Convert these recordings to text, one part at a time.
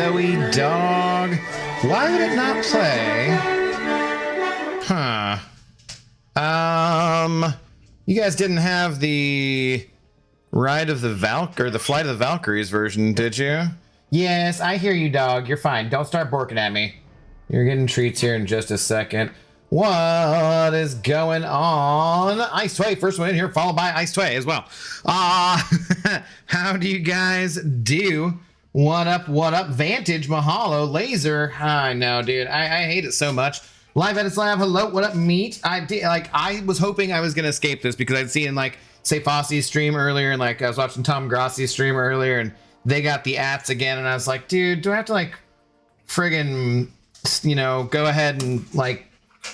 Zoe dog. Why would it not play? Huh. You guys didn't have the Ride of the or the Flight of the Valkyries version, did you? Yes, I hear you, dog. You're fine. Don't start borking at me. You're getting treats here in just a second. What is going on? Ice Tway, first one in here, followed by Ice Tway as well. How do you guys do? What up, what up? Vantage, Mahalo, Laser. I know, dude. I hate it so much. Live Edits Lab, hello, what up, Meat? I was hoping I was gonna escape this because I'd seen like say Fosse's stream earlier, and like I was watching Tom Grossi's stream earlier, and they got the ats again, and I was like, dude, do I have to like friggin', you know, go ahead and like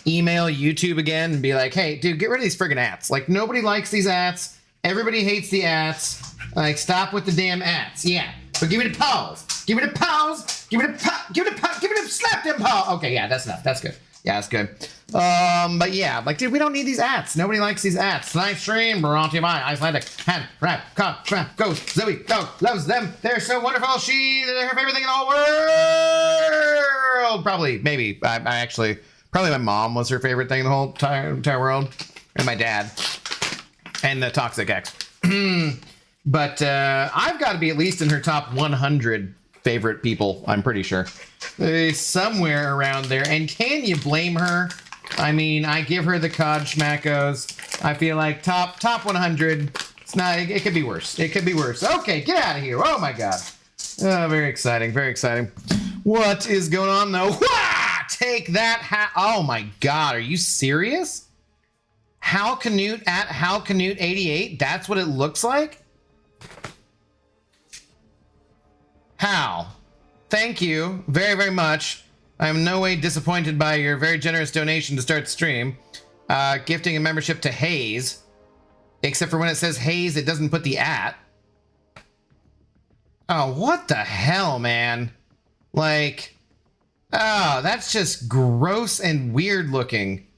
email YouTube again and be like, hey, dude, get rid of these friggin' ats. Like, nobody likes these ats. Everybody hates the ats. Like, stop with the damn ats. Yeah, but give me the pause. Give me the pause. Give me the give me the slap them paw. Okay, yeah, that's enough. That's good. Yeah, that's good. But yeah, like, dude, we don't need these ats. Nobody likes these ats. Tonight's stream brought to you by Icelandic hand wrap contract ghost Zoe dog loves them. They're so wonderful. They're her favorite thing in the whole world. Probably, maybe. I actually, probably my mom was her favorite thing in the whole entire world, and my dad, and the Toxic X. But I've got to be at least in her top 100 favorite people, I'm pretty sure. Somewhere around there. And can you blame her? I mean, I give her the cod schmackos. I feel like top 100. It's not, it could be worse. It could be worse. Okay, get out of here. Oh my god. Oh, very exciting, very exciting. What is going on though? Wah! Take that hat. Oh my god, are you serious? How Canute at How Canute 88? That's what it looks like? How? Thank you very, very much. I am no way disappointed by your very generous donation to start the stream. Gifting a membership to Hayes. Except for when it says Hayes, it doesn't put the at. Oh, what the hell, man? Like, oh, that's just gross and weird looking.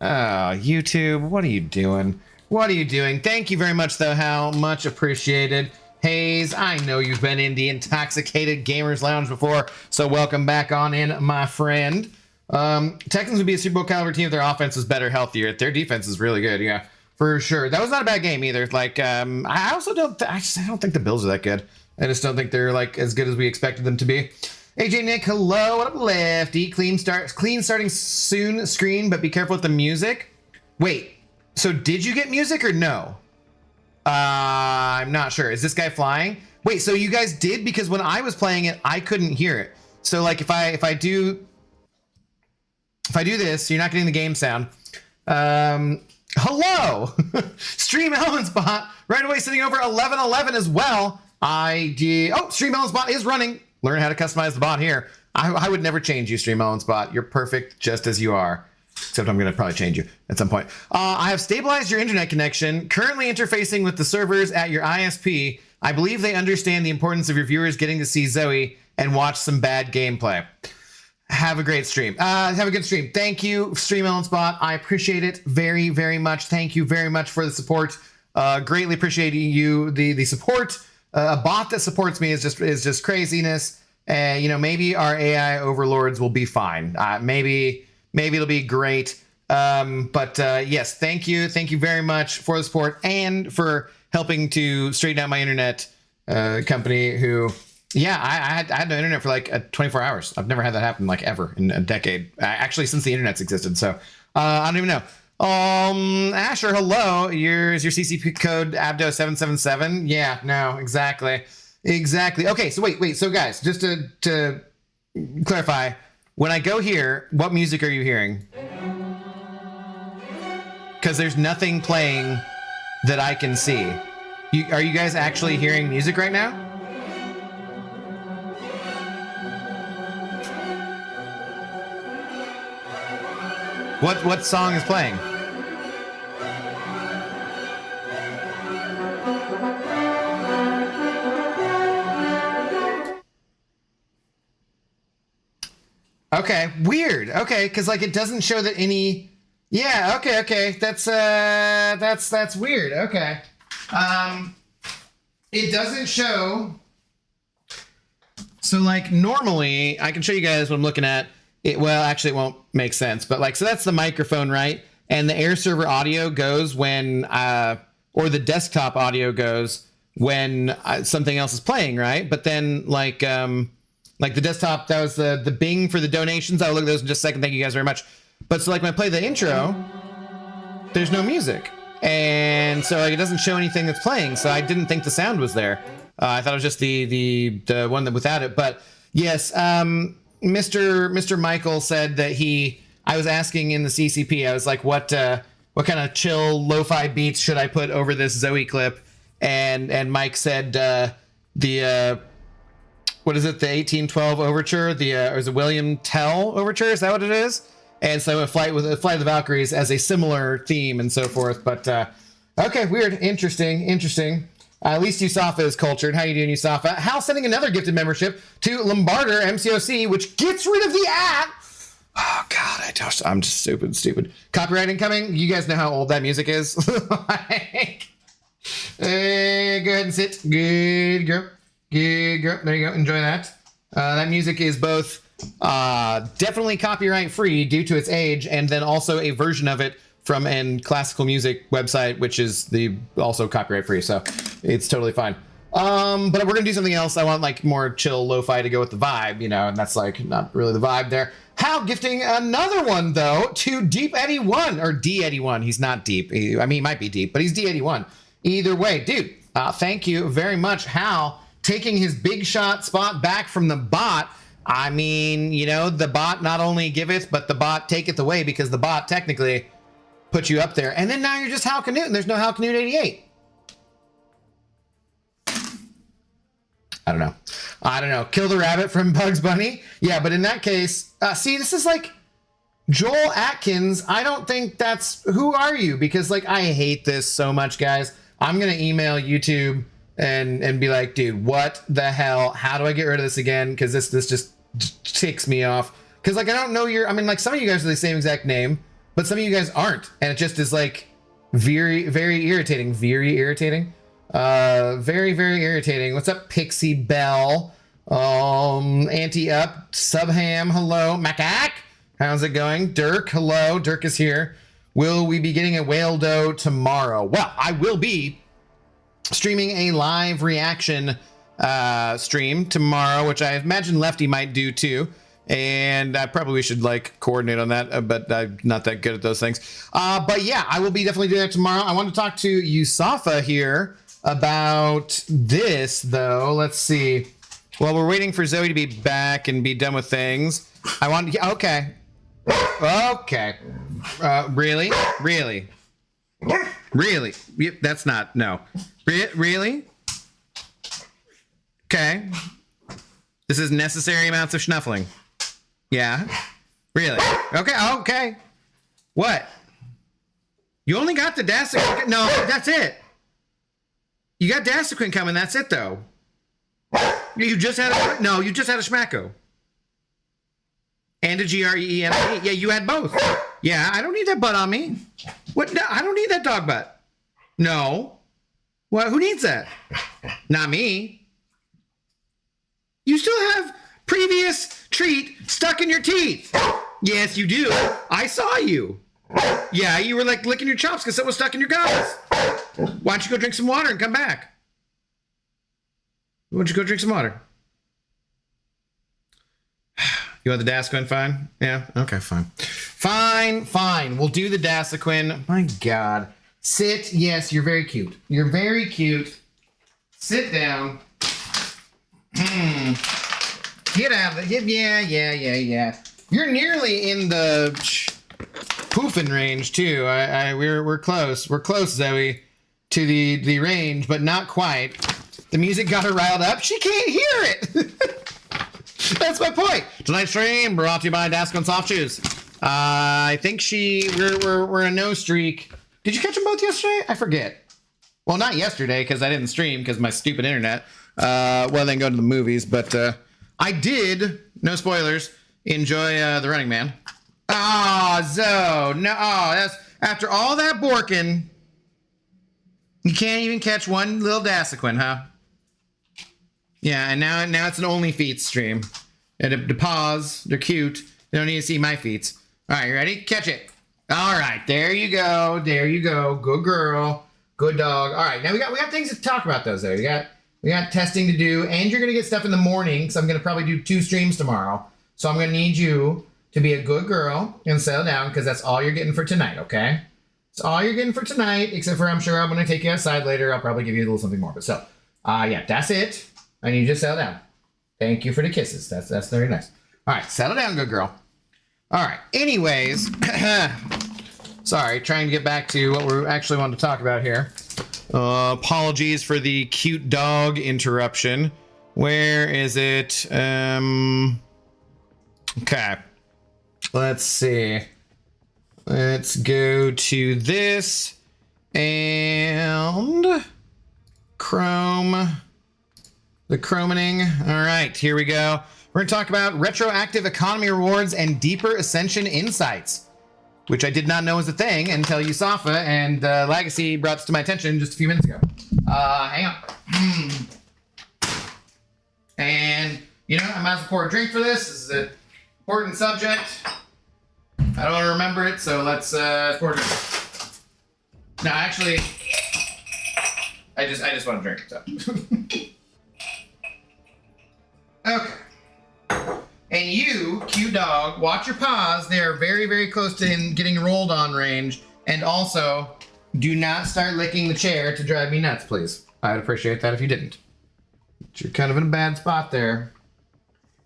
Oh, YouTube, what are you doing? What are you doing? Thank you very much, though, Hal. Much appreciated. Hayes, I know you've been in the Intoxicated Gamers Lounge before, so welcome back on in, my friend. Texans would be a Super Bowl caliber team if their offense was better, healthier. Their defense is really good, yeah, for sure. That was not a bad game either. Like, I also don't, I don't think the Bills are that good. I just don't think they're like as good as we expected them to be. AJ Nick, hello, what up, Lefty? Clean starting soon screen, but be careful with the music. Wait, so did you get music or no? I'm not sure. Is this guy flying? Wait, so you guys did? Because when I was playing it, I couldn't hear it. So like if I do this, you're not getting the game sound. Hello, Stream Elements bot right away sitting over 1111 as well. I did. Oh, Stream Elements bot is running. Learn how to customize the bot here. I would never change you, Stream Elements bot. You're perfect just as you are. Except I'm going to probably change you at some point. I have stabilized your internet connection, currently interfacing with the servers at your ISP. I believe they understand the importance of your viewers getting to see Zoe and watch some bad gameplay. Have a great stream. Have a good stream. Thank you, Stream Elements bot. I appreciate it very, very much. Thank you very much for the support. Greatly appreciating you, the support. A bot that supports me is just craziness. You know, maybe our AI overlords will be fine. Maybe it'll be great. But yes, thank you very much for the support and for helping to straighten out my internet company. Who, yeah, I had no internet for like 24 hours. I've never had that happen like ever in a decade. Actually, since the internet's existed. So I don't even know. Asher, hello. Is your CC code Abdo777? Yeah, no, exactly. Okay, so wait. So guys, just to clarify, when I go here, what music are you hearing? Because there's nothing playing that I can see. Are you guys actually hearing music right now? What song is playing? Okay, weird. Okay, because like it doesn't show that any. Yeah. Okay. That's weird. Okay. It doesn't show So like normally I can show you guys what I'm looking at. It, well, actually it won't make sense, but like, so that's the microphone, right? And the air server audio goes when, or the desktop audio goes when something else is playing, right? But then like the desktop, that was the Bing for the donations. I'll look at those in just a second. Thank you guys very much. But so like when I play the intro, there's no music. And so like, it doesn't show anything that's playing. So I didn't think the sound was there. I thought it was just the one that without it. But yes, Mr. Michael said that I was asking in the CCP, I was like, what kind of chill lo-fi beats should I put over this Zoe clip? And Mike said what is it, the 1812 overture, or is it William Tell overture? Is that what it is? And so Flight of the Valkyries as a similar theme and so forth. But okay, weird, interesting. At least Yusafa is cultured. How you doing, Yusafa? Hal sending another gifted membership to Lombarder MCOC, which gets rid of the at. Oh God, I'm just stupid. Copyright incoming. You guys know how old that music is. Like, hey, go ahead and sit. Good girl. There you go. Enjoy that. That music is both definitely copyright free due to its age, and then also a version of it from a classical music website, which is also copyright free. So it's totally fine. But we're gonna do something else. I want like more chill lo-fi to go with the vibe, and that's like not really the vibe there. Hal gifting another one though to Deep Eddie 1 or D Eddie 1. He's not deep. He might be deep, but he's D Eddie 1. Either way, dude. Thank you very much, Hal, taking his big shot spot back from the bot. I mean, the bot not only giveth, but the bot taketh away, because the bot technically put you up there. And then now you're just Hal Canute, and there's no Hal Canute 88. I don't know. Kill the rabbit from Bugs Bunny. Yeah, but in that case, see, this is like Joel Atkins. I don't think who are you? Because like, I hate this so much, guys. I'm going to email YouTube and be like, dude, what the hell? How do I get rid of this again? Because this just ticks me off. Because like, I don't know like some of you guys are the same exact name, but some of you guys aren't. And it just is like very, very irritating. Very irritating. Very, very irritating. What's up, Pixie Bell? Auntie Up, Subham, hello. Macaque, how's it going? Dirk, hello. Dirk is here. Will we be getting a whale dough tomorrow? Well, I will be streaming a live reaction stream tomorrow, which I imagine Lefty might do too. And I probably should like coordinate on that, but I'm not that good at those things. But yeah, I will be definitely doing that tomorrow. I want to talk to Yusafa here about this though. Let's see. Well, we're waiting for Zoe to be back and be done with things. Okay. Really? Yep, that's not, no. Really? Okay. This is necessary amounts of schnuffling. Yeah. Really? Okay. What? You only got the Dasaquin? No, that's it. You got Dasaquin coming, that's it though. You just had a Schmacko. And a GREENIE. Yeah, you had both. Yeah, I don't need that butt on me. What? No, I don't need that dog butt. No. What? Who needs that? Not me. You still have previous treat stuck in your teeth. Yes, you do. I saw you. Yeah, you were like licking your chops because it was stuck in your gums. Why don't you go drink some water and come back? Why don't you go drink some water? You want the Dasaquin? Fine? Yeah? Okay, fine. Fine. We'll do the Dasaquin. My God. Sit. Yes, you're very cute. You're very cute. Sit down. Get out of it. Yeah. You're nearly in the poofing range, too. We're close. We're close, Zoe, to the range, but not quite. The music got her riled up. She can't hear it. That's my point. Tonight's stream brought to you by Dasaquin Soft Shoes. I think we're in a no streak. Did you catch them both yesterday? I forget. Well, not yesterday because I didn't stream because my stupid internet. Well, then go to the movies. But I did, no spoilers, enjoy The Running Man. Zoe, no, that's after all that borking. You can't even catch one little Dasaquin, huh? Yeah, and now it's an only feet stream. And the paws, they're cute. They don't need to see my feet. All right, you ready? Catch it. All right, there you go. There you go. Good girl. Good dog. All right, now we got things to talk about those though. We got testing to do, and you're gonna get stuff in the morning, because I'm gonna probably do 2 streams tomorrow. So I'm gonna need you to be a good girl and settle down, because that's all you're getting for tonight, okay? It's all you're getting for tonight, except for I'm sure I'm gonna take you outside later. I'll probably give you a little something more. But so, yeah, that's it. I need you to settle down. Thank you for the kisses. That's very nice. All right, settle down, good girl. All right. Anyways, sorry, trying to get back to what we actually wanted to talk about here. Apologies for the cute dog interruption. Where is it? Okay. Let's see. Let's go to this and Chrome. The chromaning. All right, here we go. We're going to talk about retroactive economy rewards and deeper ascension insights, which I did not know was a thing until Yusafa and Legacy brought this to my attention just a few minutes ago. Hang on. And, you know, I might as well pour a drink for this. This is an important subject. I don't want to remember it, so let's pour a drink. No, actually, I just want to drink, so. Okay. And you, cute dog, watch your paws. They are very, very close to getting rolled on range. And also, do not start licking the chair to drive me nuts, please. I'd appreciate that if you didn't. But you're kind of in a bad spot there.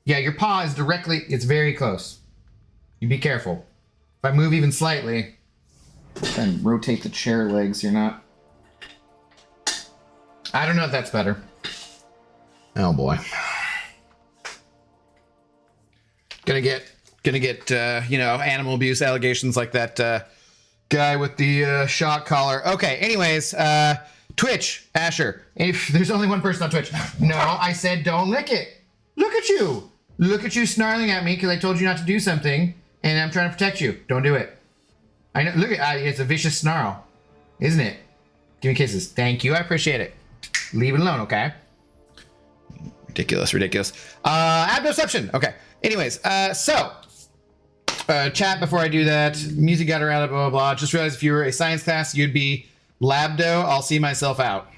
Yeah, your paw is directly, it's very close. You be careful. If I move even slightly, and rotate the chair legs, you're not. I don't know if that's better. Oh boy. Gonna get you know, animal abuse allegations like that guy with the shock collar. Okay, anyways, Twitch, Asher. If there's only one person on Twitch. No, I said don't lick it. Look at you. Look at you snarling at me because I told you not to do something, and I'm trying to protect you. Don't do it. I know. Look at it's a vicious snarl, isn't it? Give me kisses. Thank you. I appreciate it. Leave it alone, okay? Ridiculous. Abduception. Okay. Anyways, chat before I do that. Music got around, blah, blah, blah. Just realized if you were a science class, you'd be Labdo. I'll see myself out.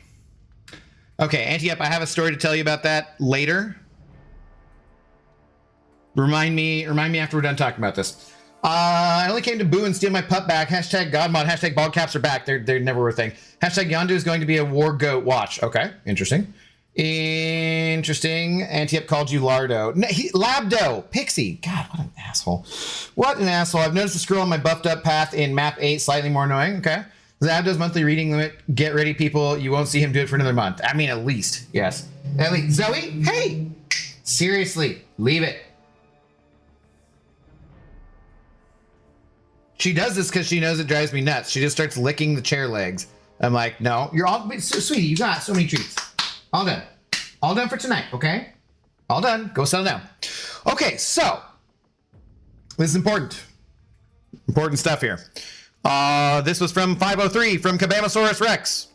Okay, Anti-Up, I have a story to tell you about that later. Remind me after we're done talking about this. I only came to boo and steal my pup back. Hashtag Godmod. Hashtag bald caps are back. They're never a thing. Hashtag Yondu is going to be a war goat watch. Okay, interesting. Anti-Up called you Lardo. No, Labdo. Pixie. God, what an asshole. What an asshole. I've noticed the Skrull on my buffed up path in map 8 slightly more annoying. Okay. Labdo's monthly reading limit. Get ready, people. You won't see him do it for another month. I mean, at least. Yes. At least. Zoe? Hey! Seriously. Leave it. She does this because she knows it drives me nuts. She just starts licking the chair legs. I'm like, no. You're all... Sweetie, you got so many treats. All done. All done for tonight, okay? All done. Go settle down. Okay, so this is important. Important stuff here. This was from 503 from Kabamasaurus Rex.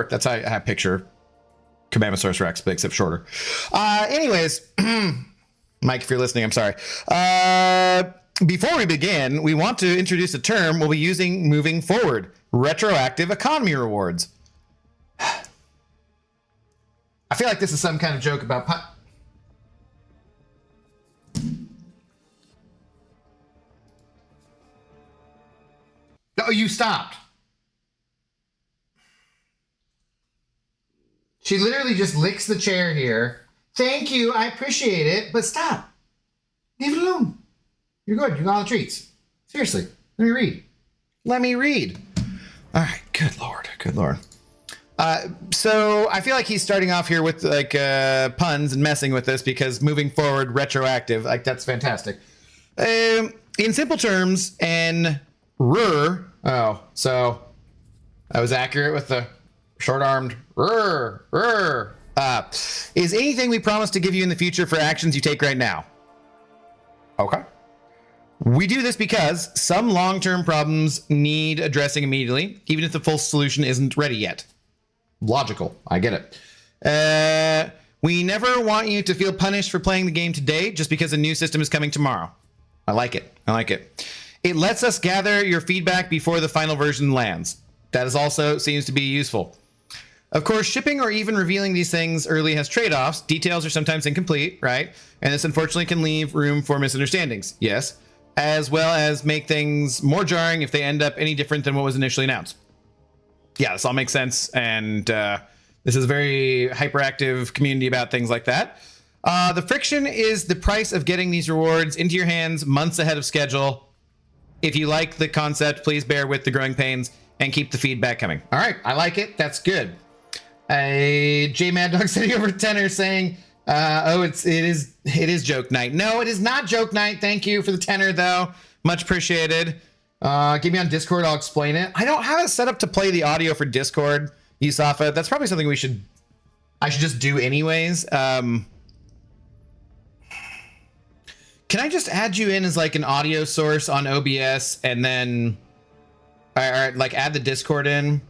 That's how I picture Kabamasaurus Rex, but except shorter. Anyways, Mike, if you're listening, I'm sorry. Before we begin, we want to introduce a term we'll be using moving forward. Retroactive economy rewards. I feel like this is some kind of joke about Oh, you stopped. She literally just licks the chair here. Thank you, I appreciate it, but stop. Leave it alone. You're good, you got all the treats. Seriously, let me read. Let me read. All right, good lord, good lord. So I feel like he's starting off here with like puns and messing with this because moving forward, retroactive, like that's fantastic. In simple terms, so I was accurate with the short-armed is anything we promise to give you in the future for actions you take right now. Okay. We do this because some long-term problems need addressing immediately, even if the full solution isn't ready yet. logical. I get it. We never want you to feel punished for playing the game today just because a new system is coming tomorrow. I like it. I like it. It lets us gather your feedback before the final version lands. That is also seems to be useful. Of course, shipping or even revealing these things early has trade-offs. Details are sometimes incomplete, right? And this unfortunately can leave room for misunderstandings. Yes. As well as make things more jarring if they end up any different than what was initially announced. Yeah, this all makes sense. And this is a very hyperactive community about things like that. The friction is the price of getting these rewards into your hands months ahead of schedule. If you like the concept, please bear with the growing pains and keep the feedback coming. All right, I like it. That's good. J Mad Dog sitting over tenor saying, it is joke night. No, it is not joke night. Thank you for the tenor though. Much appreciated. Give me on Discord. I'll explain it. I don't have it set up to play the audio for Discord, Yusafa. That's probably something I should just do anyways. Can I just add you in as like an audio source on OBS and then like add the Discord in?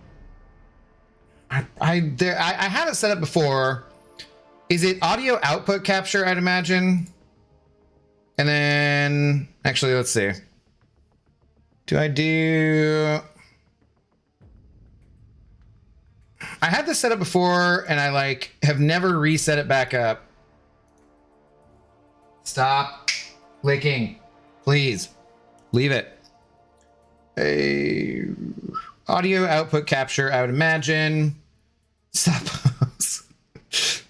I had it set up before. Is it audio output capture, I'd imagine? And then actually, let's see. I had this set up before and I like have never reset it back up. Stop clicking, please. Leave it. Audio output capture, I would imagine. Suppose.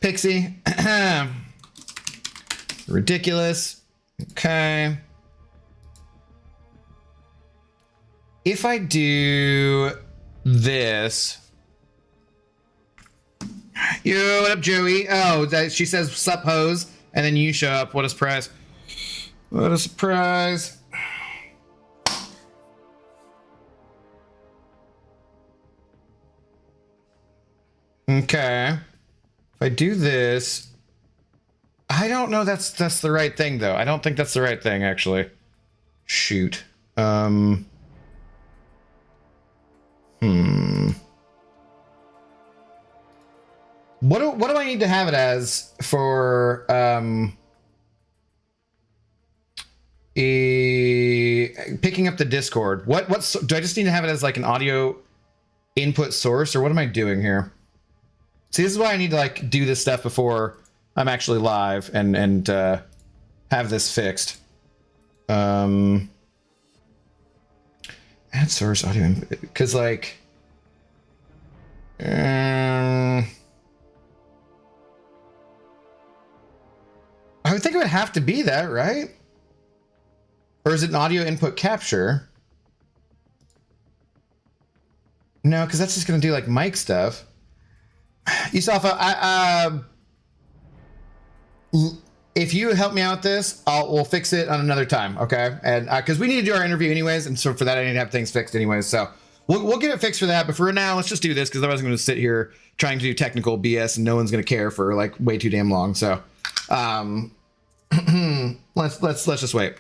Pixie. Ridiculous. Okay. If I do this. Yo, what up, Joey? Oh, she says suppose, and then you show up. What a surprise. What a surprise. Okay. If I do this, I don't know that's the right thing though. I don't think that's the right thing actually. Shoot. What do I need to have it as for picking up the Discord? What do I just need to have it as like an audio input source, or what am I doing here? See, this is why I need to like do this stuff before I'm actually live and have this fixed. Add source audio, because like I would think it would have to be that, right? Or is it an audio input capture? No, because that's just gonna do like mic stuff. Yusafa, if you help me out with this, we'll fix it on another time, okay? And because we need to do our interview anyways, and so for that I need to have things fixed anyways. So we'll get it fixed for that. But for now, let's just do this because otherwise I'm going to sit here trying to do technical BS and no one's going to care for like way too damn long. So let's just wait.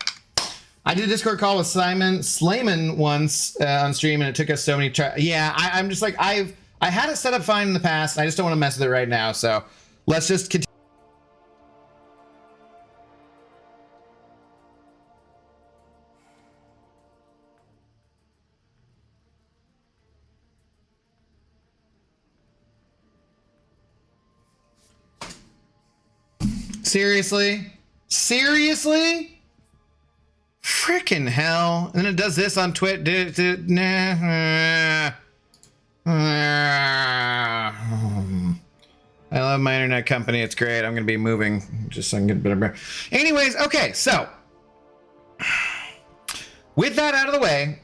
I did a Discord call with Simon Slayman once on stream, and it took us so many tries. Yeah, I'm just like I had it set up fine in the past. I just don't want to mess with it right now. So let's just continue. Seriously? Seriously? Frickin' hell. And then it does this on Twitch. Nah. I love my internet company. It's great. I'm going to be moving just so I can get a bit of... Anyways, okay. So, with that out of the way,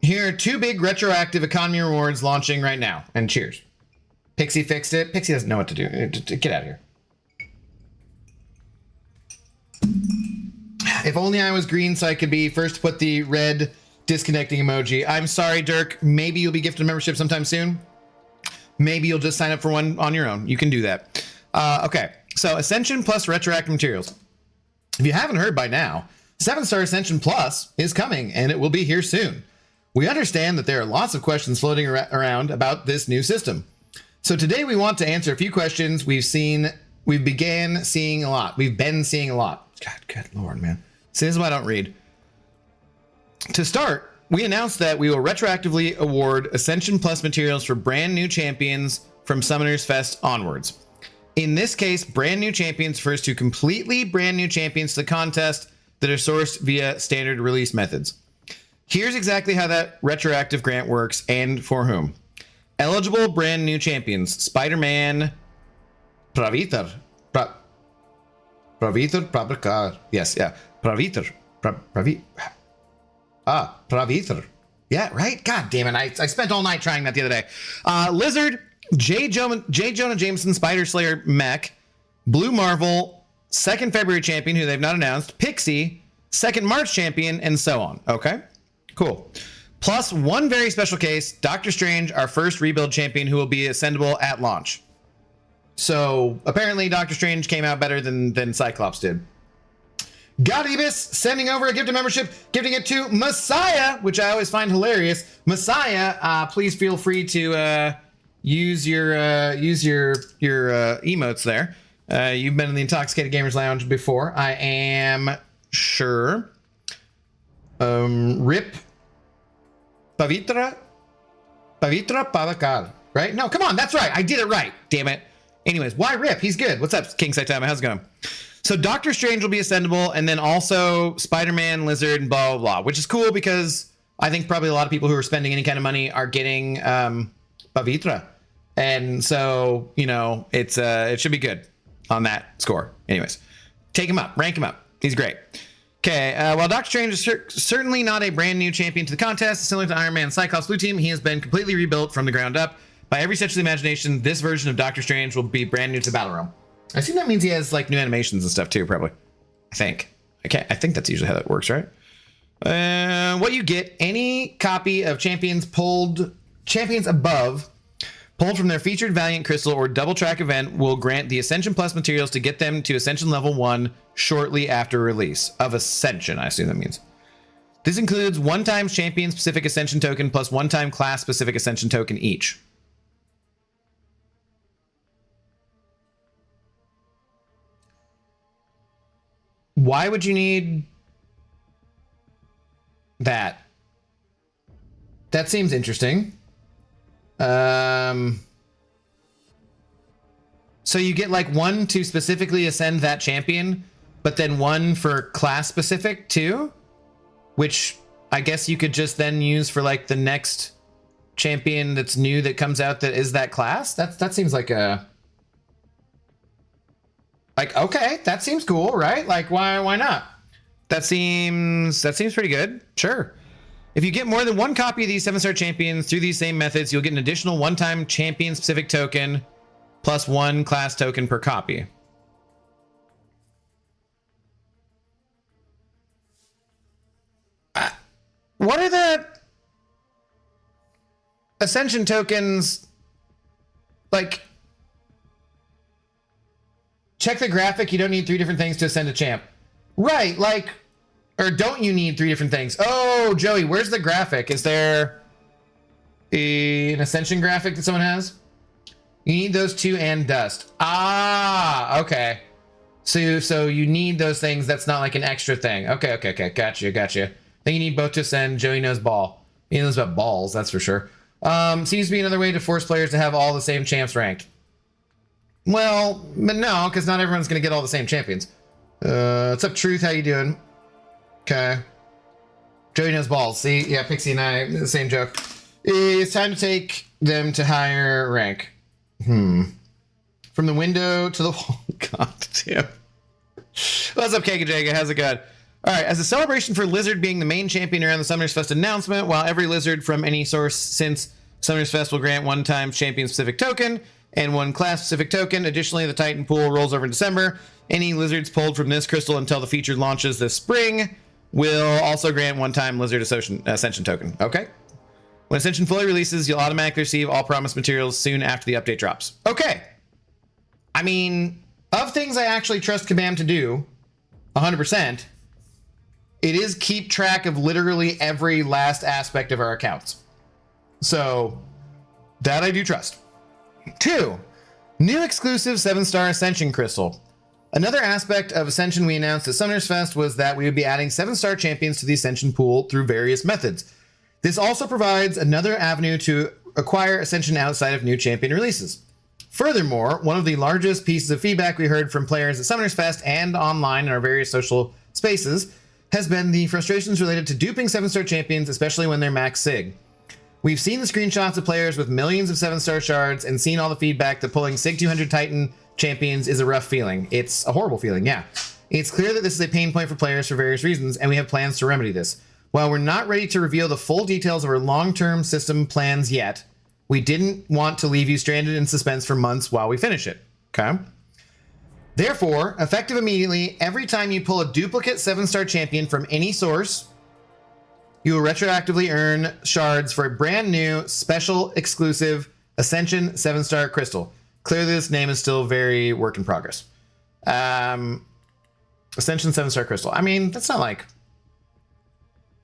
here are two big retroactive economy rewards launching right now. And cheers. Pixie fixed it. Pixie doesn't know what to do. Get out of here. If only I was green so I could be first to put the red disconnecting emoji. I'm sorry, Dirk. Maybe you'll be gifted a membership sometime soon. Maybe you'll just sign up for one on your own. You can do that. Okay, so Ascension plus retroactive materials. If you haven't heard by now, 7-star Ascension Plus is coming, and it will be here soon. We understand that there are lots of questions floating around about this new system. So today we want to answer a few questions we've been seeing a lot. God, good Lord, man. See, this is why I don't read. To start, we announced that we will retroactively award Ascension Plus materials for brand new champions from Summoners Fest onwards. In this case, brand new champions refers to completely brand new champions to the contest that are sourced via standard release methods. Here's exactly how that retroactive grant works and for whom. Eligible brand new champions: Spider-Man, Pravithar, Prabhakar. Yes, yeah. Pravithar. Pravithar. Yeah, right? God damn it. I spent all night trying that the other day. Lizard, J. Jonah Jameson, Spider Slayer Mech, Blue Marvel, 2nd February champion, who they've not announced, Pixie, 2nd March champion, and so on. Okay, cool. Plus one very special case, Doctor Strange, our first rebuild champion, who will be ascendable at launch. So apparently Doctor Strange came out better than Cyclops did. Godibus sending over a gift of membership, gifting it to Messiah, which I always find hilarious. Messiah, please feel free to use your emotes there. You've been in the Intoxicated Gamers Lounge before, I am sure. Rip Pavitra Pavakar, right? No, come on, that's right. I did it right. Damn it. Anyways, why Rip? He's good. What's up, King Saitama? How's it going? So Doctor Strange will be ascendable, and then also Spider-Man, Lizard, and blah, blah, blah, which is cool because I think probably a lot of people who are spending any kind of money are getting Pavitra. And so, you know, it should be good on that score. Anyways, take him up, rank him up. He's great. Okay, while Doctor Strange is certainly not a brand new champion to the contest, similar to Iron Man and Cyclops Blue Team, he has been completely rebuilt from the ground up. By every stretch of the imagination, this version of Doctor Strange will be brand new to the Battle Realm. I assume that means he has like new animations and stuff too, probably. I think that's usually how that works, right? What you get, any copy of champions above, pulled from their featured Valiant Crystal or Double Track event, will grant the Ascension Plus materials to get them to Ascension Level 1 shortly after release of Ascension, I assume that means. This includes one-time champion-specific Ascension token plus one-time class-specific Ascension token each. Why would you need that? That seems interesting. So you get like one to specifically ascend that champion, but then one for class specific too, which I guess you could just then use for like the next champion that's new that comes out that is that class. That seems like okay, that seems cool, right? Like why not? That seems pretty good. Sure. If you get more than one copy of these 7-star champions through these same methods, you'll get an additional one-time champion-specific token plus one class token per copy. What are the Ascension tokens? Like, check the graphic. You don't need 3 different things to ascend a champ. Right, like... Or don't you need 3 different things? Oh, Joey, where's the graphic? Is there an Ascension graphic that someone has? You need those 2 and Dust. Ah, okay. So you need those things. That's not like an extra thing. Okay. Gotcha. Then you need both to ascend. Joey knows ball. He knows about balls, that's for sure. Seems to be another way to force players to have all the same champs ranked. Well, but no, because not everyone's going to get all the same champions. What's up, Truth? How you doing? Okay. Joey knows balls. See? Yeah, Pixie and I, the same joke. It's time to take them to higher rank. From the window to the wall. God damn. What's up, Kagajaga? How's it going? All right, as a celebration for Lizard being the main champion around the Summoners Fest announcement, while every Lizard from any source since Summoners Fest will grant one-time champion-specific token and one class-specific token. Additionally, the Titan pool rolls over in December. Any Lizards pulled from this crystal until the feature launches this spring will also grant one-time Lizard Ascension token. Okay. When Ascension fully releases, you'll automatically receive all promised materials soon after the update drops. Okay. I mean, of things I actually trust Kabam to do, 100%, it is keep track of literally every last aspect of our accounts. So, that I do trust. 2. New exclusive 7-star Ascension Crystal. Another aspect of Ascension we announced at Summoners Fest was that we would be adding 7-star champions to the Ascension pool through various methods. This also provides another avenue to acquire Ascension outside of new champion releases. Furthermore, one of the largest pieces of feedback we heard from players at Summoners Fest and online in our various social spaces has been the frustrations related to duping 7-star champions, especially when they're max sig. We've seen the screenshots of players with millions of 7-star shards and seen all the feedback that pulling Sig 200 Titan champions is a rough feeling. It's a horrible feeling, yeah. It's clear that this is a pain point for players for various reasons, and we have plans to remedy this. While we're not ready to reveal the full details of our long-term system plans yet, we didn't want to leave you stranded in suspense for months while we finish it, okay? Therefore, effective immediately, every time you pull a duplicate 7-star champion from any source, you will retroactively earn shards for a brand new, special, exclusive Ascension 7-star crystal. Clearly, this name is still very work in progress. Ascension 7-star crystal. I mean, that's not like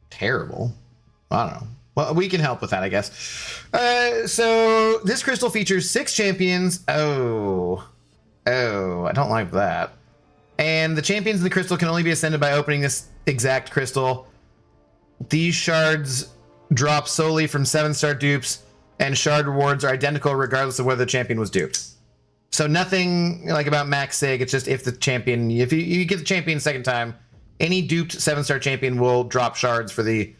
terrible. I don't know. Well, we can help with that, I guess. So this crystal features 6 champions. Oh, I don't like that. And the champions in the crystal can only be ascended by opening this exact crystal. These shards drop solely from 7-star dupes, and shard rewards are identical regardless of whether the champion was duped. So nothing like about max sig. It's just if you get the champion a second time, any duped 7-star champion will drop shards for the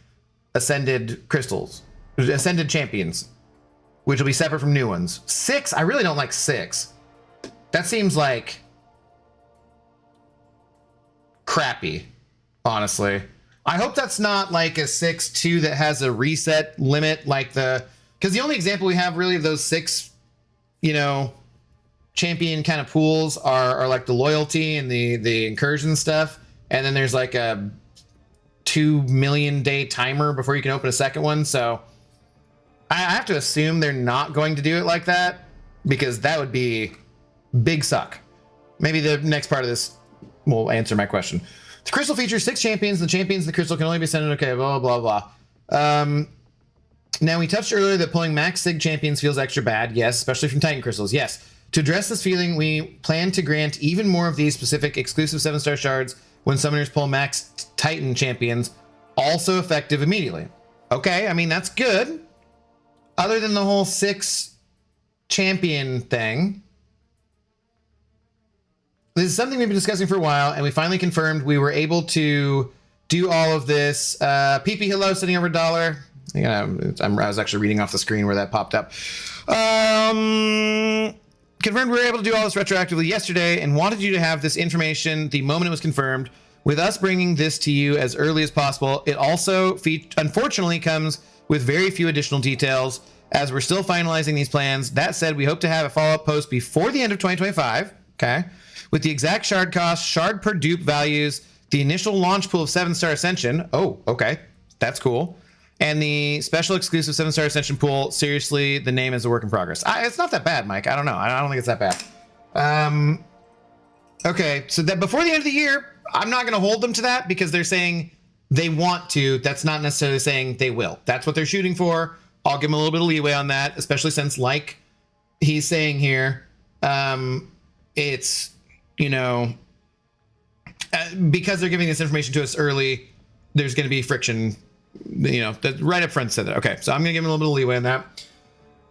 ascended crystals, ascended champions, which will be separate from new ones. 6, I really don't like 6. That seems like crappy, honestly. I hope that's not like a 6-2 that has a reset limit, like because the only example we have really of those 6, champion kind of pools are like the loyalty and the incursion stuff, and then there's like a 2 million day timer before you can open a second one. So I have to assume they're not going to do it like that, because that would be big suck. Maybe the next part of this will answer my question. The crystal features 6 champions. The champions in the crystal can only be sent. Okay, blah, blah, blah. Now, we touched earlier that pulling max sig champions feels extra bad. Yes, especially from Titan crystals. Yes. To address this feeling, we plan to grant even more of these specific exclusive 7-star shards when summoners pull max Titan champions, also effective immediately. Okay, I mean, that's good. Other than the whole 6 champion thing. This is something we've been discussing for a while, and we finally confirmed we were able to do all of this. PP, hello, sending over $1. I was actually reading off the screen where that popped up. Confirmed we were able to do all this retroactively yesterday and wanted you to have this information the moment it was confirmed. With us bringing this to you as early as possible, it also unfortunately comes with very few additional details as we're still finalizing these plans. That said, we hope to have a follow-up post before the end of 2025, okay, with the exact shard cost, shard per dupe values, the initial launch pool of 7-star Ascension. Oh, okay, that's cool. And the special exclusive 7-star Ascension pool. Seriously, the name is a work in progress. It's not that bad, Mike. I don't know. I don't think it's that bad. Okay, so that before the end of the year, I'm not going to hold them to that because they're saying they want to. That's not necessarily saying they will. That's what they're shooting for. I'll give them a little bit of leeway on that, especially since, like he's saying here, it's, because they're giving this information to us early, there's going to be friction. Right up front said that. Okay, so I'm gonna give him a little bit of leeway on that.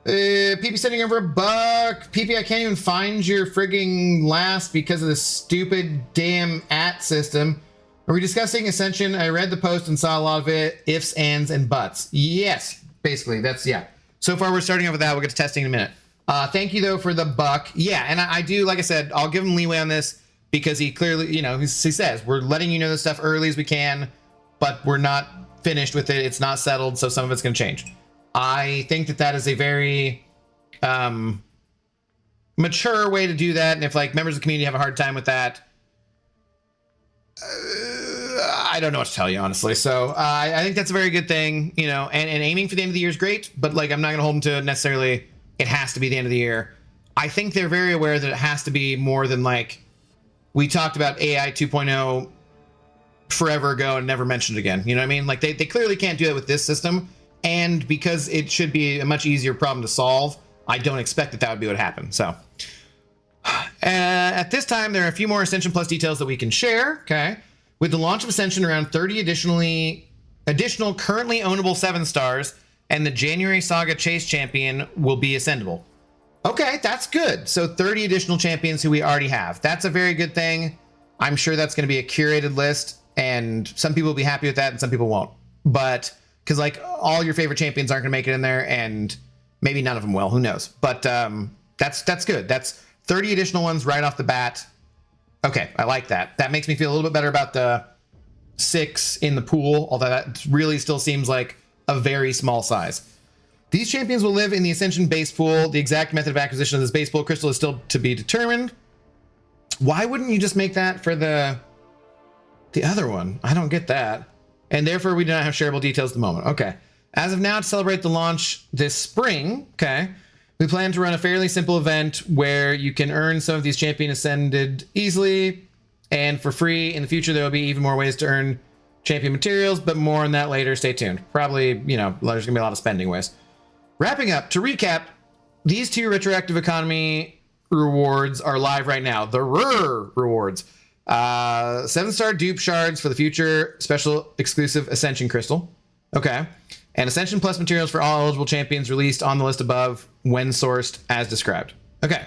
PP sending over $1. PP, I can't even find your frigging last because of this stupid damn system. Are we discussing Ascension? I read the post and saw a lot of it. Ifs, ands, and buts. Yes, basically, that's, yeah. So far, we're starting off with that. We'll get to testing in a minute. Thank you, though, for the $1. Yeah, and I do, like I said, I'll give him leeway on this because he clearly, he says, we're letting you know this stuff early as we can, but we're not finished with it. It's not settled, so some of it's going to change. I think that is a very mature way to do that, and if members of the community have a hard time with that, I don't know what to tell you, honestly. So I think that's a very good thing, and aiming for the end of the year is great, but I'm not going to hold them to necessarily it has to be the end of the year. I think they're very aware that it has to be more than we talked about AI 2.0 forever ago and never mentioned again. You know what I mean? They clearly can't do that with this system, and because it should be a much easier problem to solve, I don't expect that would be what happened. So at this time, there are a few more Ascension Plus details that we can share. Okay. With the launch of Ascension, around 30 additional currently ownable 7 stars and the January Saga Chase champion will be ascendable. Okay, that's good. So 30 additional champions who we already have. That's a very good thing. I'm sure that's going to be a curated list, and some people will be happy with that and some people won't. But because like all your favorite champions aren't going to make it in there, and maybe none of them will. Who knows? But that's good. That's 30 additional ones right off the bat. Okay, I like that. That makes me feel a little bit better about the 6 in the pool, although that really still seems like a very small size. These champions will live in the Ascension base pool. The exact method of acquisition of this base pool crystal is still to be determined. Why wouldn't you just make that for the other one? I don't get that. And therefore, we do not have shareable details at the moment. Okay. As of now, to celebrate the launch this spring, okay, we plan to run a fairly simple event where you can earn some of these champion ascended easily and for free. In the future, there will be even more ways to earn champion materials, but more on that later. Stay tuned. Probably, there's going to be a lot of spending ways. Wrapping up, to recap, these 2 retroactive economy rewards are live right now. The rewards. 7-star dupe shards for the future special exclusive Ascension Crystal. Okay. And Ascension Plus materials for all eligible champions released on the list above when sourced as described. Okay.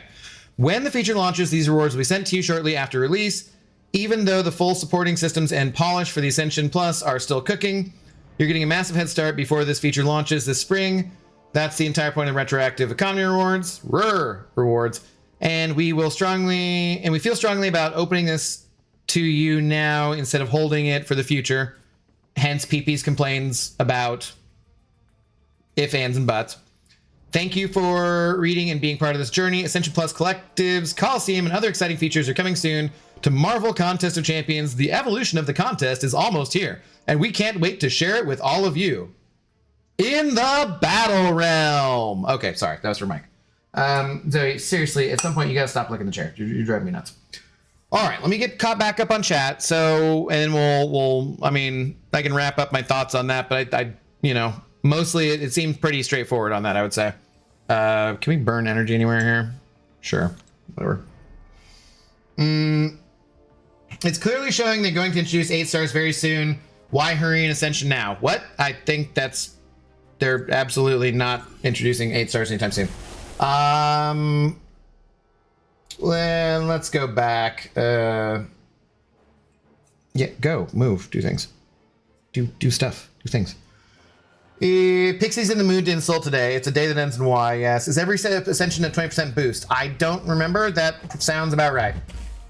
When the feature launches, these rewards will be sent to you shortly after release. Even though the full supporting systems and polish for the Ascension Plus are still cooking, you're getting a massive head start before this feature launches this spring. That's the entire point of retroactive economy rewards, rewards. And we feel strongly about opening this to you now instead of holding it for the future. Hence PP's complaints about if, ands, and buts. Thank you for reading and being part of this journey. Ascension Plus collectives, Coliseum, and other exciting features are coming soon to Marvel Contest of Champions. The evolution of the contest is almost here, and we can't wait to share it with all of you. In the battle realm. Okay, sorry, that was for Mike. Zoe, seriously, at some point you gotta stop licking the chair. You're driving me nuts. All right, let me get caught back up on chat. So, and I can wrap up my thoughts on that, but I mostly it seems pretty straightforward on that, I would say. Can we burn energy anywhere here? Sure, whatever. It's clearly showing they're going to introduce 8 stars very soon. Why hurry in Ascension now? What? I think they're absolutely not introducing 8 stars anytime soon. Let's go back. Yeah, go, move, do things. Do stuff, do things. Pixie's in the mood to insult today. It's a day that ends in Y, yes. Is every set of Ascension a 20% boost? I don't remember. That sounds about right.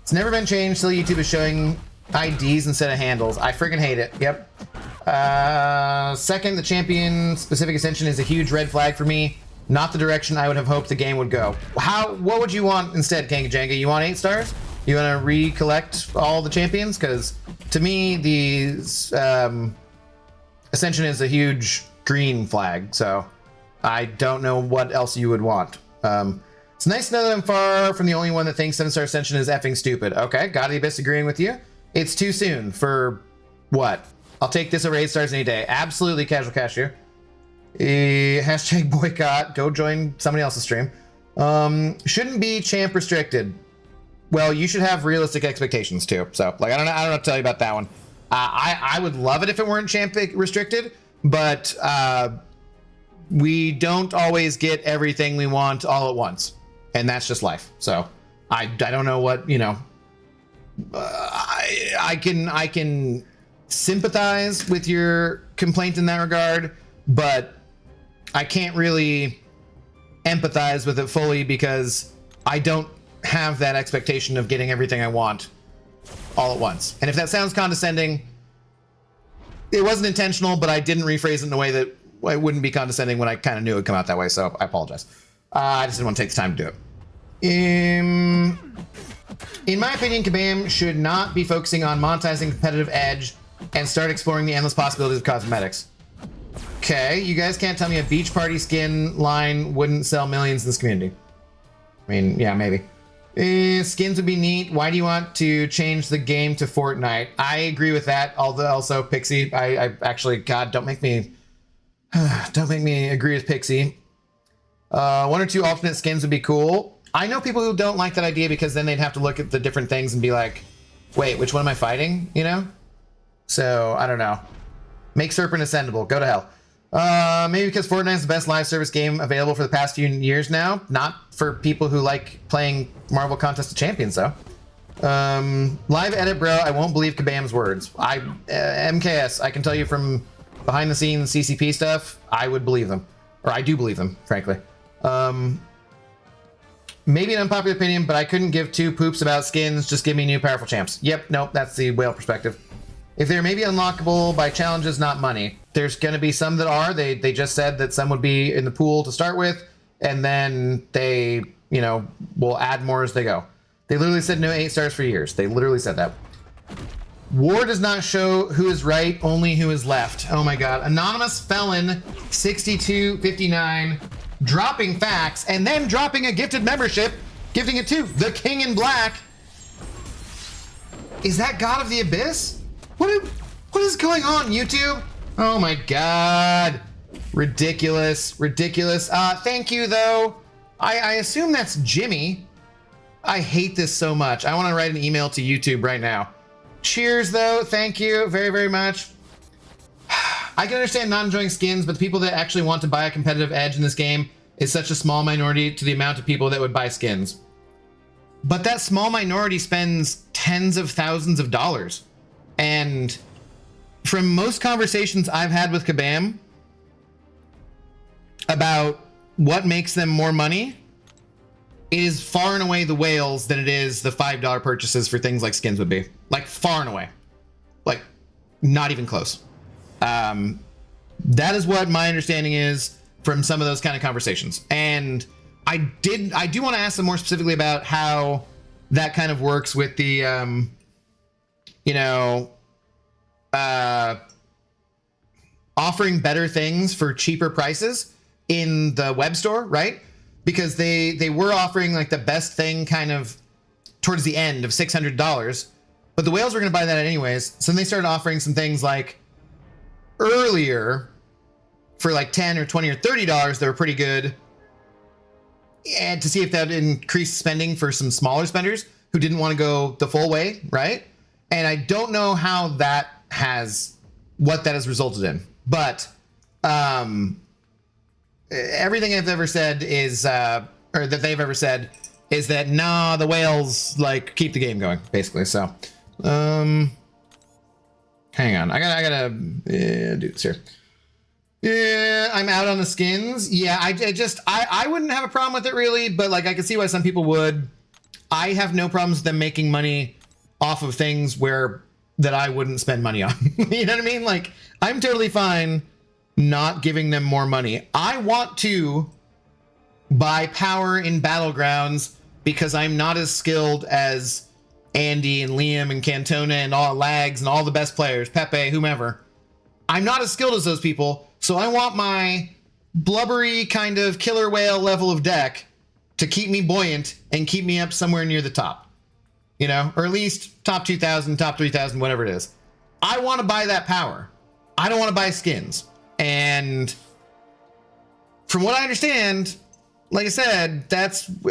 It's never been changed till YouTube is showing IDs instead of handles. I freaking hate it. Yep. Second, the champion specific Ascension is a huge red flag for me. Not the direction I would have hoped the game would go. What would you want instead, Kanga Jenga? You want 8 stars? You want to recollect all the champions? Because to me, the Ascension is a huge green flag, so I don't know what else you would want. It's nice to know that I'm far from the only one that thinks 7-star Ascension is effing stupid. Okay, got the Abyss agreeing with you. It's too soon for what? I'll take this over 8 stars any day. Absolutely, Casual Cashier. Hashtag boycott. Go join somebody else's stream. Shouldn't be champ restricted. Well, you should have realistic expectations too. So, like, I don't know what to tell you about that one. I would love it if it weren't champ restricted, but we don't always get everything we want all at once, and that's just life. So, I don't know what I can sympathize with your complaint in that regard, but I can't really empathize with it fully because I don't have that expectation of getting everything I want all at once. And if that sounds condescending, it wasn't intentional, but I didn't rephrase it in a way that it wouldn't be condescending when I kind of knew it would come out that way, so I apologize. I just didn't want to take the time to do it. In my opinion, Kabam should not be focusing on monetizing competitive edge and start exploring the endless possibilities of cosmetics. Okay, you guys can't tell me a beach party skin line wouldn't sell millions in this community. I mean, yeah, maybe. Skins would be neat. Why do you want to change the game to Fortnite? I agree with that. Although also Pixie, I actually, God, don't make me agree with Pixie. One or two alternate skins would be cool. I know people who don't like that idea because then they'd have to look at the different things and be like, wait, which one am I fighting? You know? So, I don't know. Make Serpent ascendable. Go to hell. Maybe because Fortnite's the best live service game available for the past few years now. Not for people who like playing Marvel Contest of Champions, though. Live edit, bro. I won't believe Kabam's words. MKS, I can tell you from behind the scenes CCP stuff, I would believe them. Or I do believe them, frankly. Maybe an unpopular opinion, but I couldn't give two poops about skins. Just give me new powerful champs. Yep, nope, that's the whale perspective. If they're maybe unlockable by challenges, not money. There's going to be some that are. They just said that some would be in the pool to start with, and then they, you know, will add more as they go. They literally said no 8 stars for years. They literally said that. War does not show who is right, only who is left. Oh my god. Anonymous Felon 6259 dropping facts and then dropping a gifted membership, gifting it to the King in Black. Is that God of the Abyss? What is going on, YouTube? Oh my god. Ridiculous. Ridiculous. Thank you, though. I assume that's Jimmy. I hate this so much. I want to write an email to YouTube right now. Cheers, though. Thank you very, very much. I can understand not enjoying skins, but the people that actually want to buy a competitive edge in this game is such a small minority to the amount of people that would buy skins. But that small minority spends tens of thousands of dollars. And from most conversations I've had with Kabam about what makes them more money, it is far and away the whales than it is the $5 purchases for things like skins would be. Like, far and away. Like, not even close. That is what my understanding is from some of those kind of conversations. And I do want to ask them more specifically about how that kind of works with the, you know, offering better things for cheaper prices in the web store, right? Because they were offering like the best thing kind of towards the end of $600, but the whales were going to buy that anyways. So then they started offering some things like earlier for like 10 or 20 or $30 that were pretty good, and to see if that would increase spending for some smaller spenders who didn't want to go the full way, right? And I don't know how that has, what that has resulted in, but everything I've ever said is, or that they've ever said is that, nah, the whales like keep the game going, basically. So, hang on, I gotta do this here. Yeah, I'm out on the skins. Yeah, I wouldn't have a problem with it really, but like I can see why some people would. I have no problems with them making money off of things that I wouldn't spend money on. You know what I mean? Like, I'm totally fine not giving them more money. I want to buy power in Battlegrounds because I'm not as skilled as Andy and Liam and Cantona and all Lags and all the best players, Pepe, whomever. I'm not as skilled as those people, so I want my blubbery kind of killer whale level of deck to keep me buoyant and keep me up somewhere near the top. You know, or at least top 2,000, top 3,000, whatever it is. I want to buy that power. I don't want to buy skins. And from what I understand, like I said,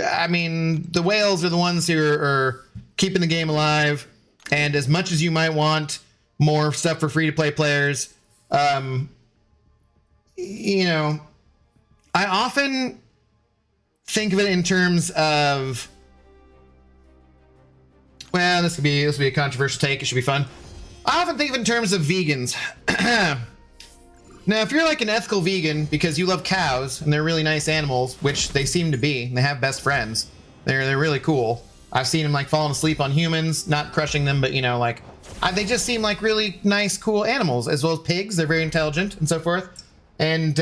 I mean, the whales are the ones who are keeping the game alive. And as much as you might want more stuff for free-to-play players, you know, I often think of it in terms of, well, this could be a controversial take. It should be fun. I often think of it in terms of vegans. Now, if you're like an ethical vegan because you love cows and they're really nice animals, which they seem to be, and they have best friends, they're really cool. I've seen them like falling asleep on humans, not crushing them, but you know, like they just seem like really nice, cool animals, as well as pigs. They're very intelligent and so forth. And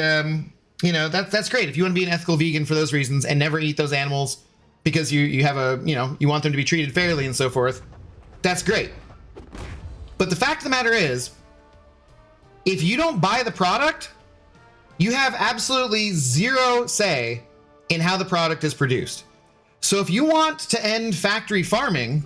you know, that's great if you want to be an ethical vegan for those reasons and never eat those animals because you have a, you know, you want them to be treated fairly and so forth. That's great. But the fact of the matter is, if you don't buy the product, you have absolutely zero say in how the product is produced. So if you want to end factory farming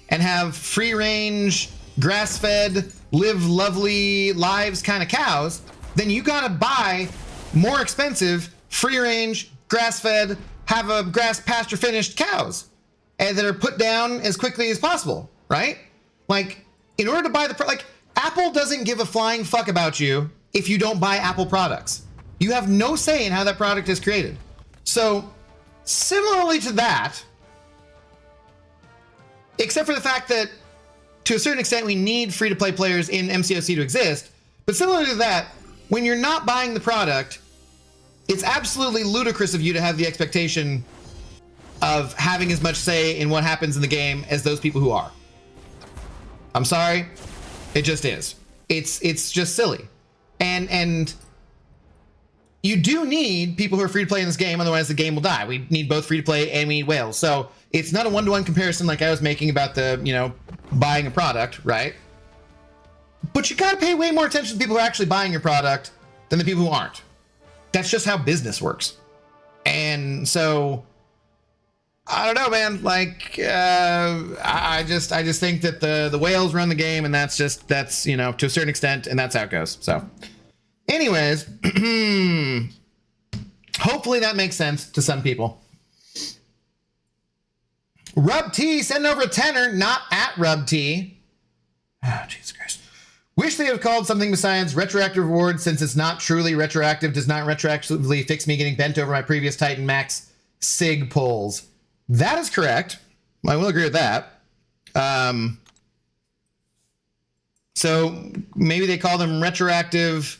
and have free range, grass-fed, live lovely lives kind of cows, then you gotta buy more expensive, free range, grass-fed, have a grass pasture-finished cows, and that are put down as quickly as possible, right? Like, in order to buy like, Apple doesn't give a flying fuck about you if you don't buy Apple products. You have no say in how that product is created. So, similarly to that, except for the fact that, to a certain extent, we need free-to-play players in MCOC to exist, but similar to that, when you're not buying the product, it's absolutely ludicrous of you to have the expectation of having as much say in what happens in the game as those people who are. I'm sorry, it just is. It's just silly. And you do need people who are free to play in this game, otherwise the game will die. We need both free to play and we need whales. So it's not a one-to-one comparison like I was making about the, you know, buying a product, right? But you gotta pay way more attention to the people who are actually buying your product than the people who aren't. That's just how business works. And so, I don't know, man. Like, I just think that the whales run the game, and that's you know, to a certain extent, and that's how it goes. So, anyways, hopefully that makes sense to some people. Rub T send over a tenner, not at Rub T. Oh, Jesus Christ. Wish they have called something besides retroactive reward, since it's not truly retroactive, does not retroactively fix me getting bent over my previous Titan Max SIG pulls. That is correct. I will agree with that. So maybe they call them retroactive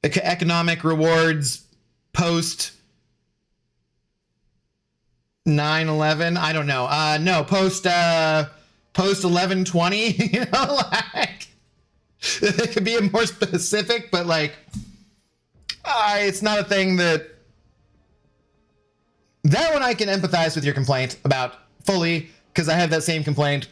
economic rewards post 9/11. I don't know. No, post 11/20. You know, like it could be more specific, but like it's not a thing that one I can empathize with your complaint about fully, because I have that same complaint.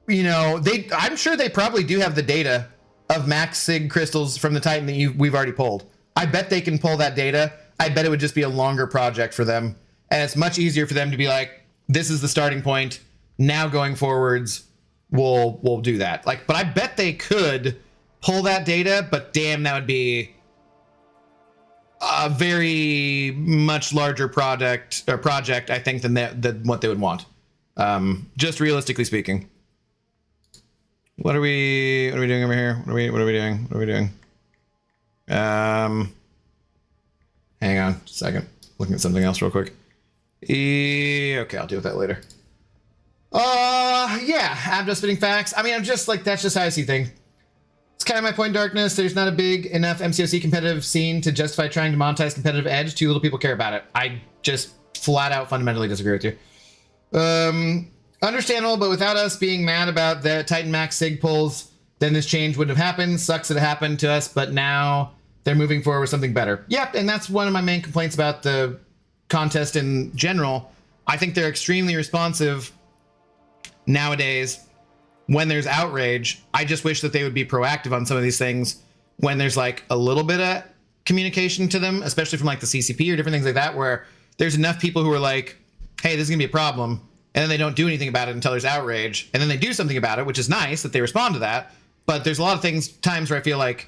You know, I'm sure they probably do have the data of max SIG crystals from the Titan that we've already pulled. I bet they can pull that data. I bet it would just be a longer project for them. And it's much easier for them to be like, this is the starting point. Now going forwards, we'll do that. Like, but I bet they could pull that data, but damn, that would be a very much larger project, I think, than what they would want. Just realistically speaking. What are we doing over here? What are we doing? Hang on just a second. Looking at something else real quick. Okay, I'll deal with that later. Yeah, I'm just spitting facts. I mean, I'm just like, that's just how I see things. It's kind of my point in darkness. There's not a big enough MCOC competitive scene to justify trying to monetize competitive edge. Too little people care about it. I just flat out fundamentally disagree with you. Understandable, but without us being mad about the Titan Max SIG pulls, then this change wouldn't have happened. Sucks that it happened to us, but now they're moving forward with something better. Yep, and that's one of my main complaints about the contest in general. I think they're extremely responsive nowadays when there's outrage. I just wish that they would be proactive on some of these things when there's like a little bit of communication to them, especially from like the CCP or different things like that, where there's enough people who are like, hey, this is gonna be a problem, and then they don't do anything about it until there's outrage, and then they do something about it, which is nice that they respond to that. But there's a lot of times where I feel like,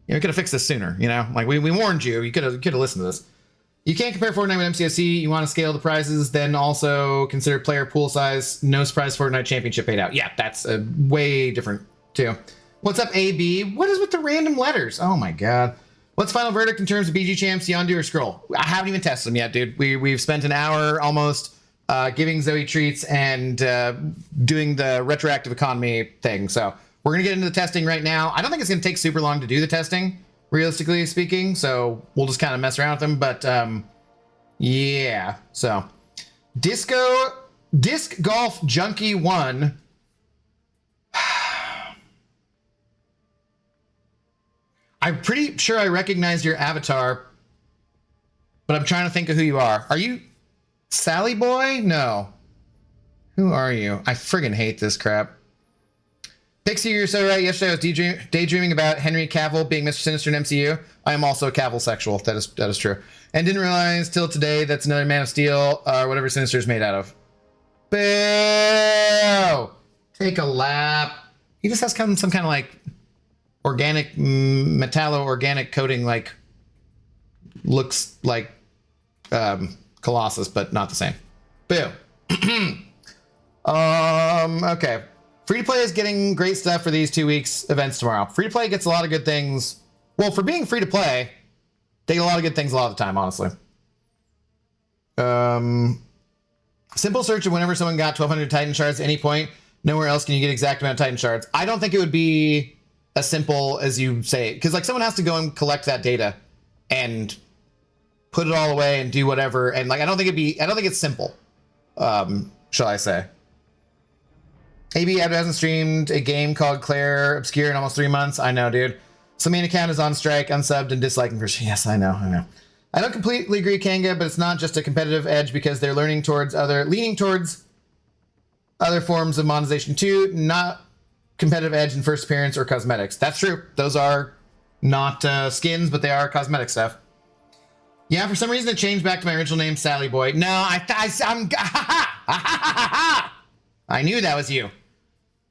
you know, we could have fixed this sooner, you know? Like, we warned you. You could have listened to this. You can't compare Fortnite with MCOC. You want to scale the prizes, then also consider player pool size. No surprise Fortnite championship paid out. Yeah, that's way different, too. What's up, AB? What is with the random letters? Oh, my God. What's final verdict in terms of BG champs, Yondu or Skrull? I haven't even tested them yet, dude. We've spent an hour almost giving Zoe treats and doing the retroactive economy thing. So we're going to get into the testing right now. I don't think it's going to take super long to do the testing, realistically speaking. So we'll just kind of mess around with them. But yeah, so Disc Golf Junkie 1. I'm pretty sure I recognize your avatar, but I'm trying to think of who you are. Are you Sally Boy? No. Who are you? I friggin' hate this crap. Pixie, you're so right. Yesterday I was daydreaming about Henry Cavill being Mr. Sinister in MCU. I am also a Cavill sexual. That is true. And didn't realize till today that's another Man of Steel or whatever Sinister is made out of. Boo! Take a lap. He just has some kind of like organic metallo-organic coating like Looks like Colossus, but not the same. Boo. Okay. Free to play is getting great stuff for these 2 weeks events tomorrow. Free to play gets a lot of good things. Well, for being free to play, they get a lot of good things a lot of the time, honestly. Simple search of whenever someone got 1,200 Titan shards at any point. Nowhere else can you get exact amount of Titan shards. I don't think it would be as simple as you say, because like someone has to go and collect that data and put it all away and do whatever. And like, I don't think it's simple. Shall I say? AB hasn't streamed a game called Claire Obscure in almost 3 months. I know, dude. So main account is on strike, unsubbed, and disliking for. Yes, I know. I don't completely agree, Kanga, but it's not just a competitive edge because they're leaning towards other forms of monetization too, not competitive edge in first appearance or cosmetics. That's true. Those are not skins, but they are cosmetic stuff. Yeah, for some reason it changed back to my original name, Sally Boy. No, I'm I knew that was you.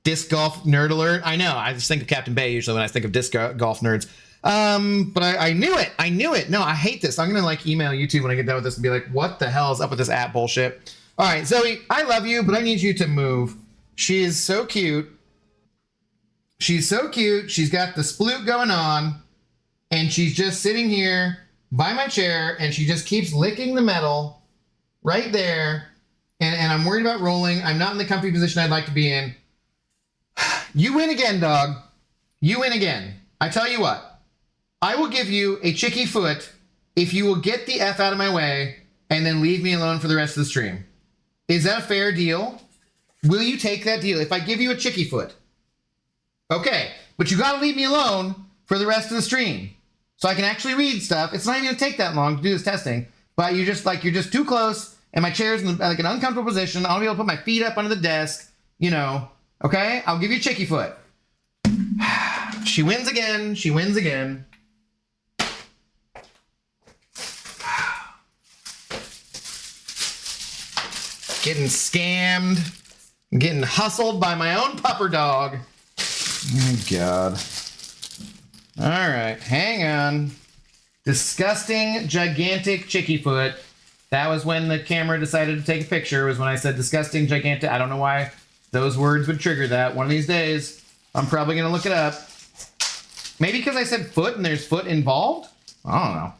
Disc golf nerd alert. I know. I just think of Captain Bay usually when I think of disc golf nerds. But I knew it. I knew it. No, I hate this. I'm gonna like email YouTube when I get done with this and be like, what the hell is up with this app bullshit? All right, Zoe, I love you, but I need you to move. She is so cute. She's so cute. She's got the sploot going on, and she's just sitting here by my chair, and she just keeps licking the metal right there. And I'm worried about rolling. I'm not in the comfy position I'd like to be in. You win again, dog. You win again. I tell you what. I will give you a chicky foot if you will get the F out of my way and then leave me alone for the rest of the stream. Is that a fair deal? Will you take that deal if I give you a chicky foot? Okay, but you gotta leave me alone for the rest of the stream so I can actually read stuff. It's not even gonna take that long to do this testing, but you're just too close and my chair's in like an uncomfortable position. I'll be able to put my feet up under the desk, you know. Okay, I'll give you a chicky foot. She wins again. She wins again. Getting scammed. Getting hustled by my own pupper dog. Oh, God. All right, hang on. Disgusting, gigantic chicky foot. That was when the camera decided to take a picture, was when I said disgusting, gigantic. I don't know why those words would trigger that. One of these days, I'm probably going to look it up. Maybe because I said foot and there's foot involved? I don't know. All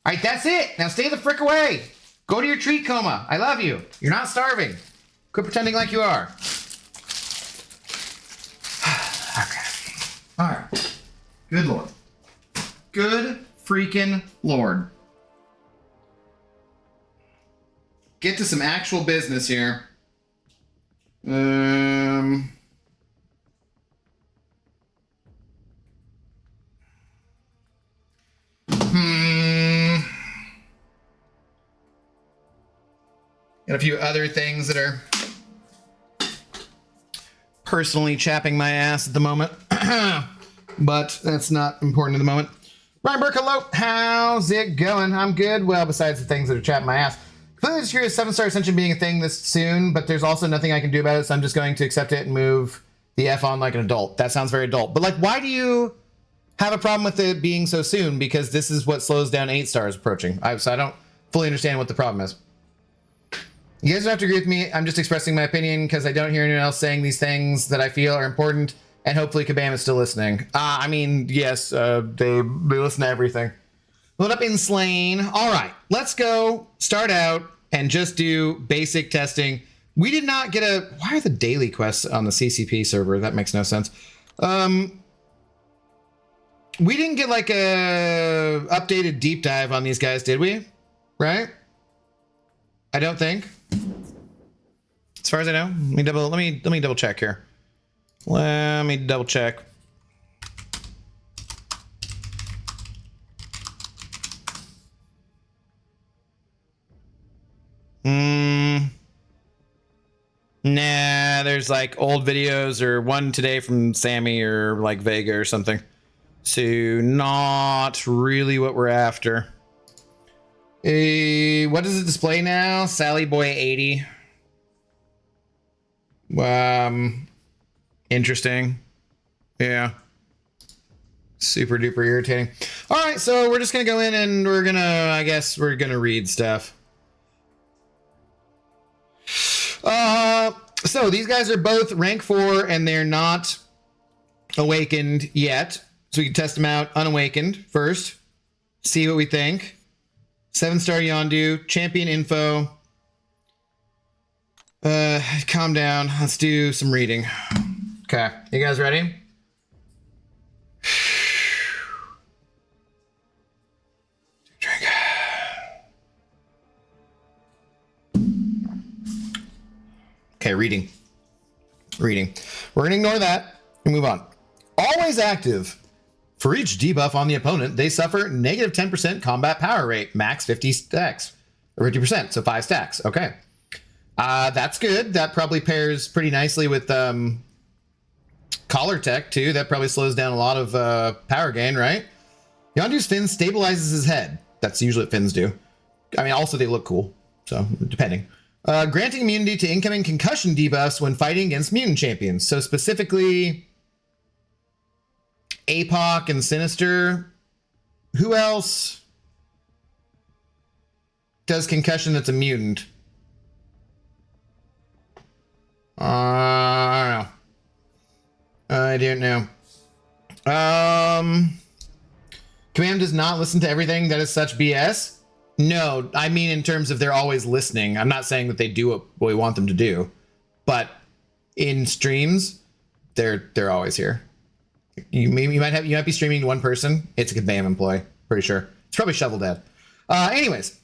right, that's it. Now stay the frick away. Go to your treat coma. I love you. You're not starving. Quit pretending like you are. Okay. All right. Good Lord. Good freaking Lord. Get to some actual business here. Got a few other things that are personally chapping my ass at the moment, but that's not important at the moment. Ryan Burke, hello. How's it going? I'm good. Well, besides the things that are chapping my ass. Completely just curious, 7-star ascension being a thing this soon, but there's also nothing I can do about it, so I'm just going to accept it and move the F on like an adult. That sounds very adult. But like, why do you have a problem with it being so soon? Because this is what slows down 8 stars approaching. So I don't fully understand what the problem is. You guys don't have to agree with me. I'm just expressing my opinion because I don't hear anyone else saying these things that I feel are important, and hopefully Kabam is still listening. I mean, yes, they listen to everything. Load up in Slain. All right, let's go start out and just do basic testing. We did not get a... Why are the daily quests on the CCP server? That makes no sense. We didn't get like a updated deep dive on these guys, did we? Right? I don't think. As far as I know. Let me double check here. Let me double check. Nah, there's like old videos or one today from Sammy or like Vega or something. So not really what we're after. What does it display now? Sally Boy 80. Interesting. Yeah. Super duper irritating. All right, so we're just gonna go in and I guess we're gonna read stuff. So these guys are both rank 4 and they're not awakened yet. So we can test them out unawakened first. See what we think. 7-star Yondu, champion info. Calm down. Let's do some reading. Okay, you guys ready? Drink. Okay, reading. We're gonna ignore that and move on. Always active. For each debuff on the opponent, they suffer negative 10% combat power rate, max 50 stacks, or 50%, so 5 stacks. Okay. That's good. That probably pairs pretty nicely with collar tech too. That probably slows down a lot of power gain, right? Yondu's fin stabilizes his head. That's usually what fins do. I mean, also they look cool, so depending. Granting immunity to incoming concussion debuffs when fighting against mutant champions. So specifically, APOC and Sinister. Who else does concussion that's a mutant? I don't know. Command does not listen to everything. That is such BS. No, I mean in terms of they're always listening. I'm not saying that they do what we want them to do, but in streams, they're always here. You might be streaming to one person. It's a Kabam employee, pretty sure. It's probably Shovel Dad. Anyways,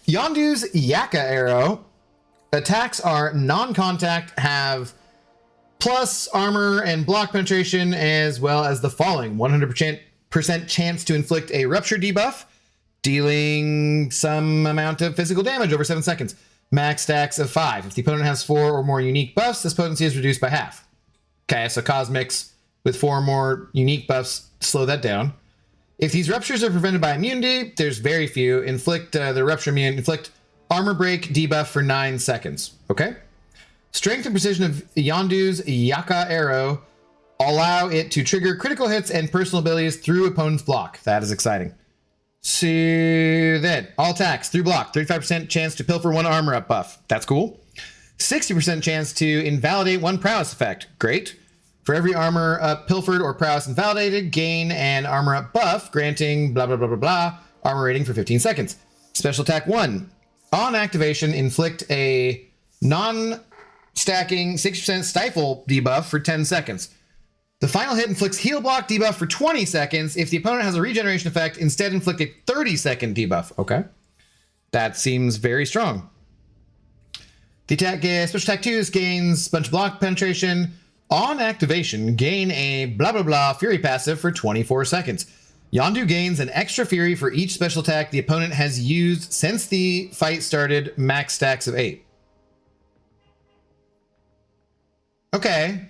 Yondu's Yaka arrow attacks are non-contact, have plus armor and block penetration, as well as the following: 100% chance to inflict a rupture debuff, dealing some amount of physical damage over 7 seconds. Max stacks of 5. If the opponent has 4 or more unique buffs, this potency is reduced by half. Okay, so cosmics with 4 or more unique buffs slow that down. If these ruptures are prevented by immunity, there's very few. Inflict armor break debuff for 9 seconds. Okay? Strength and precision of Yondu's Yaka arrow allow it to trigger critical hits and personal abilities through opponent's block. That is exciting. So then, all attacks through block. 35% chance to pilfer 1 armor up buff. That's cool. 60% chance to invalidate 1 prowess effect. Great. For every armor up pilfered or prowess invalidated, gain an armor up buff, granting blah, blah, blah, blah, blah, armor rating for 15 seconds. Special attack 1. On activation, inflict a non-stacking 60% stifle debuff for 10 seconds. The final hit inflicts heal block debuff for 20 seconds. If the opponent has a regeneration effect, instead inflict a 30-second debuff. Okay. That seems very strong. The attack, special attack 2 gains a bunch of block penetration. On activation, gain a blah blah blah fury passive for 24 seconds. Yondu gains an extra fury for each special attack the opponent has used since the fight started, max stacks of 8. Okay.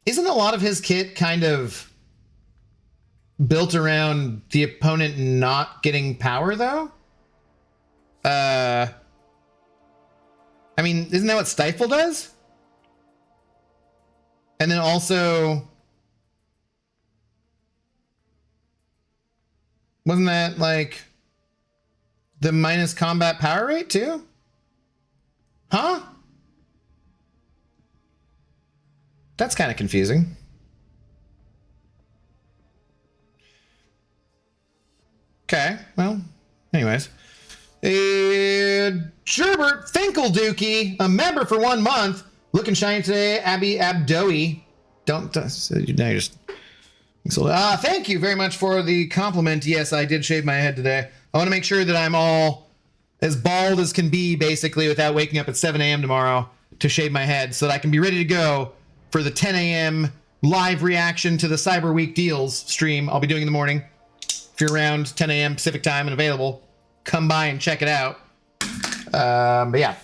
Isn't a lot of his kit kind of built around the opponent not getting power, though? I mean, isn't that what Stifle does? And then also, wasn't that like the minus combat power rate too? Huh? That's kind of confusing. Okay, well, anyways. Sherbert Finkeldookie, a member for 1 month. Looking shiny today, Abby Abdoe. Now you're just... thank you very much for the compliment. Yes, I did shave my head today. I want to make sure that I'm all as bald as can be, basically, without waking up at 7 a.m. tomorrow to shave my head so that I can be ready to go for the 10 a.m. live reaction to the Cyber Week deals stream I'll be doing in the morning. If you're around 10 a.m. Pacific time and available, come by and check it out. But yeah,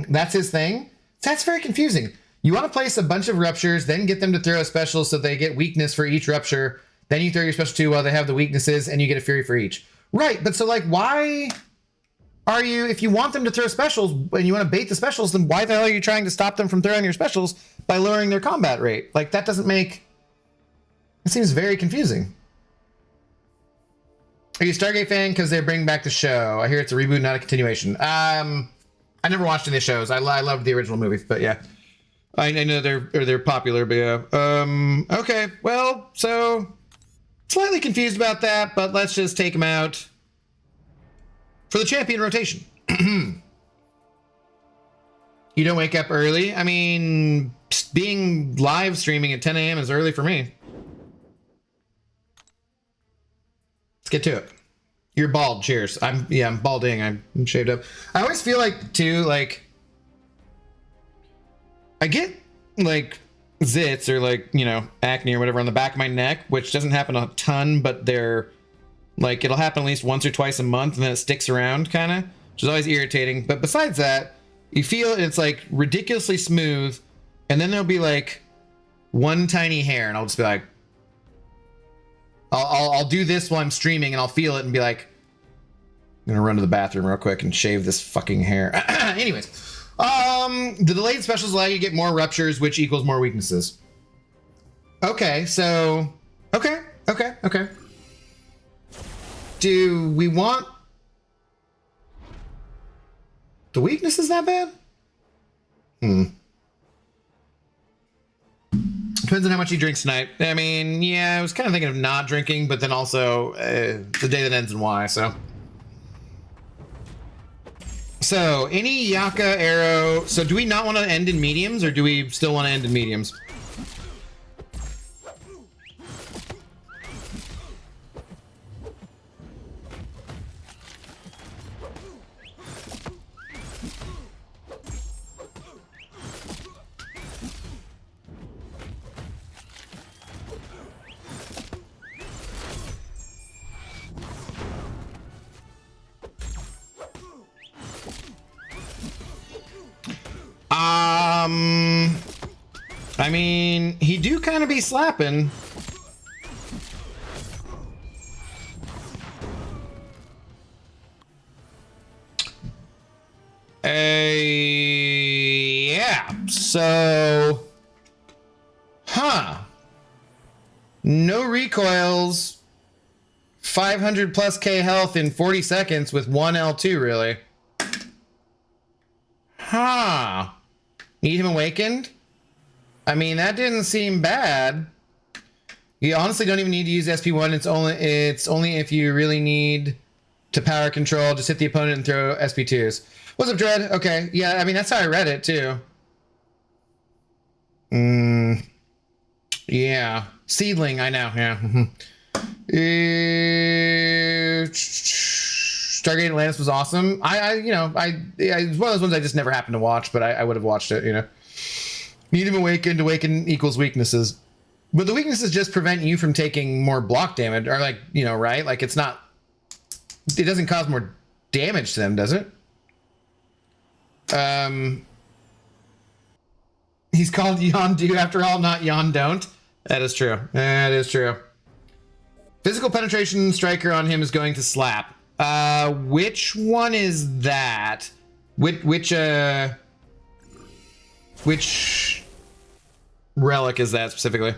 that's his thing. That's very confusing. You want to place a bunch of ruptures, then get them to throw a special so they get weakness for each rupture. Then you throw your special 2 while they have the weaknesses, and you get a fury for each. Right, but so like, why are you, if you want them to throw specials and you want to bait the specials, then why the hell are you trying to stop them from throwing your specials by lowering their combat rate? Like, that doesn't make, it seems very confusing. Are you a Stargate fan because they're bringing back the show? I hear it's a reboot, not a continuation. I never watched any of the shows. I loved the original movies, but yeah. I know they're popular, but yeah. Okay, well, so slightly confused about that, but let's just take them out for the champion rotation. You don't wake up early? I mean, being live streaming at 10 a.m. is early for me. Let's get to it. You're bald. Cheers. I'm balding. I'm shaved up. I always feel like, too, like, I get, like, zits or, like, you know, acne or whatever on the back of my neck, which doesn't happen a ton, but they're, like, it'll happen at least once or twice a month, and then it sticks around, kind of, which is always irritating. But besides that, you feel it's, like, ridiculously smooth, and then there'll be, like, one tiny hair, and I'll just be like, I'll do this while I'm streaming, and I'll feel it and be like, I'm gonna run to the bathroom real quick and shave this fucking hair. Anyways, the delayed specials allow you to get more ruptures, which equals more weaknesses. Okay, so, okay. Do we want the weaknesses that bad? Depends on how much he drinks tonight. I mean, yeah, I was kind of thinking of not drinking, but then also the day that ends in Y, so. So, any Yaka arrow. So, do we not want to end in mediums, or do we still want to end in mediums? I mean, he do kind of be slapping. Yeah, so, no recoils, 500 plus K health in 40 seconds with one L2, really. Need him awakened? I mean, that didn't seem bad. You honestly don't even need to use SP1. It's only if you really need to power control. Just hit the opponent and throw SP2s. What's up, Dread? Okay, yeah, I mean, that's how I read it, too. Yeah. Seedling, I know, yeah. Stargate Atlantis was awesome. It's one of those ones I just never happened to watch, but I would have watched it, you know. Need him awakened. Awaken equals weaknesses. But the weaknesses just prevent you from taking more block damage, or like, you know, right? Like, it's not, it doesn't cause more damage to them, does it? He's called Yondu after all, not Yondon't. That is true. That is true. Physical penetration striker on him is going to slap. Which one is that? Which relic is that specifically?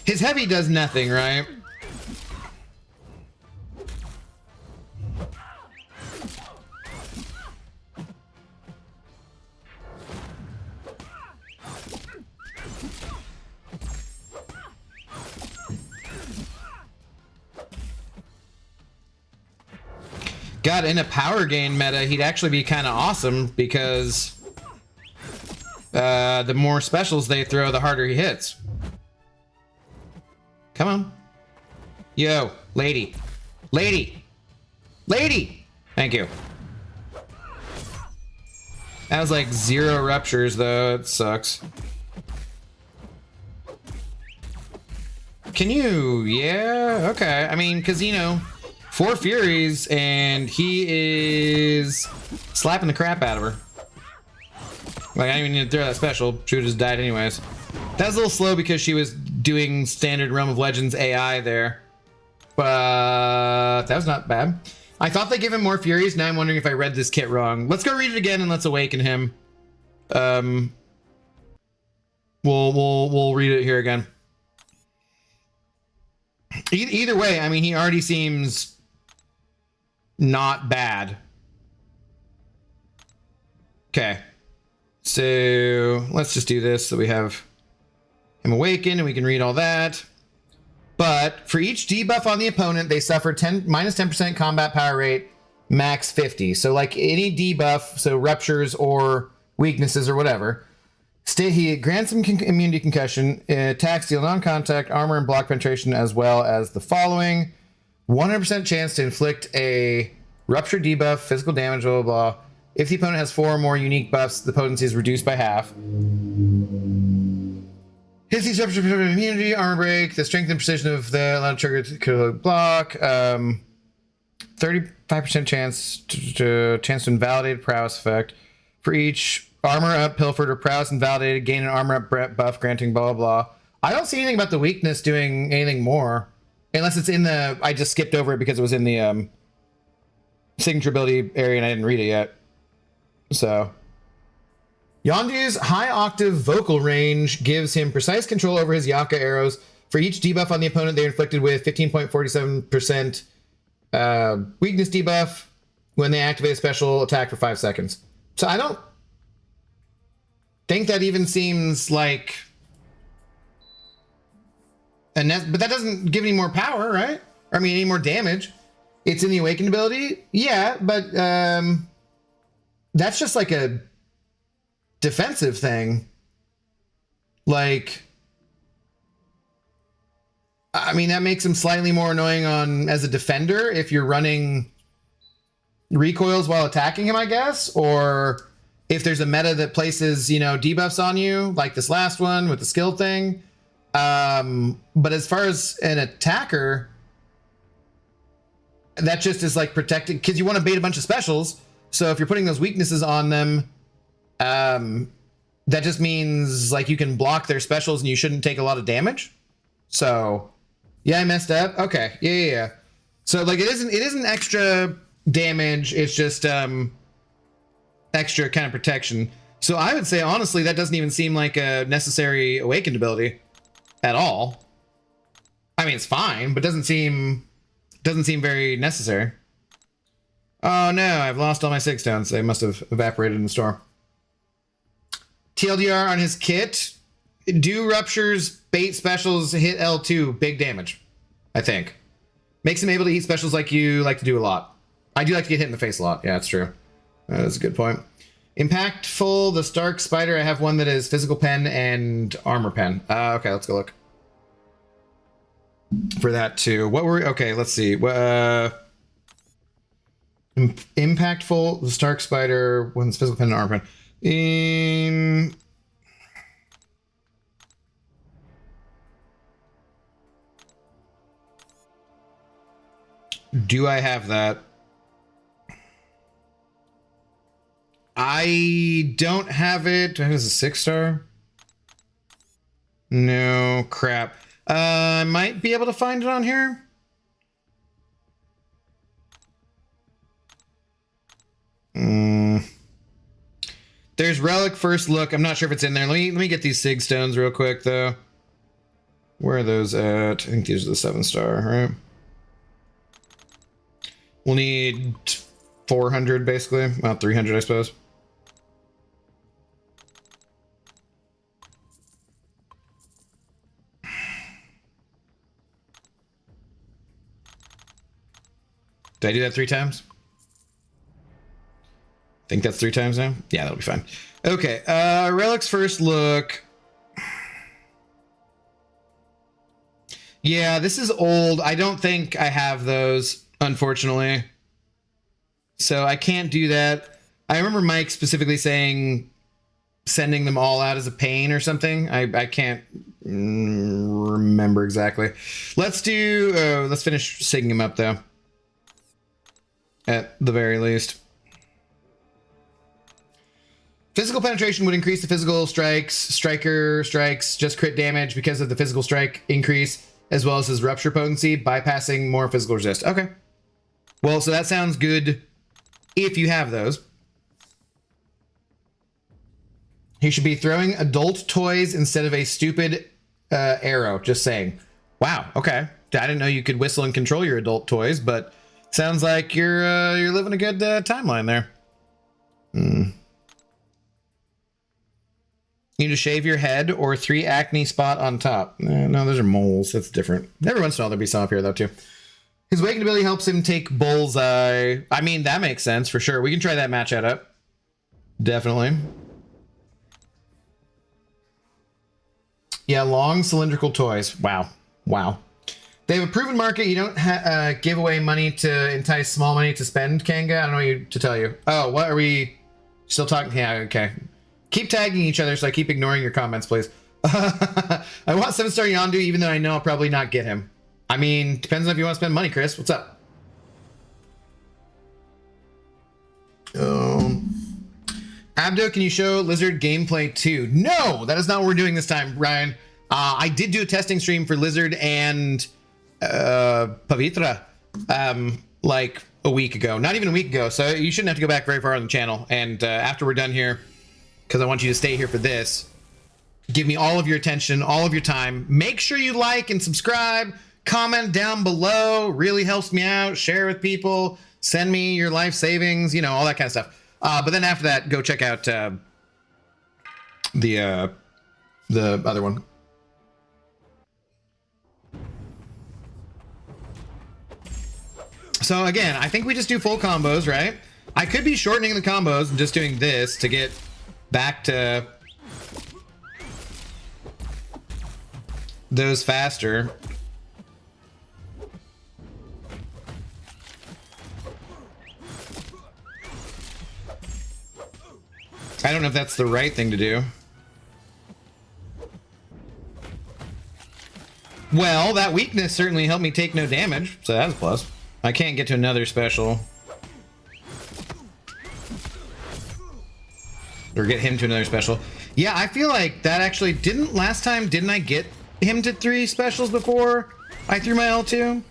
His heavy does nothing, right? God, in a power gain meta, he'd actually be kind of awesome because the more specials they throw, the harder he hits. Come on. Yo, lady. Lady! Lady! Thank you. That was like 0 ruptures, though. It sucks. Can you? Yeah, okay. I mean, because, you know, 4 Furies, and he is slapping the crap out of her. Like, I didn't even need to throw that special. She would have just died anyways. That was a little slow because she was doing standard Realm of Legends AI there. But that was not bad. I thought they gave him more Furies. Now I'm wondering if I read this kit wrong. Let's go read it again and let's awaken him. We'll read it here again. Either way, I mean, he already seems not bad. Okay. So let's just do this so we have him awakened and we can read all that. But for each debuff on the opponent, they suffer minus 10% combat power rate, max 50. So like any debuff, so ruptures or weaknesses or whatever, he grants him immunity concussion, attacks, deal non-contact, armor, and block penetration, as well as the following: 100% chance to inflict a rupture debuff, physical damage, blah, blah, blah. If the opponent has 4 or more unique buffs, the potency is reduced by half. Hits these rupture immunity, armor break, the strength and precision of the allowed trigger to block, 35% chance to invalidate prowess effect. For each armor up, pilfered, or prowess invalidated, gain an armor up buff, granting blah, blah, blah. I don't see anything about the weakness doing anything more. Unless it's in the... I just skipped over it because it was in the signature ability area and I didn't read it yet. So... Yondu's high octave vocal range gives him precise control over his Yaka arrows. For each debuff on the opponent, they're inflicted with 15.47% weakness debuff when they activate a special attack for 5 seconds. So I don't think that even seems like but that doesn't give any more power, right? Or, I mean, any more damage. It's in the awakened ability, yeah, but that's just like a defensive thing. Like, I mean, that makes him slightly more annoying as a defender if you're running recoils while attacking him, I guess, or if there's a meta that places, you know, debuffs on you, like this last one with the skill thing. But as far as an attacker, that just is like protected, because you want to bait a bunch of specials. So if you're putting those weaknesses on them, that just means like you can block their specials and you shouldn't take a lot of damage. So yeah, I messed up. Okay. Yeah. So like it isn't extra damage. It's just, extra kind of protection. So I would say, honestly, that doesn't even seem like a necessary awakened ability at all. I mean, it's fine, but doesn't seem very necessary. Oh no, I've lost all my 6 stones. They must have evaporated in the storm. TLDR on his kit. Do ruptures, bait specials, hit L2, big damage, I think. Makes him able to eat specials like you like to do a lot. I do like to get hit in the face a lot. Yeah, that's true. That's a good point. Impactful, the Stark Spider. I have one that is physical pen and armor pen. Okay, let's go look for that too. Okay, let's see. Impactful, the Stark Spider, one's physical pen and armor pen. Do I have that? I don't have it. That is a 6-star. No, crap. I might be able to find it on here. There's Relic First Look. I'm not sure if it's in there. Let me get these Sig Stones real quick, though. Where are those at? I think these are the 7-star, right? We'll need 400, basically. Well, 300, I suppose. Did I do that 3 times? I think that's 3 times now. Yeah, that'll be fine. Okay, Relic's First Look. Yeah, this is old. I don't think I have those, unfortunately. So I can't do that. I remember Mike specifically saying sending them all out as a pain or something. I can't remember exactly. Let's finish sigging them up, though. At the very least. Physical penetration would increase the physical strikes, striker strikes, just crit damage because of the physical strike increase, as well as his rupture potency, bypassing more physical resist. Okay. Well, so that sounds good if you have those. He should be throwing adult toys instead of a stupid arrow. Just saying. Wow. Okay. I didn't know you could whistle and control your adult toys, but sounds like you're living a good timeline there. You need to shave your head or 3 acne spot on top. No, those are moles. That's different. Every once in a while there'll be some up here though too. His awakened ability helps him take bullseye. I mean, that makes sense for sure. We can try that match out up. Definitely. Yeah, long cylindrical toys. Wow. Wow. They have a proven market. You don't give away money to entice small money to spend, Kanga. I don't know what to tell you. Oh, what are we still talking? Yeah, okay. Keep tagging each other so I keep ignoring your comments, please. I want 7-star Yondu, even though I know I'll probably not get him. I mean, depends on if you want to spend money, Chris. What's up? Abdo, can you show Lizard gameplay too? No, that is not what we're doing this time, Ryan. I did do a testing stream for Lizard and Pavitra like a week ago. Not even a week ago, so you shouldn't have to go back very far on the channel. And after we're done here, because I want you to stay here for this, give me all of your attention, all of your time. Make sure you like and subscribe. Comment down below. Really helps me out. Share with people. Send me your life savings, you know, all that kind of stuff. But then after that, go check out the other one. So again, I think we just do full combos, right? I could be shortening the combos and just doing this to get back to those faster. I don't know if that's the right thing to do. Well, that weakness certainly helped me take no damage, so that's a plus. I can't get to another special. Or get him to another special. Yeah, I feel like that actually didn't last time. Didn't I get him to 3 specials before I threw my L2?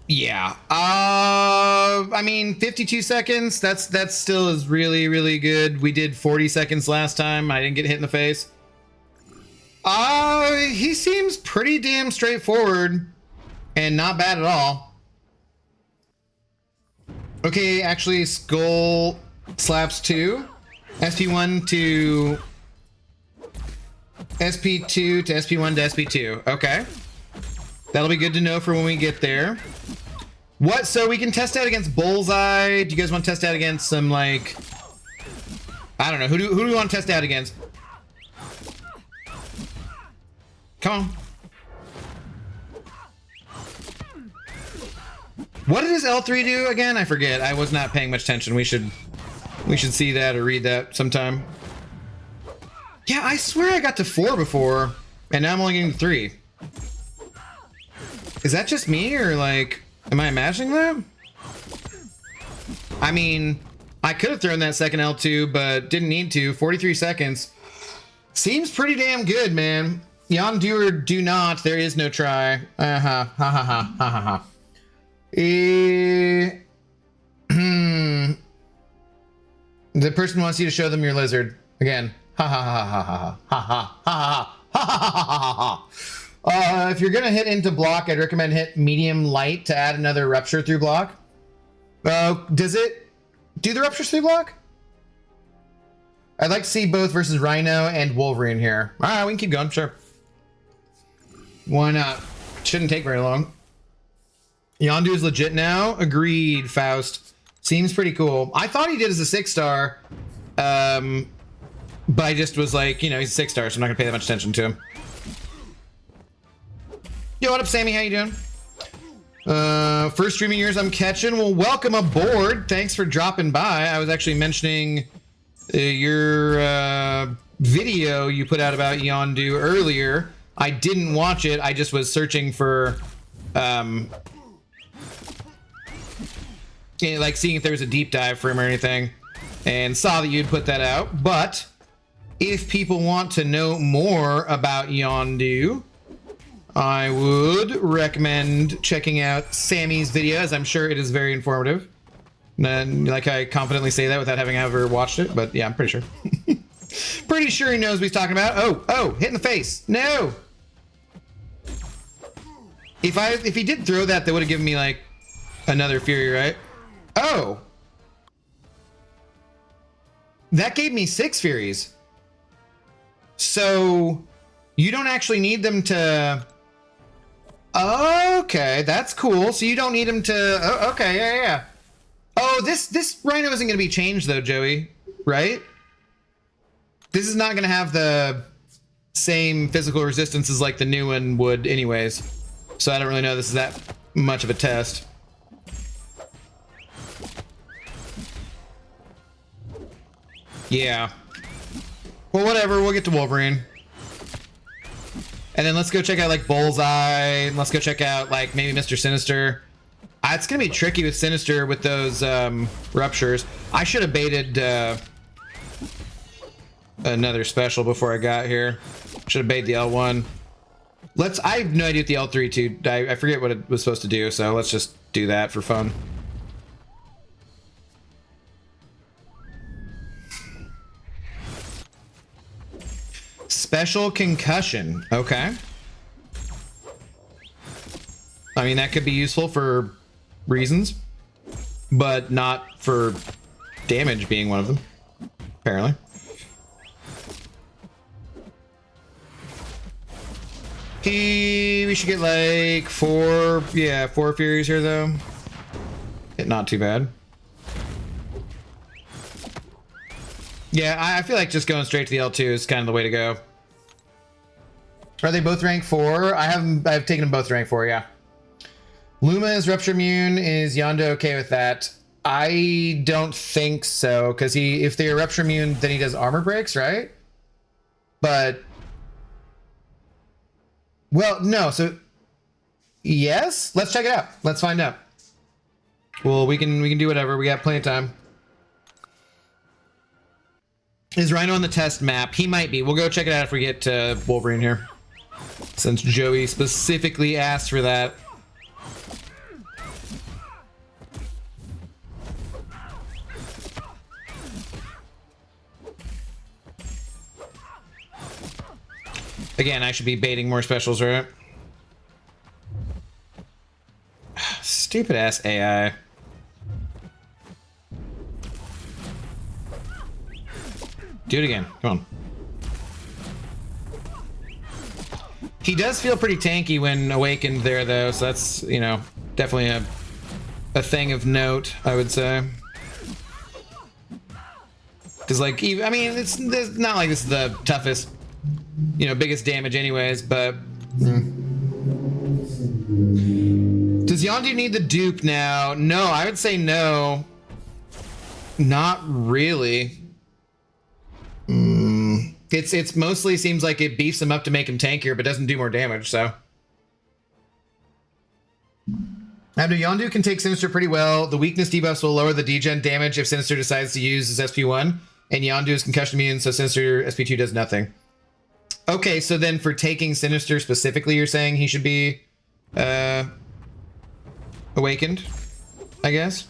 Yeah. I mean, 52 seconds. That's still is really, really good. We did 40 seconds last time. I didn't get hit in the face. He seems pretty damn straightforward and not bad at all. Okay, actually, Skull slaps 2. SP1 to SP2 to SP1 to SP2. Okay. That'll be good to know for when we get there. What? So we can test out against Bullseye. Do you guys want to test out against some, like... I don't know. Who do we want to test out against? Come on. What did his L3 do again? I forget. I was not paying much attention. We should see that or read that sometime. Yeah, I swear I got to 4 before, and now I'm only getting 3. Is that just me, or like, am I imagining that? I mean, I could have thrown that second L2, but didn't need to. 43 seconds. Seems pretty damn good, man. Yondu or do not, there is no try. Ha ha ha ha ha ha. The person wants you to show them your lizard. Again. Ha ha ha ha ha ha ha ha ha ha ha ha. If you're gonna hit into block, I'd recommend hit medium light to add another rupture through block. Does it do the ruptures through block? I'd like to see both versus Rhino and Wolverine here. All right, we can keep going, sure. Why not? Shouldn't take very long. Yondu is legit now. Agreed, Faust. Seems pretty cool. I thought he did as a 6-star, but I just was like, you know, he's a 6-star, so I'm not gonna pay that much attention to him. Yo, what up, Sammy? How you doing? First streaming years I'm catching. Well, welcome aboard. Thanks for dropping by. I was actually mentioning your video you put out about Yondu earlier. I didn't watch it. I just was searching for like seeing if there was a deep dive for him or anything, and saw that you'd put that out. But if people want to know more about Yondu, I would recommend checking out Sammy's video, as I'm sure it is very informative. And like, I confidently say that without having ever watched it, but yeah, I'm pretty sure. Pretty sure he knows what he's talking about. Oh, hit in the face. No. If he did throw that, that would have given me like another Fury, right? Oh. That gave me 6 Furies. So you don't actually need them to... Okay, that's cool. So you don't need him to... Oh, okay, yeah. Oh, this Rhino isn't going to be changed though, Joey, right? This is not going to have the same physical resistance as like the new one would anyways. So I don't really know this is that much of a test. Yeah. Well, whatever, we'll get to Wolverine. And then let's go check out like Bullseye. Let's go check out like maybe Mr. Sinister. It's gonna be tricky with Sinister with those ruptures. I should have baited another special before I got here. Should have baited the L1. I have no idea what the L3 to. I forget what it was supposed to do, so let's just do that for fun. Special concussion. Okay. I mean, that could be useful for reasons, but not for damage being one of them, apparently. We should get like 4 Furies here though. Not too bad. Yeah, I feel like just going straight to the L2 is kind of the way to go. Are they both rank 4? I've taken them both to rank 4, yeah. Luma is rupture immune. Is Yondu okay with that? I don't think so, because if they're rupture immune, then he does armor breaks, right? But well, no, so yes, let's check it out. Let's find out. Well, we can do whatever. We got plenty of time. Is Rhino on the test map? He might be. We'll go check it out if we get to Wolverine here, since Joey specifically asked for that. Again, I should be baiting more specials, right? Stupid ass AI. Do it again. Come on. He does feel pretty tanky when awakened there, though, so that's, you know, definitely a thing of note, I would say. Because, like, I mean, it's not like this is the toughest, you know, biggest damage anyways, but... Does Yondu need the dupe now? No, I would say no. Not really. It's mostly seems like it beefs him up to make him tankier, but doesn't do more damage, so. After Yondu can take Sinister pretty well, the weakness debuffs will lower the degen damage if Sinister decides to use his SP1, and Yondu is concussion immune, so Sinister SP2 does nothing. Okay, so then for taking Sinister specifically, you're saying he should be awakened, I guess?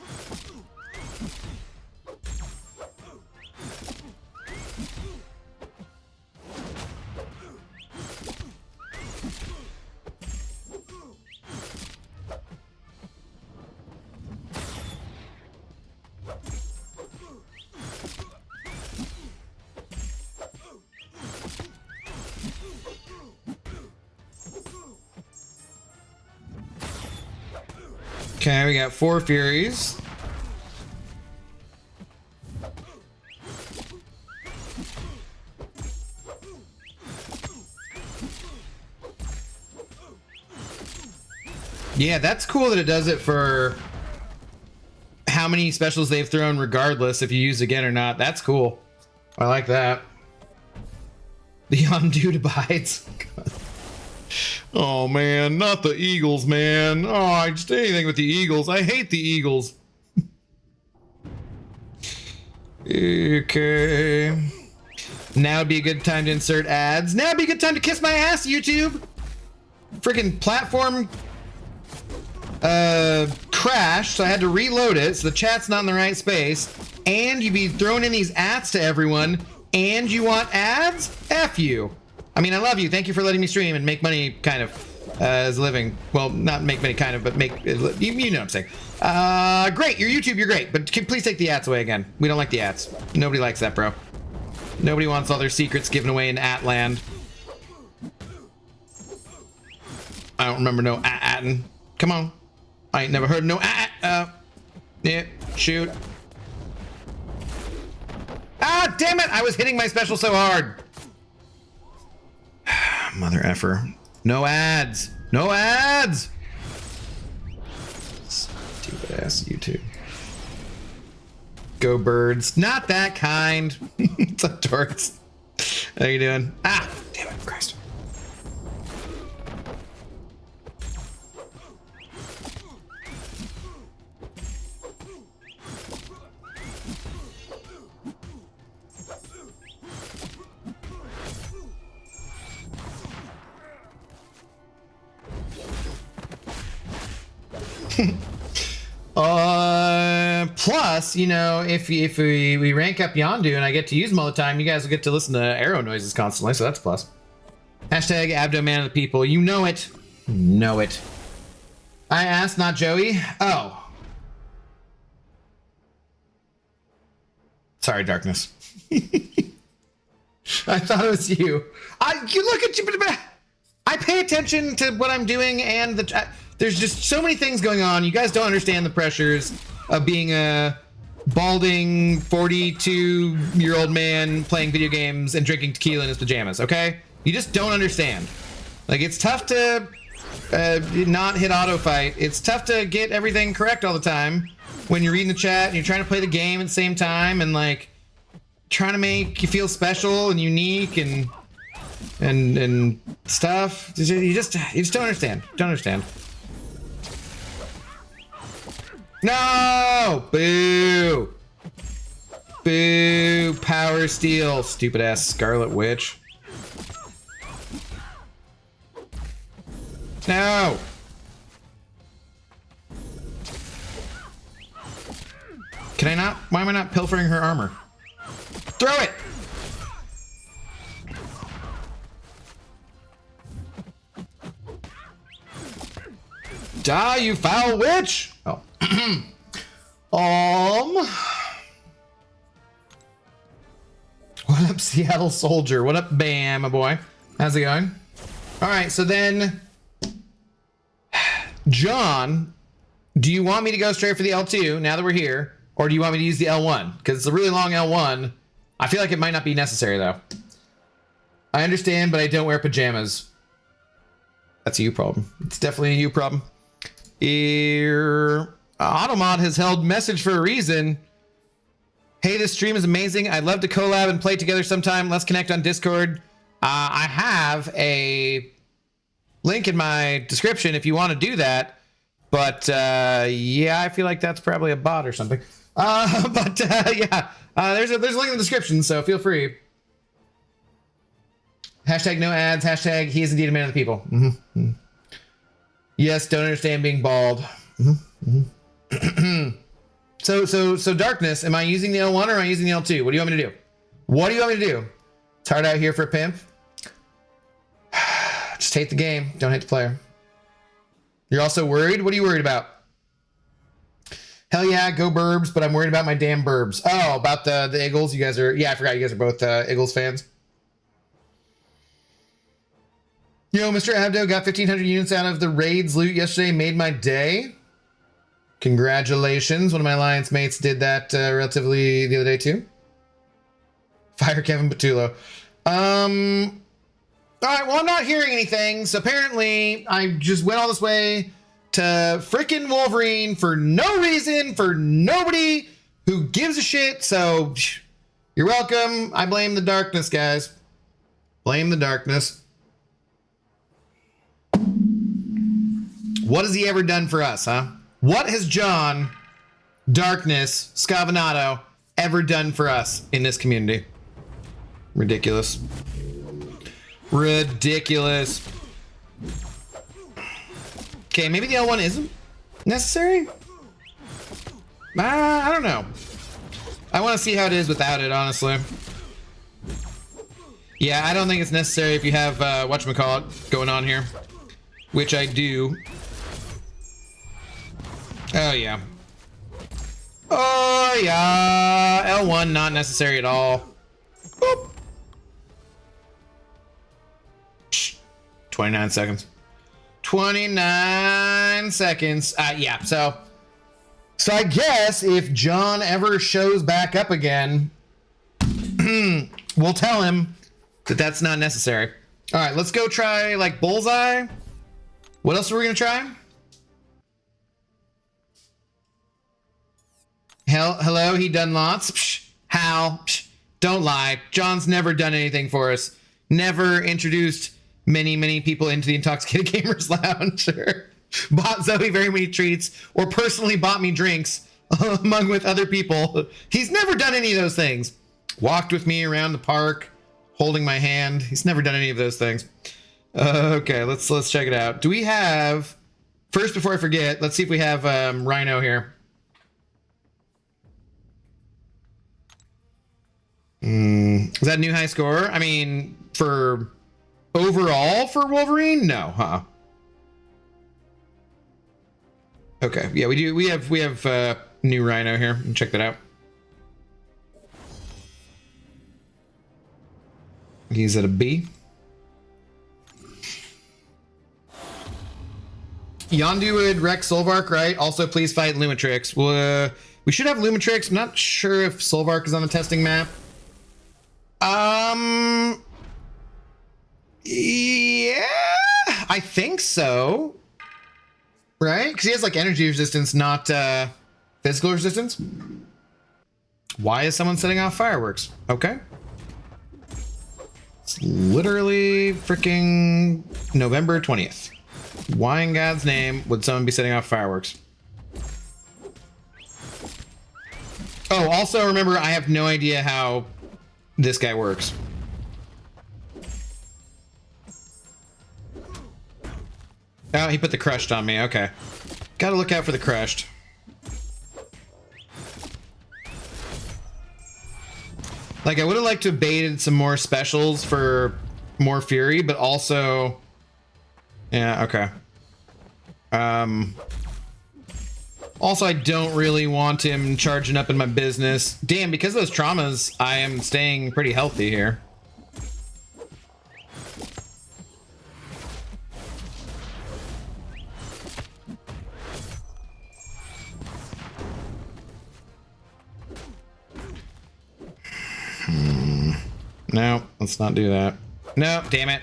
Okay, we got 4 Furies. Yeah, that's cool that it does it for how many specials they've thrown regardless if you use again or not. That's cool. I like that. The Yondu abides. Oh, man, not the Eagles, man. Oh, just anything with the Eagles. I hate the Eagles. Okay. Now would be a good time to insert ads. Now would be a good time to kiss my ass, YouTube. Freaking platform crashed, so I had to reload it, so the chat's not in the right space. And you'd be throwing in these ads to everyone, and you want ads? F you. I mean, I love you. Thank you for letting me stream and make money, kind of, as a living. Well, not make money, kind of, but make, you know what I'm saying. Great, your YouTube, you're great, but please take the ads away again. We don't like the ads. Nobody likes that, bro. Nobody wants all their secrets given away in Atland. I don't remember no Atten. Come on. I ain't never heard no yeah, shoot. Ah, damn it! I was hitting my special so hard. Mother effer. No ads. No ads! Stupid ass YouTube. Go birds. Not that kind. It's a torts. How you doing? Ah, damn it, Christ. Plus, you know, if we rank up Yondu and I get to use them all the time, you guys will get to listen to arrow noises constantly, so that's a plus. Hashtag Abdoman of the people. You know it. Know it. I asked, not Joey. Oh. Sorry, darkness. I thought it was you. You look at you. I pay attention to what I'm doing, and there's just so many things going on. You guys don't understand the pressures of being a balding 42-year-old man playing video games and drinking tequila in his pajamas, okay? You just don't understand. Like, it's tough to not hit auto fight. It's tough to get everything correct all the time when you're reading the chat and you're trying to play the game at the same time and, like, trying to make you feel special and unique and stuff. You just don't understand. Don't understand. No! Boo! Boo! Power steal, stupid ass Scarlet Witch. No! Can I not? Why am I not pilfering her armor? Throw it! Die, you foul witch! Oh. What up, Seattle Soldier? What up, Bam, my boy? How's it going? All right, so then, John, do you want me to go straight for the L2 now that we're here, or do you want me to use the L1? Because it's a really long L1. I feel like it might not be necessary, though. I understand, but I don't wear pajamas. That's a you problem. It's definitely a you problem. Automod has held message for a reason. Hey, this stream is amazing. I'd love to collab and play together sometime. Let's connect on Discord. I have a link in my description if you want to do that. But yeah, I feel like that's probably a bot or something. Yeah, there's a link in the description, so feel free. Hashtag no ads. Hashtag he is indeed a man of the people. Mm-hmm. Yes, don't understand being bald. Mm-hmm. Mm-hmm. So darkness, am I using the L1 or am I using the L2? What do you want me to do? What do you want me to do? It's hard out here for a pimp. Just hate the game. Don't hate the player. You're also worried? What are you worried about? Hell yeah, go Burbs, but I'm worried about my damn Burbs. Oh, about the Eagles? You guys are... Yeah, I forgot you guys are both Eagles fans. Yo, Mr. Abdo got 1,500 units out of the raids loot yesterday. Made my day. Congratulations. One of my alliance mates did that relatively the other day too. Fire Kevin Patullo. All right, well, I'm not hearing anything. So apparently I just went all this way to freaking Wolverine for no reason, for nobody who gives a shit. So you're welcome. I blame the darkness, guys. Blame the darkness. What has he ever done for us, huh? What has John, Darkness, Scavanato ever done for us in this community? Ridiculous. Ridiculous. Okay, maybe the L1 isn't necessary? I don't know. I want to see how it is without it, honestly. Yeah, I don't think it's necessary if you have whatchamacallit going on here. Which I do. Oh, yeah. Oh, yeah. L1 not necessary at all. Boop. 29 seconds. 29 seconds. Yeah, so I guess if John ever shows back up again, we'll tell him that that's not necessary. All right, let's go try like Bullseye. What else are we gonna try? Hello, he done lots. Psh, Hal, psh, don't lie. John's never done anything for us. Never introduced many people into the Intoxicated Gamers Lounge. Bought Zoe very many treats or personally bought me drinks among with other people. He's never done any of those things. Walked with me around the park, holding my hand. He's never done any of those things. Okay, let's check it out. Do we have, first before I forget, let's see if we have Rhino here. Is that new high score? I mean, for overall for Wolverine? No, huh? Okay, yeah, we do. We have new Rhino here. Check that out. He's at a B. Yondu would wreck Solvark, right? Also, please fight Lumitrix. Well, we should have Lumitrix. I'm not sure if Solvark is on the testing map. Yeah, I think so. Right? Because he has like energy resistance, not physical resistance. Why is someone setting off fireworks? Okay. It's literally freaking November 20th. Why in God's name would someone be setting off fireworks? Oh, also remember, I have no idea how this guy works. Oh, he put the crushed on me. Okay. Gotta look out for the crushed. Like, I would have liked to have baited some more specials for more fury, but also... Yeah, okay. Also, I don't really want him charging up in my business. Damn, because of those traumas, I am staying pretty healthy here. No, let's not do that. No, damn it.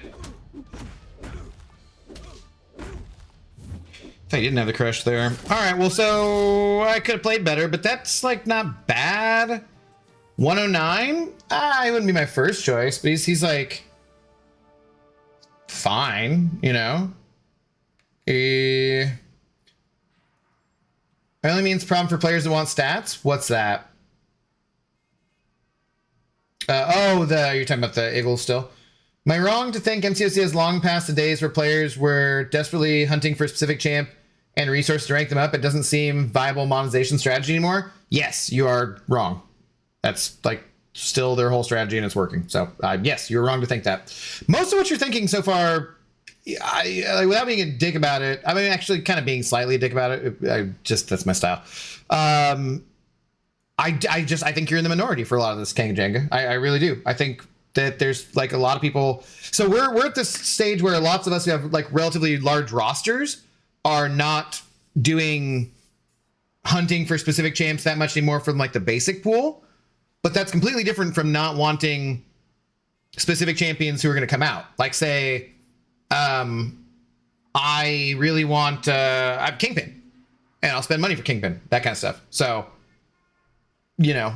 I didn't have the crush there. All right, well, so I could have played better, but that's like not bad. 109? He wouldn't be my first choice, but he's like fine, you know. It only means problem for players that want stats. What's that? You're talking about the Eagle still. Am I wrong to think MCOC has long past the days where players were desperately hunting for a specific champ and resources to rank them up? It doesn't seem viable monetization strategy anymore. Yes, you are wrong. That's like still their whole strategy and it's working. So yes, you're wrong to think that. Most of what you're thinking so far, without being a dick about it, I mean, actually kind of being slightly a dick about it. That's my style. I think you're in the minority for a lot of this Kanga Jenga. I really do. I think that there's like a lot of people. So we're at this stage where lots of us who have like relatively large rosters are not doing hunting for specific champs that much anymore from like the basic pool. But that's completely different from not wanting specific champions who are going to come out. Like say, I really want Kingpin and I'll spend money for Kingpin, that kind of stuff. So, you know,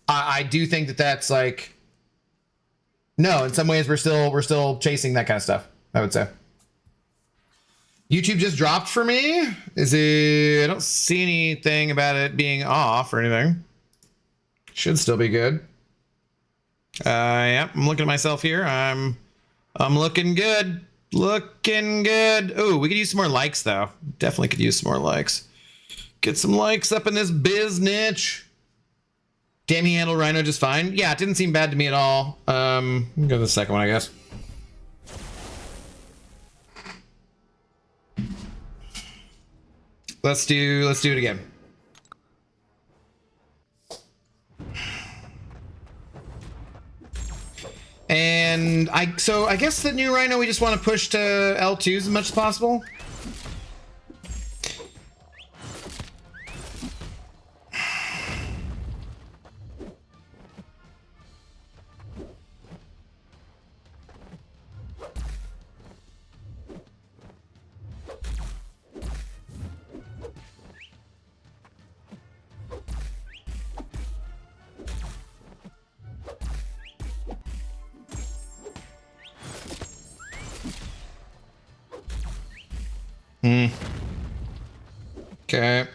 I do think that that's like, no, in some ways we're still chasing that kind of stuff, I would say. YouTube just dropped for me. Is it? I don't see anything about it being off or anything. Should still be good. Yeah, I'm looking at myself here. I'm looking good. Looking good. Oh, we could use some more likes though. Definitely could use some more likes. Get some likes up in this biznitch. Damn, he handled Rhino just fine. Yeah, it didn't seem bad to me at all. Go to the second one, I guess. Let's do it again. And I guess the new Rhino we just want to push to L2s as much as possible. Okay.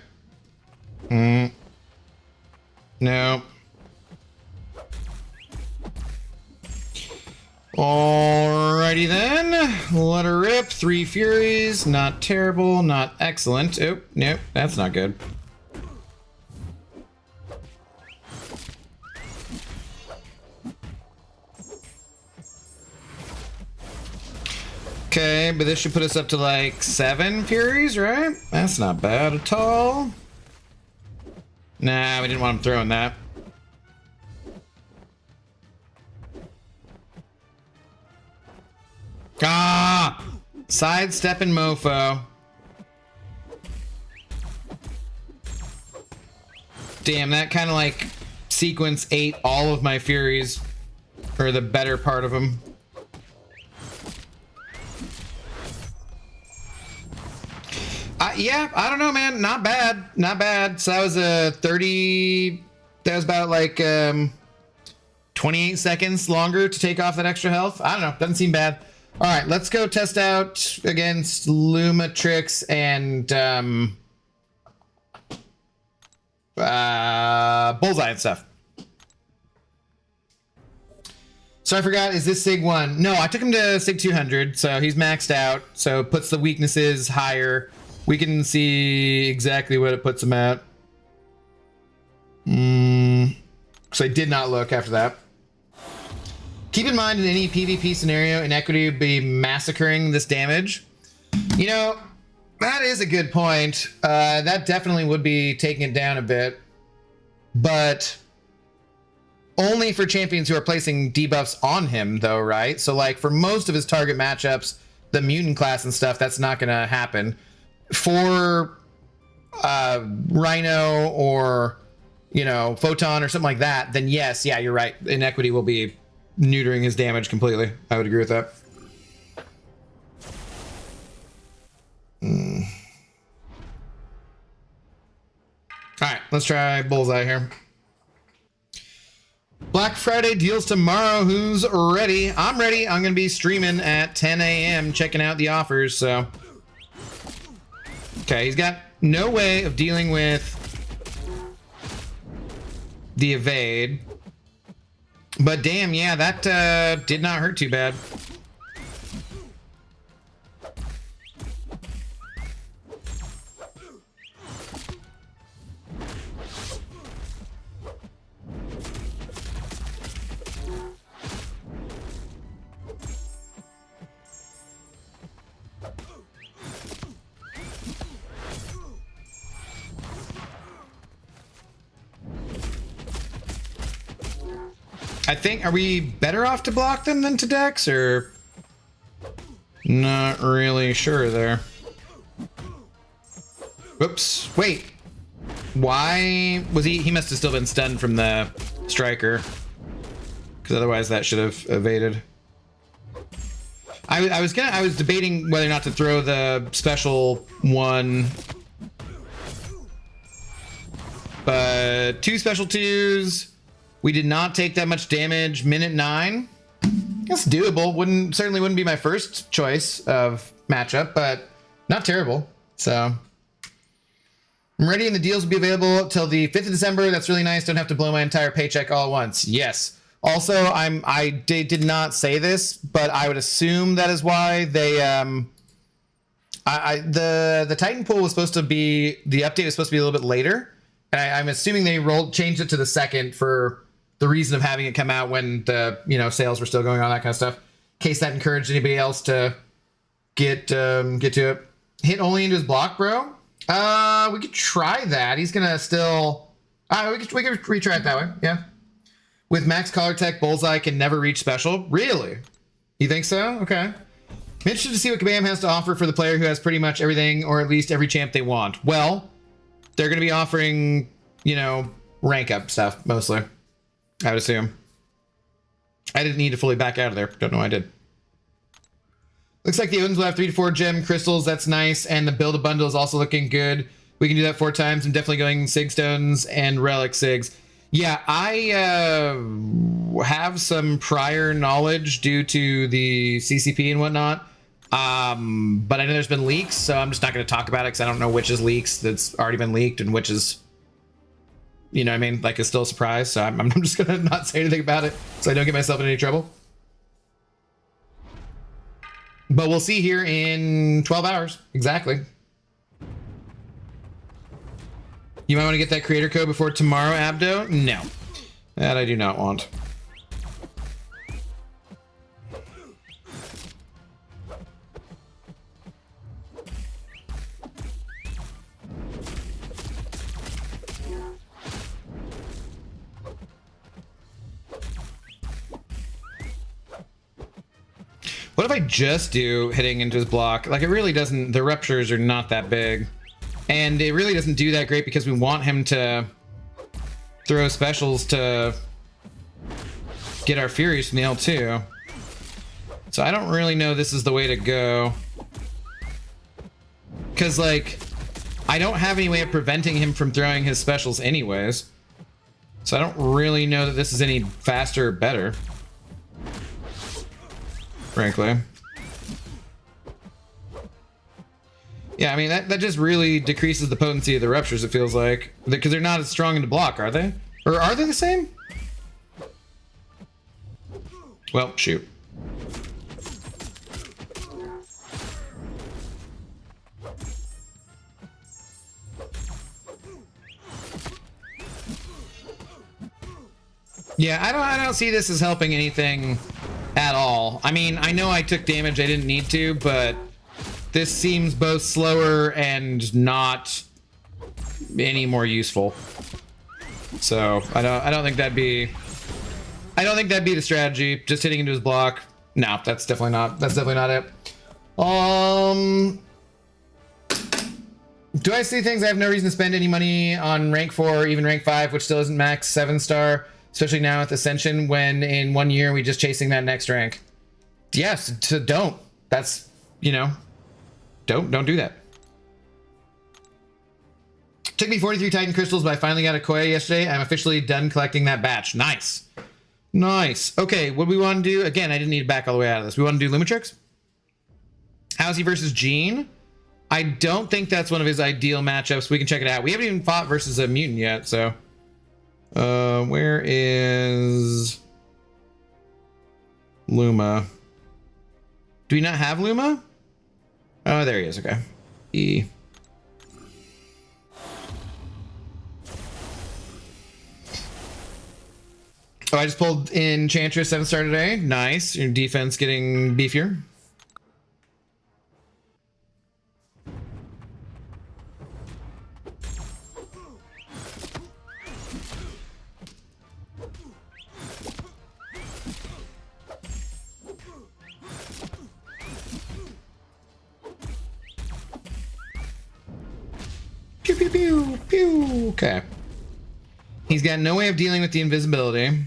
No. Alrighty then. Let her rip. 3 Furies. Not terrible. Not excellent. Oh, nope. That's not good. Okay, but this should put us up to like 7 Furies, right? That's not bad at all. Nah, we didn't want him throwing that. Ah! Sidestepping mofo. Damn, that kind of like sequence ate all of my Furies. Or the better part of them. Yeah, I don't know, man. Not bad. Not bad. So that was a 30... That was about like 28 seconds longer to take off that extra health. I don't know. Doesn't seem bad. All right, let's go test out against Lumatrix and Bullseye and stuff. So I forgot, is this Sig 1? No, I took him to Sig 200, so he's maxed out. So it puts the weaknesses higher. We can see exactly what it puts him at. Because I did not look after that. Keep in mind, in any PvP scenario, Inequity would be massacring this damage. You know, that is a good point. That definitely would be taking it down a bit. But only for champions who are placing debuffs on him, though, right? So, like, for most of his target matchups, the mutant class and stuff, that's not going to happen. For Rhino or, you know, Photon or something like that, then yes, yeah, you're right. Inequity will be neutering his damage completely. I would agree with that. All right, let's try Bullseye here. Black Friday deals tomorrow. Who's ready? I'm ready. I'm going to be streaming at 10 a.m. checking out the offers, so... Okay, he's got no way of dealing with the evade. But damn, yeah, that did not hurt too bad. I think, are we better off to block them than to Dex, or not really sure there? Whoops, wait. Why was he must have still been stunned from the striker, because otherwise that should have evaded. I was debating whether or not to throw the special one, but 2 special 2s. We did not take that much damage. Minute 9. That's doable. Certainly wouldn't be my first choice of matchup, but Not terrible. So I'm ready, and the deals will be available till the 5th of December. That's really nice. Don't have to blow my entire paycheck all at once. Yes. Also, I did not say this, but I would assume that is why they the Titanpool was supposed to be, the update was supposed to be a little bit later, and I'm assuming they changed it to the 2nd for the reason of having it come out when the sales were still going on, that kind of stuff. In case that encouraged anybody else to get to it. Hit only into his block, bro. We could try that. He's gonna still. We could retry it that way. Yeah. With Max Collar Tech, Bullseye can never reach special. Really? You think so? Okay. I'm interested to see what Kabam has to offer for the player who has pretty much everything, or at least every champ they want. Well, they're going to be offering, rank up stuff, mostly. I would assume. I didn't need to fully back out of there. Don't know why I did. Looks like the Odins will have 3 to 4 gem crystals. That's nice. And the build a bundle is also looking good. We can do that 4 times. I'm definitely going Sig Stones and Relic Sigs. Yeah, I have some prior knowledge due to the CCP and whatnot. But I know there's been leaks, so I'm just not going to talk about it because I don't know which is leaks that's already been leaked and which is, is still a surprise. So I'm just going to not say anything about it so I don't get myself in any trouble. But we'll see here in 12 hours. Exactly. You might want to get that creator code before tomorrow, Abdo? No. That I do not want. What if I just do hitting into his block? Like, it really doesn't, the ruptures are not that big. And it really doesn't do that great because we want him to throw specials to get our Furies from the L2. So I don't really know this is the way to go. Because, I don't have any way of preventing him from throwing his specials anyways. So I don't really know that this is any faster or better. Frankly. Yeah, I mean, that just really decreases the potency of the ruptures, it feels like. Because they're not as strong into block, are they? Or are they the same? Well, shoot. Yeah, I don't see this as helping anything at all. I mean, I know I took damage I didn't need to, but this seems both slower and not any more useful. So I don't think that'd be the strategy. Just hitting into his block. No, that's definitely not it. Do I see things? I have no reason to spend any money on rank 4 or even rank 5, which still isn't max 7-star, especially now with Ascension, when in 1 year we just chasing that next rank. Yes, so don't. That's, don't do that. Took me 43 Titan crystals, but I finally got a Koya yesterday. I'm officially done collecting that batch. Nice. Nice. Okay, what do we want to do? Again, I didn't need to back all the way out of this. We want to do Lumitrix? How's he versus Gene? I don't think that's one of his ideal matchups. We can check it out. We haven't even fought versus a mutant yet, so. Where is Luma? Do we not have Luma? Oh, there he is. Okay. E. Oh, I just pulled Enchantress 7-star today. Nice. Your defense getting beefier. Pew, pew, pew, pew. Okay. He's got no way of dealing with the invisibility.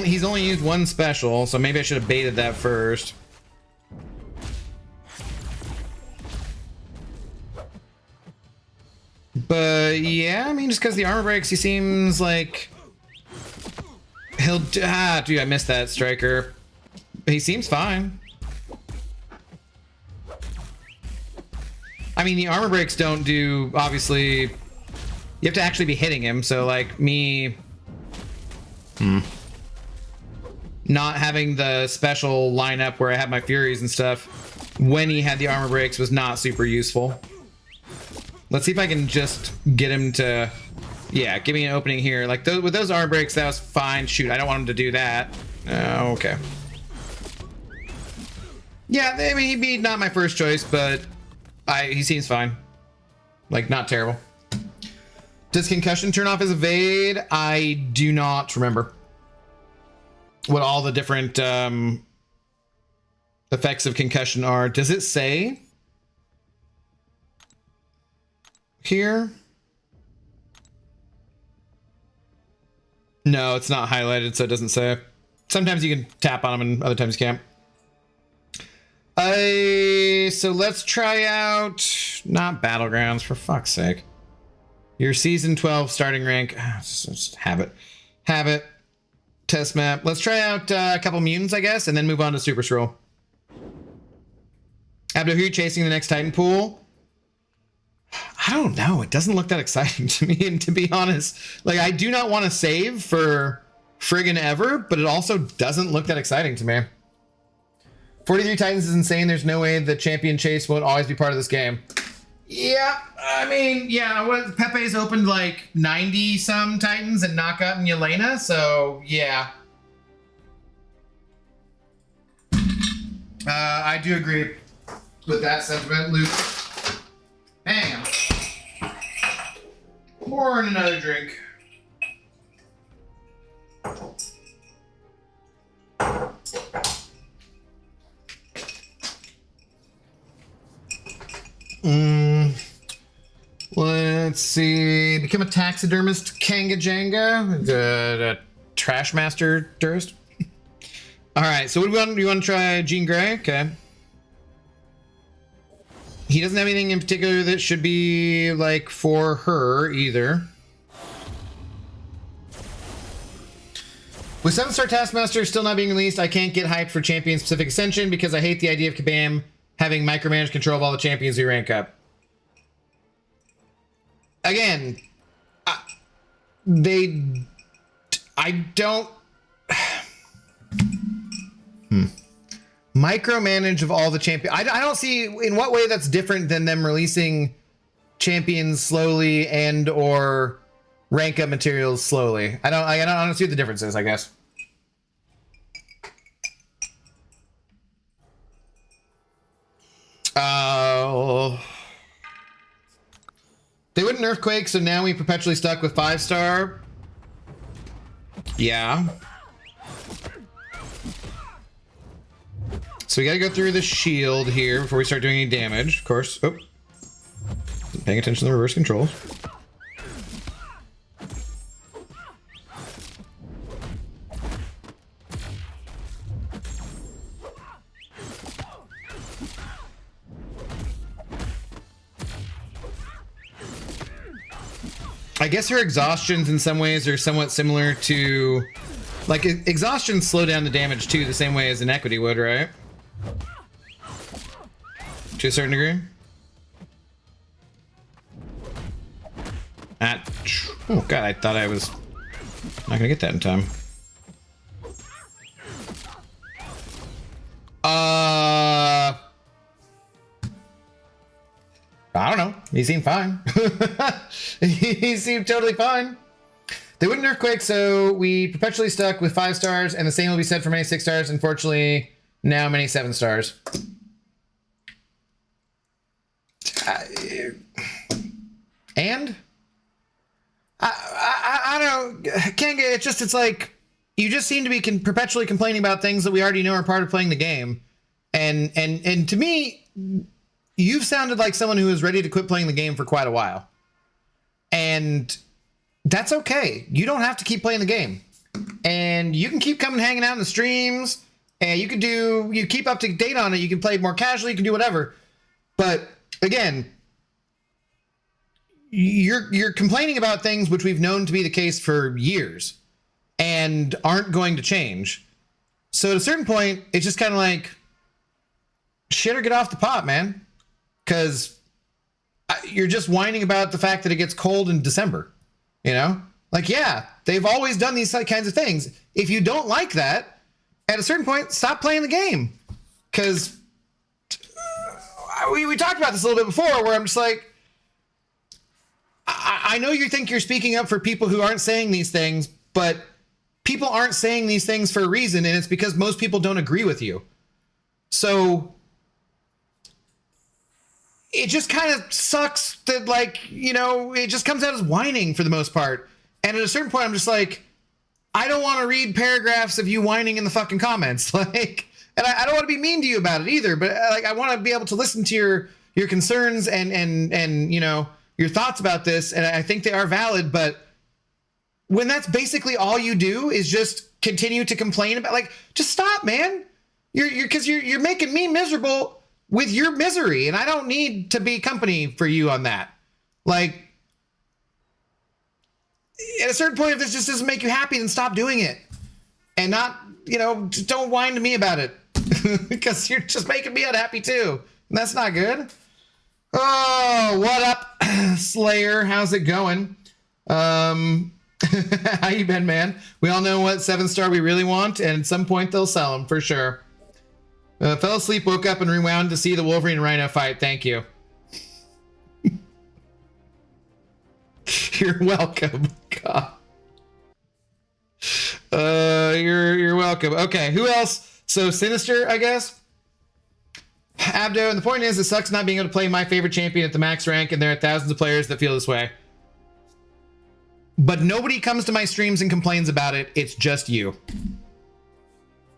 He's only used one special, so maybe I should have baited that first. But yeah, I mean, just because the armor breaks, he seems like Dude, I missed that striker. He seems fine. I mean, the armor breaks don't do, obviously, you have to actually be hitting him. So like me not having the special lineup where I have my Furies and stuff when he had the armor breaks was not super useful. Let's see if I can just get him to, yeah, give me an opening here. Like with those armor breaks, that was fine. Shoot, I don't want him to do that. Okay. Yeah, I mean, he'd be not my first choice, but he seems fine. Like, not terrible. Does concussion turn off his evade? I do not remember what all the different effects of concussion are. Does it say here? No, it's not highlighted, so it doesn't say. Sometimes you can tap on them and other times you can't. So let's try out, not Battlegrounds, for fuck's sake. Your season 12 starting rank, just have it. Test map. Let's try out a couple mutants, I guess, and then move on to Super Skrull. Abdo, who are you chasing the next Titan pool? I don't know. It doesn't look that exciting to me, and to be honest, like, I do not want to save for friggin' ever, but it also doesn't look that exciting to me. 43 Titans is insane. There's no way the champion chase won't always be part of this game. Yeah, I mean, yeah, what, Pepe's opened like 90 some Titans and not gotten Yelena, so yeah. I do agree with that sentiment, Luke. Hang on. Pour in another drink. Let's see. Become a taxidermist, Kanga Janga, the trash master tourist. All right. So what do we want? You want to try Jean Grey? Okay. He doesn't have anything in particular that should be like for her either. With 7-star Taskmaster still not being released, I can't get hyped for Champion Specific Ascension because I hate the idea of Kabam having micromanaged control of all the champions who rank up. Again, I don't micromanage of all the champions. I don't see in what way that's different than them releasing champions slowly and or rank up materials slowly. I don't see what the difference is, I guess. They wouldn't nerf Quake, so now we perpetually stuck with 5-star. Yeah. So we gotta go through the shield here before we start doing any damage, of course. Oh. Paying attention to the reverse controls. I guess her exhaustions in some ways are somewhat similar to, like, exhaustions slow down the damage too, the same way as Inequity would, right? To a certain degree. Oh god, I thought I was not gonna get that in time. I don't know. He seemed fine. He seemed totally fine. They wouldn't nerf Quake, so we perpetually stuck with 5 stars, and the same will be said for many 6 stars. Unfortunately, now many 7 stars. And I don't know. Kanga, it's like you just seem to be perpetually complaining about things that we already know are part of playing the game, and to me, you've sounded like someone who is ready to quit playing the game for quite a while. And that's okay. You don't have to keep playing the game. And you can keep coming hanging out in the streams. And you keep up to date on it. You can play more casually. You can do whatever. But again, you're complaining about things which we've known to be the case for years. And and aren't going to change. So at a certain point, it's just kind of like, shit or get off the pot, man. Because you're just whining about the fact that it gets cold in December, you know? Like, yeah, they've always done these kinds of things. If you don't like that, at a certain point, stop playing the game. Because we talked about this a little bit before, where I'm just like, I know you think you're speaking up for people who aren't saying these things, but people aren't saying these things for a reason, and it's because most people don't agree with you. So it just kind of sucks that, like, you know, it just comes out as whining for the most part. And at a certain point, I'm just like, I don't want to read paragraphs of you whining in the fucking comments. Like, and I don't want to be mean to you about it either, but like, I want to be able to listen to your concerns and, you know, your thoughts about this. And I think they are valid, but when that's basically all you do is just continue to complain about, like, just stop, man. You're making me miserable with your misery, and I don't need to be company for you on that. Like, at a certain point, if this just doesn't make you happy, then stop doing it. And not, you know, don't whine to me about it. Because you're just making me unhappy too. And that's not good. Oh, what up, Slayer? How's it going? How you been, man? We all know what 7-star we really want, and at some point they'll sell them for sure. Fell asleep, woke up, and rewound to see the Wolverine and Rhino fight. Thank you. You're welcome. God. You're welcome. Okay, who else? So Sinister, I guess. Abdo, and the point is, it sucks not being able to play my favorite champion at the max rank, and there are thousands of players that feel this way. But nobody comes to my streams and complains about it. It's just you.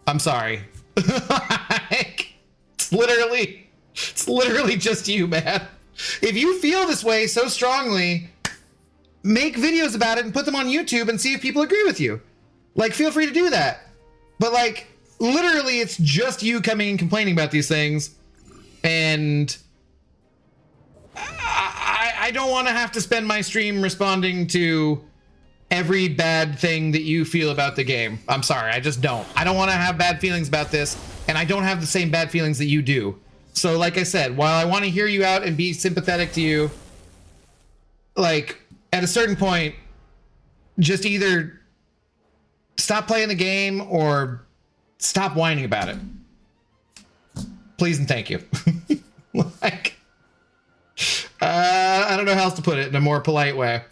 I'm sorry. It's literally just you, man. If you feel this way so strongly, make videos about it and put them on YouTube and see if people agree with you. Like, feel free to do that. But like, literally, it's just you coming and complaining about these things. And I don't want to have to spend my stream responding to every bad thing that you feel about the game. I'm sorry, I just don't. I don't want to have bad feelings about this, and I don't have the same bad feelings that you do. So like I said, while I want to hear you out and be sympathetic to you, like, at a certain point, just either stop playing the game or stop whining about it. Please and thank you. Like, I don't know how else to put it in a more polite way.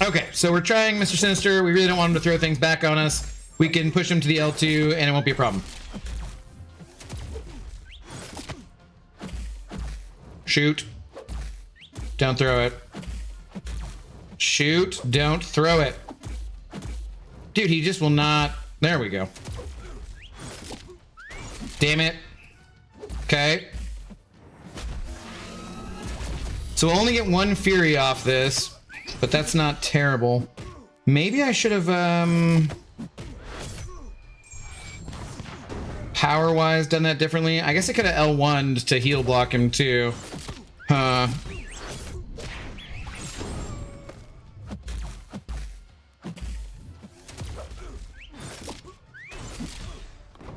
Okay, so we're trying Mr. Sinister. We really don't want him to throw things back on us. We can push him to the L2 and it won't be a problem. Shoot. Don't throw it. Shoot. Don't throw it. Dude, he just will not. There we go. Damn it. Okay. So we'll only get one Fury off this, but that's not terrible. Maybe I should have, power-wise done that differently. I guess I could have L1'd to heal block him too. Huh.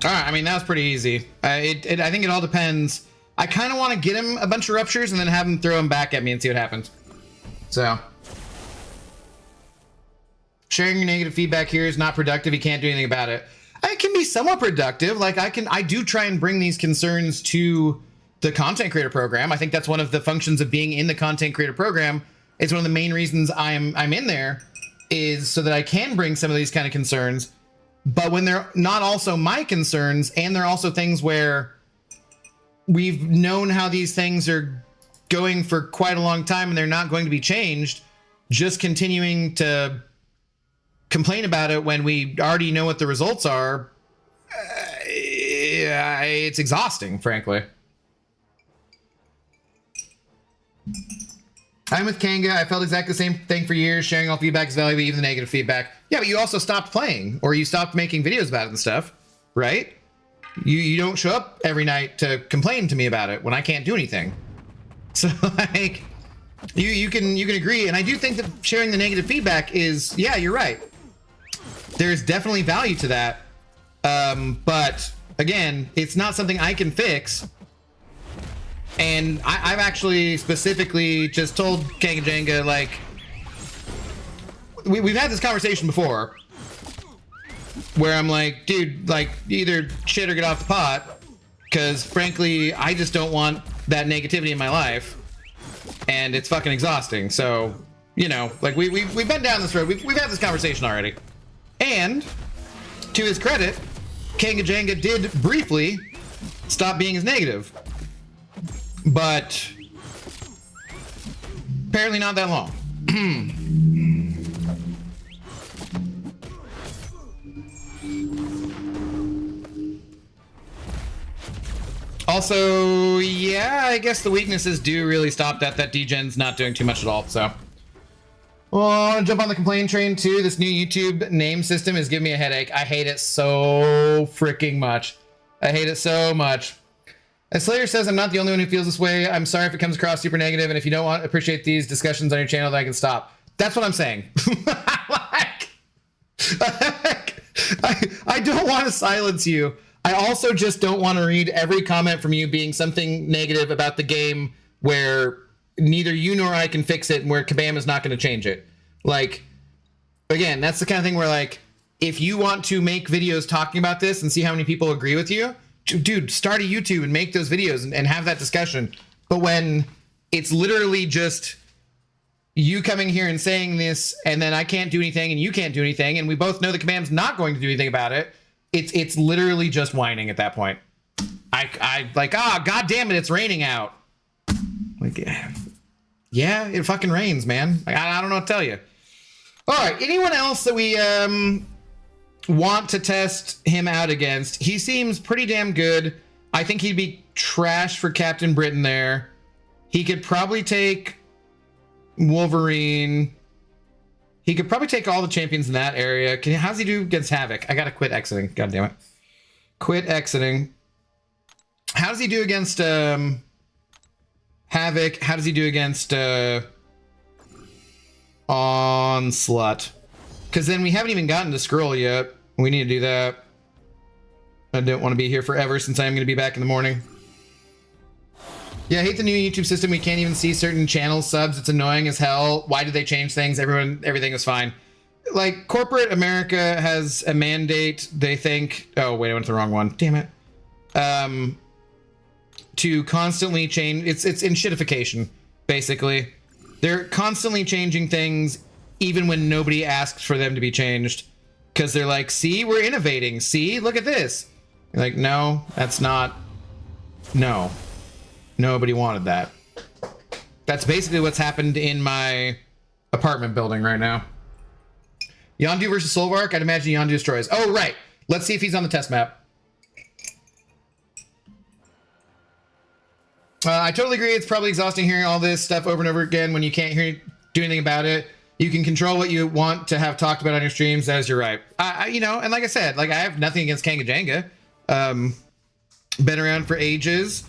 Alright, I mean, that was pretty easy. I think it all depends. I kind of want to get him a bunch of ruptures and then have him throw him back at me and see what happens. So. Sharing your negative feedback here is not productive. You can't do anything about it. It can be somewhat productive. Like, I do try and bring these concerns to the content creator program. I think that's one of the functions of being in the content creator program. It's one of the main reasons I'm in there, is so that I can bring some of these kind of concerns. But when they're not also my concerns, and they're also things where we've known how these things are going for quite a long time and they're not going to be changed, just continuing to complain about it when we already know what the results are, it's exhausting, frankly. I'm with Kanga. I felt exactly the same thing for years. Sharing all feedback is valuable, even the negative feedback. Yeah, but you also stopped playing, or you stopped making videos about it and stuff, right? You don't show up every night to complain to me about it when I can't do anything. So, like, You can agree, and I do think that sharing the negative feedback is, yeah, you're right. There's definitely value to that, but again, it's not something I can fix. And I've actually specifically just told Kangajenga, like, we've had this conversation before, where I'm like, dude, like, either shit or get off the pot, because frankly, I just don't want that negativity in my life, and it's fucking exhausting. So, you know, like, we've been down this road. We've had this conversation already. And to his credit, Kangajenga did briefly stop being as negative, but apparently not that long. Also, yeah, I guess the weaknesses do really stop that. That degen's not doing too much at all, so. Well, I want to jump on the complaint train too. This new YouTube name system is giving me a headache. I hate it so freaking much. I hate it so much. As Slayer says, I'm not the only one who feels this way. I'm sorry if it comes across super negative, and if you don't appreciate these discussions on your channel, then I can stop. That's what I'm saying. I don't want to silence you. I also just don't want to read every comment from you being something negative about the game where neither you nor I can fix it, and where Kabam is not going to change it. Like, again, that's the kind of thing where, like, if you want to make videos talking about this and see how many people agree with you, dude, start a YouTube and make those videos and have that discussion. But when it's literally just you coming here and saying this, and then I can't do anything and you can't do anything, and we both know the Kabam's not going to do anything about it, it's literally just whining at that point. I like, god damn it, it's raining out. Like, yeah, it fucking rains, man. Like, I don't know what to tell you. All right, anyone else that we want to test him out against? He seems pretty damn good. I think he'd be trash for Captain Britain there. He could probably take Wolverine. He could probably take all the champions in that area. How's he do against Havoc? I gotta quit exiting. God damn it. Quit exiting. How does he do against Havoc? How does he do against Onslaught? Because then we haven't even gotten to Skrull yet. We need to do that. I don't want to be here forever since I'm going to be back in the morning. Yeah, I hate the new YouTube system. We can't even see certain channel subs. It's annoying as hell. Why did they change things? Everything is fine. Like, corporate America has a mandate. They think, oh wait, I went to the wrong one. Damn it. To constantly change. It's in shitification, basically. They're constantly changing things, even when nobody asks for them to be changed, because they're like, see, we're innovating. See, look at this. You're like, no, that's not. No. Nobody wanted that. That's basically what's happened in my apartment building right now. Yondu versus Solvark. I'd imagine Yondu destroys. Oh, right. Let's see if he's on the test map. I totally agree. It's probably exhausting hearing all this stuff over and over again when you can't do anything about it. You can control what you want to have talked about on your streams. That is, you're right. You know, and like I said, like, I have nothing against Kangajenga. Been around for ages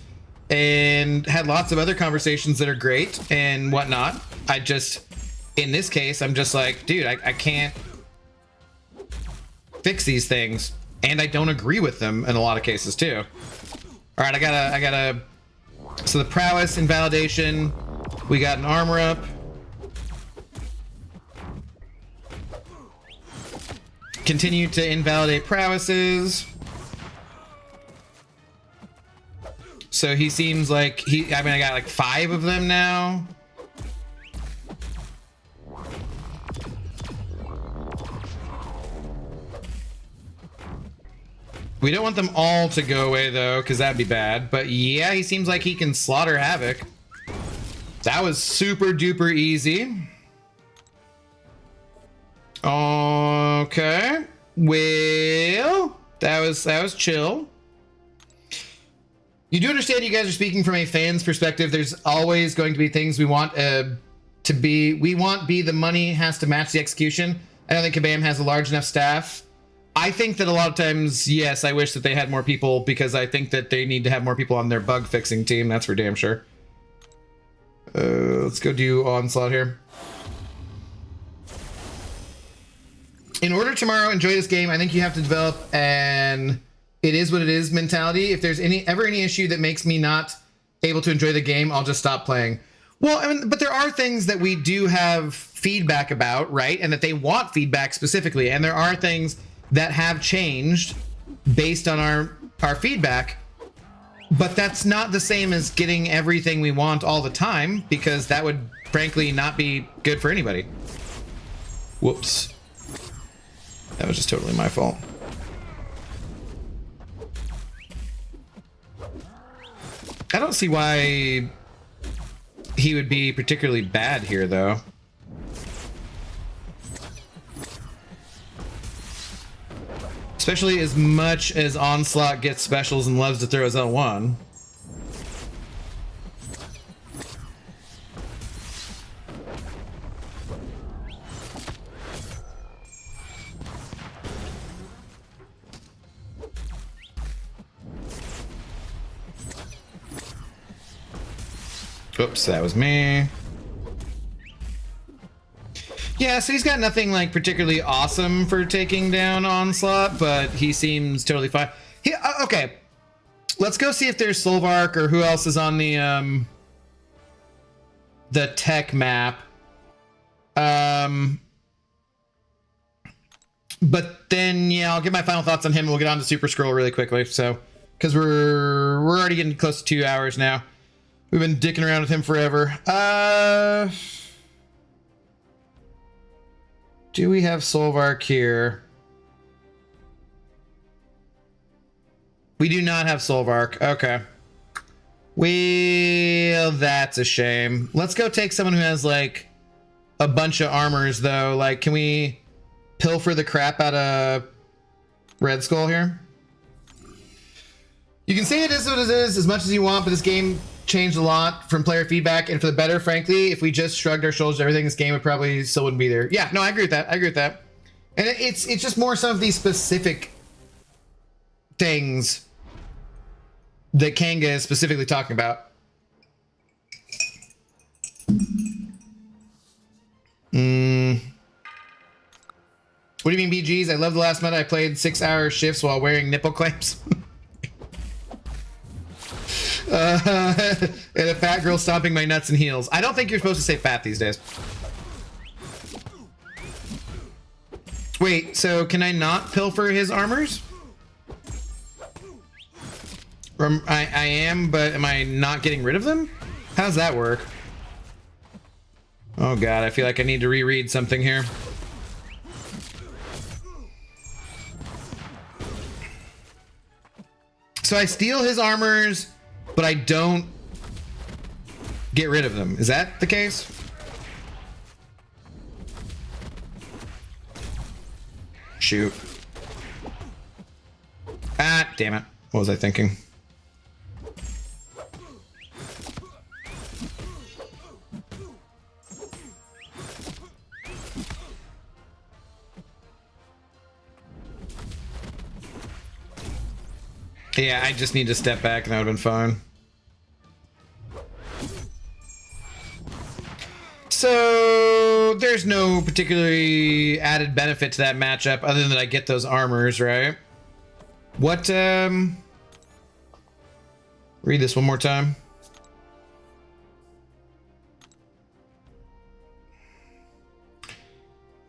and had lots of other conversations that are great and whatnot. I just, in this case, I'm just like, dude, I can't fix these things, and I don't agree with them in a lot of cases too. All right, I gotta. So the prowess invalidation, we got an armor up. Continue to invalidate prowesses. So he seems like I got like 5 of them now. We don't want them all to go away though, because that'd be bad. But yeah, he seems like he can slaughter Havoc. That was super duper easy. Okay. Well, that was chill. You do understand you guys are speaking from a fan's perspective. There's always going to be things we want to be. We want the money has to match the execution. I don't think Kabam has a large enough staff. I think that a lot of times, yes, I wish that they had more people, because I think that they need to have more people on their bug fixing team. That's for damn sure. Let's go do onslaught here. In order tomorrow enjoy this game, I think you have to develop an it is what it is mentality. If there's ever any issue that makes me not able to enjoy the game, I'll just stop playing. Well, I mean, but there are things that we do have feedback about, right? And that they want feedback specifically. And there are things that have changed based on our feedback. But that's not the same as getting everything we want all the time, because that would frankly not be good for anybody. Whoops. That was just totally my fault. I don't see why he would be particularly bad here, though. Especially as much as Onslaught gets specials and loves to throw his L1. Oops, that was me. Yeah, so he's got nothing like particularly awesome for taking down Onslaught, but he seems totally fine. Okay, let's go see if there's Solvark or who else is on the tech map. But then yeah, I'll get my final thoughts on him and we'll get on to Super Skrull really quickly. So, because we're already getting close to 2 hours now. We've been dicking around with him forever. Do we have Solvark here? We do not have Solvark. Okay. Well, that's a shame. Let's go take someone who has like a bunch of armors though. Like, can we pilfer the crap out of Red Skull here? You can say it is what it is as much as you want, but this game changed a lot from player feedback and for the better, frankly. If we just shrugged our shoulders to everything, this game would probably still wouldn't be there. Yeah, no, I agree with that. I agree with that. And it's just more some of these specific things that Kanga is specifically talking about. What do you mean, BGs? I love the last meta. I played 6-hour shifts while wearing nipple clamps. And a fat girl stomping my nuts and heels. I don't think you're supposed to say fat these days. Wait, so can I not pilfer his armors? I am, but am I not getting rid of them? How's that work? Oh god, I feel like I need to reread something here. So I steal his armors, but I don't get rid of them. Is that the case? Shoot. Ah, damn it. What was I thinking? Yeah, I just need to step back and that would have been fine. So there's no particularly added benefit to that matchup other than that I get those armors, right? What, read this one more time.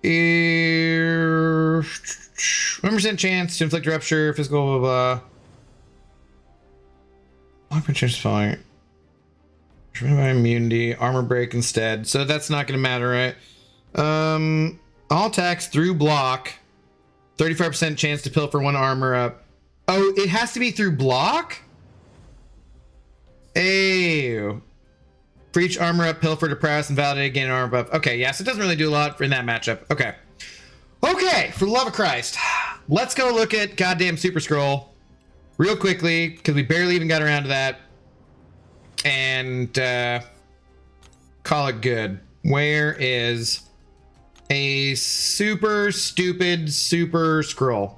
Here, 1% chance to inflict rupture, physical, blah, blah. 1% chance falling. By immunity, armor break instead. So that's not going to matter, right? All attacks through block. 35% chance to pilfer one armor up. Oh, it has to be through block? Ew. For each armor up, pilfer to press, and validate, gain an armor buff. Okay, yeah, so it doesn't really do a lot in that matchup. Okay. Okay, for the love of Christ. Let's go look at goddamn Super Skrull real quickly, because we barely even got around to that. And call it good. Where is a super stupid Super Skrull?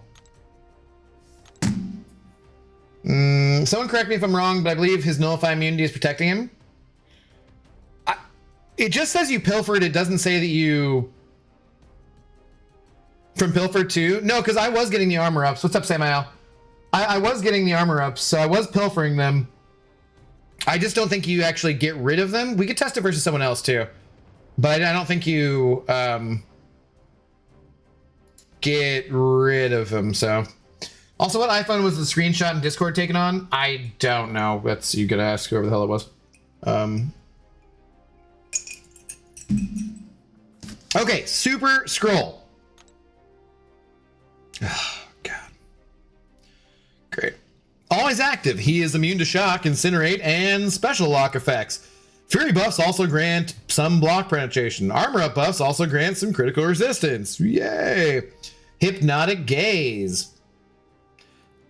Someone correct me if I'm wrong, but I believe his nullify immunity is protecting him. It just says you pilfered. It doesn't say that you... From Pilfer 2? No, because I was getting the armor ups. What's up, Samael? I was getting the armor ups, so I was pilfering them. I just don't think you actually get rid of them. We could test it versus someone else, too. But I don't think you get rid of them, so... Also, what iPhone was the screenshot in Discord taken on? I don't know. That's... You gotta ask whoever the hell it was. Okay, Super Skrull. Oh, God. Great. Always active. He is immune to shock, incinerate, and special lock effects. Fury buffs also grant some block penetration. Armor up buffs also grant some critical resistance. Yay. Hypnotic gaze.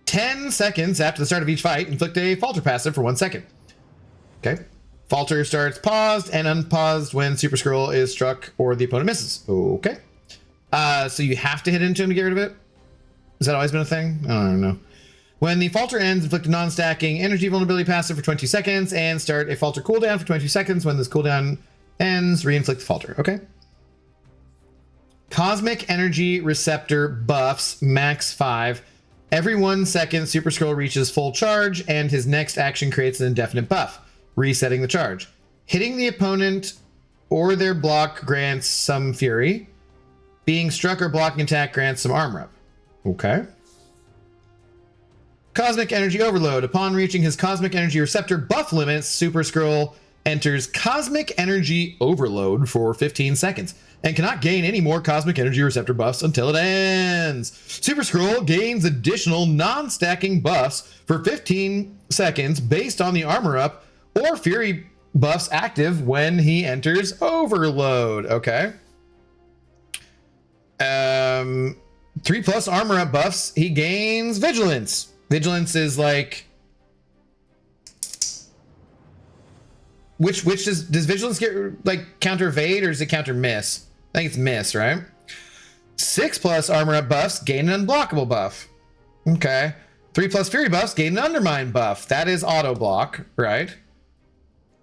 10 seconds after the start of each fight, inflict a falter passive for 1 second. Okay. Falter starts paused and unpaused when Super Skrull is struck or the opponent misses. Okay. So you have to hit into him to get rid of it? Has that always been a thing? I don't know. When the falter ends, inflict a non-stacking energy vulnerability passive for 20 seconds and start a falter cooldown for 20 seconds. When this cooldown ends, re-inflict the falter. Okay. Cosmic energy receptor buffs, max 5. Every 1 second, Super Skrull reaches full charge and his next action creates an indefinite buff, resetting the charge. Hitting the opponent or their block grants some fury. Being struck or blocking attack grants some armor up. Okay. Cosmic Energy Overload. Upon reaching his Cosmic Energy Receptor buff limits, Super Skrull enters Cosmic Energy Overload for 15 seconds and cannot gain any more Cosmic Energy Receptor buffs until it ends. Super Skrull gains additional non-stacking buffs for 15 seconds based on the armor up or Fury buffs active when he enters Overload. Okay. 3+ armor up buffs. He gains Vigilance. Vigilance is like... Which does Vigilance get, like, counter evade or does it counter miss? I think it's miss, right? 6+ armor up buffs gain an unblockable buff. Okay. 3+ Fury buffs gain an undermine buff. That is auto block, right?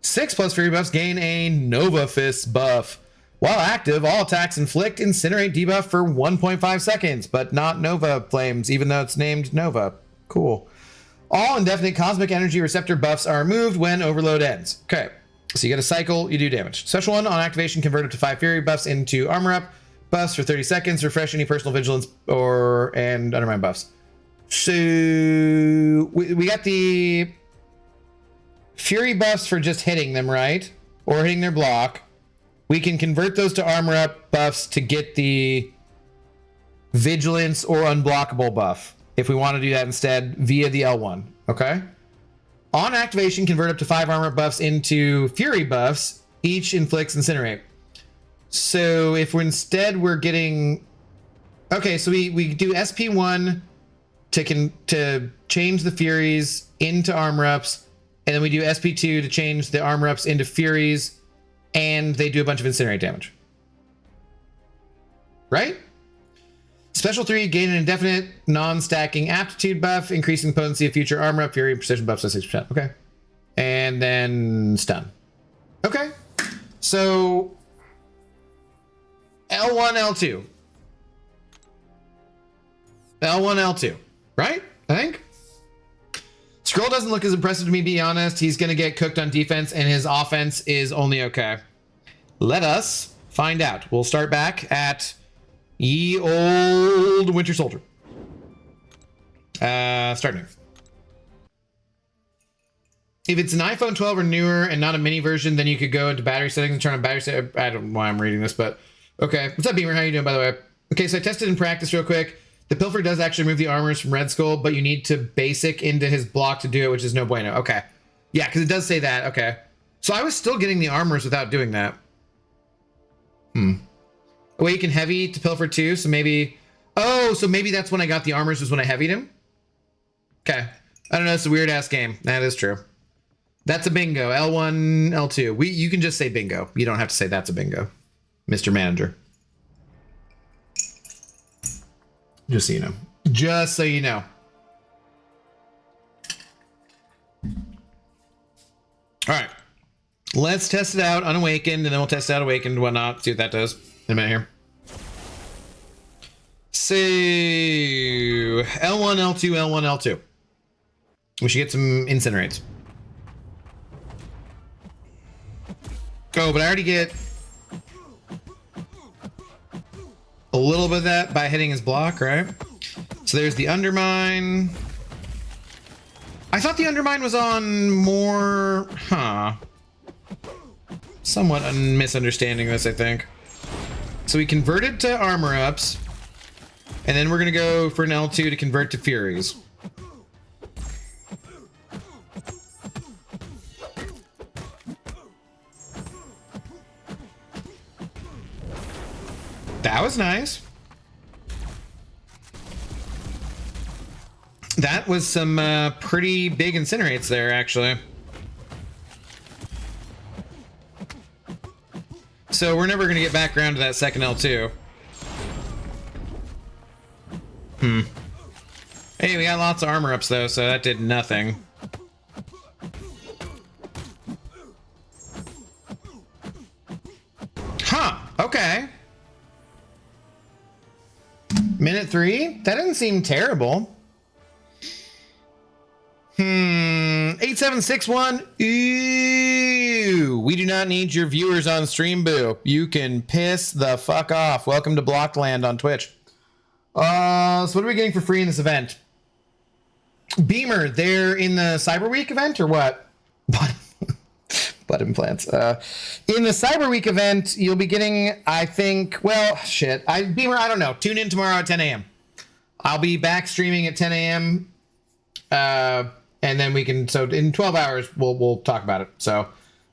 6+ Fury buffs gain a Nova Fist buff. While active, all attacks inflict Incinerate debuff for 1.5 seconds, but not Nova Flames, even though it's named Nova. Cool. All indefinite Cosmic Energy Receptor buffs are removed when Overload ends. Okay, so you get a cycle, you do damage. Special 1, on activation, convert up to 5 Fury buffs into armor up buffs for 30 seconds, refresh any personal vigilance and undermine buffs. So we got the Fury buffs for just hitting them, right? Or hitting their block. We can convert those to armor up buffs to get the vigilance or unblockable buff if we want to do that instead via the L1. Okay. On activation, convert up to 5 armor buffs into Fury buffs. Each inflicts Incinerate. So if we're getting... Okay, so we do SP1 to change the Furies into armor ups, and then we do SP2 to change the armor ups into Furies, and they do a bunch of Incinerate damage. Right? Special 3, gain an indefinite non-stacking aptitude buff, increasing the potency of future armor up, Fury, and precision buffs by 6%. Okay. And then stun. Okay. So L1, L2. L1, L2. Right? I think. Skrull doesn't look as impressive to me, be honest. He's going to get cooked on defense, and his offense is only okay. Let us find out. We'll start back at ye old Winter Soldier. Start new. If it's an iPhone 12 or newer and not a mini version, then you could go into battery settings and turn on battery settings. I don't know why I'm reading this, but okay. What's up, Beamer? How you doing, by the way? Okay, so I tested in practice real quick. The Pilfer does actually remove the armors from Red Skull, but you need to basic into his block to do it, which is no bueno. Okay. Yeah, because it does say that. Okay. So I was still getting the armors without doing that. Awaken heavy to Pilfer 2, so maybe... Oh, so maybe that's when I got the armors, was when I heavied him? Okay. I don't know, it's a weird-ass game. That is true. That's a bingo. L1, L2. You can just say bingo. You don't have to say that's a bingo, Mr. Manager. Just so you know. Just so you know. All right. Let's test it out unawakened, and then we'll test it out awakened and whatnot. See what that does in a minute here. So L1, L2, L1, L2. We should get some incinerates. Go, but I already get a little bit of that by hitting his block, right? So there's the undermine. I thought the undermine was on more, somewhat misunderstanding this, I think. So we converted to armor ups, and then we're gonna go for an L2 to convert to Furies. That was nice. That was some pretty big incinerates there, actually. So we're never going to get back around to that second L2. Hey, we got lots of armor ups, though, so that did nothing. Huh, okay. Minute 3? That didn't seem terrible. 8761. Ooh, we do not need your viewers on stream, boo. You can piss the fuck off. Welcome to Blocked Land on Twitch. So what are we getting for free in this event? Beamer, they're in the Cyber Week event or what? Butt implants. In the Cyber Week event, you'll be getting, I think, well, shit. Beamer, I don't know. Tune in tomorrow at 10 a.m. I'll be back streaming at 10 a.m. And then we can, so in 12 hours, we'll talk about it. So,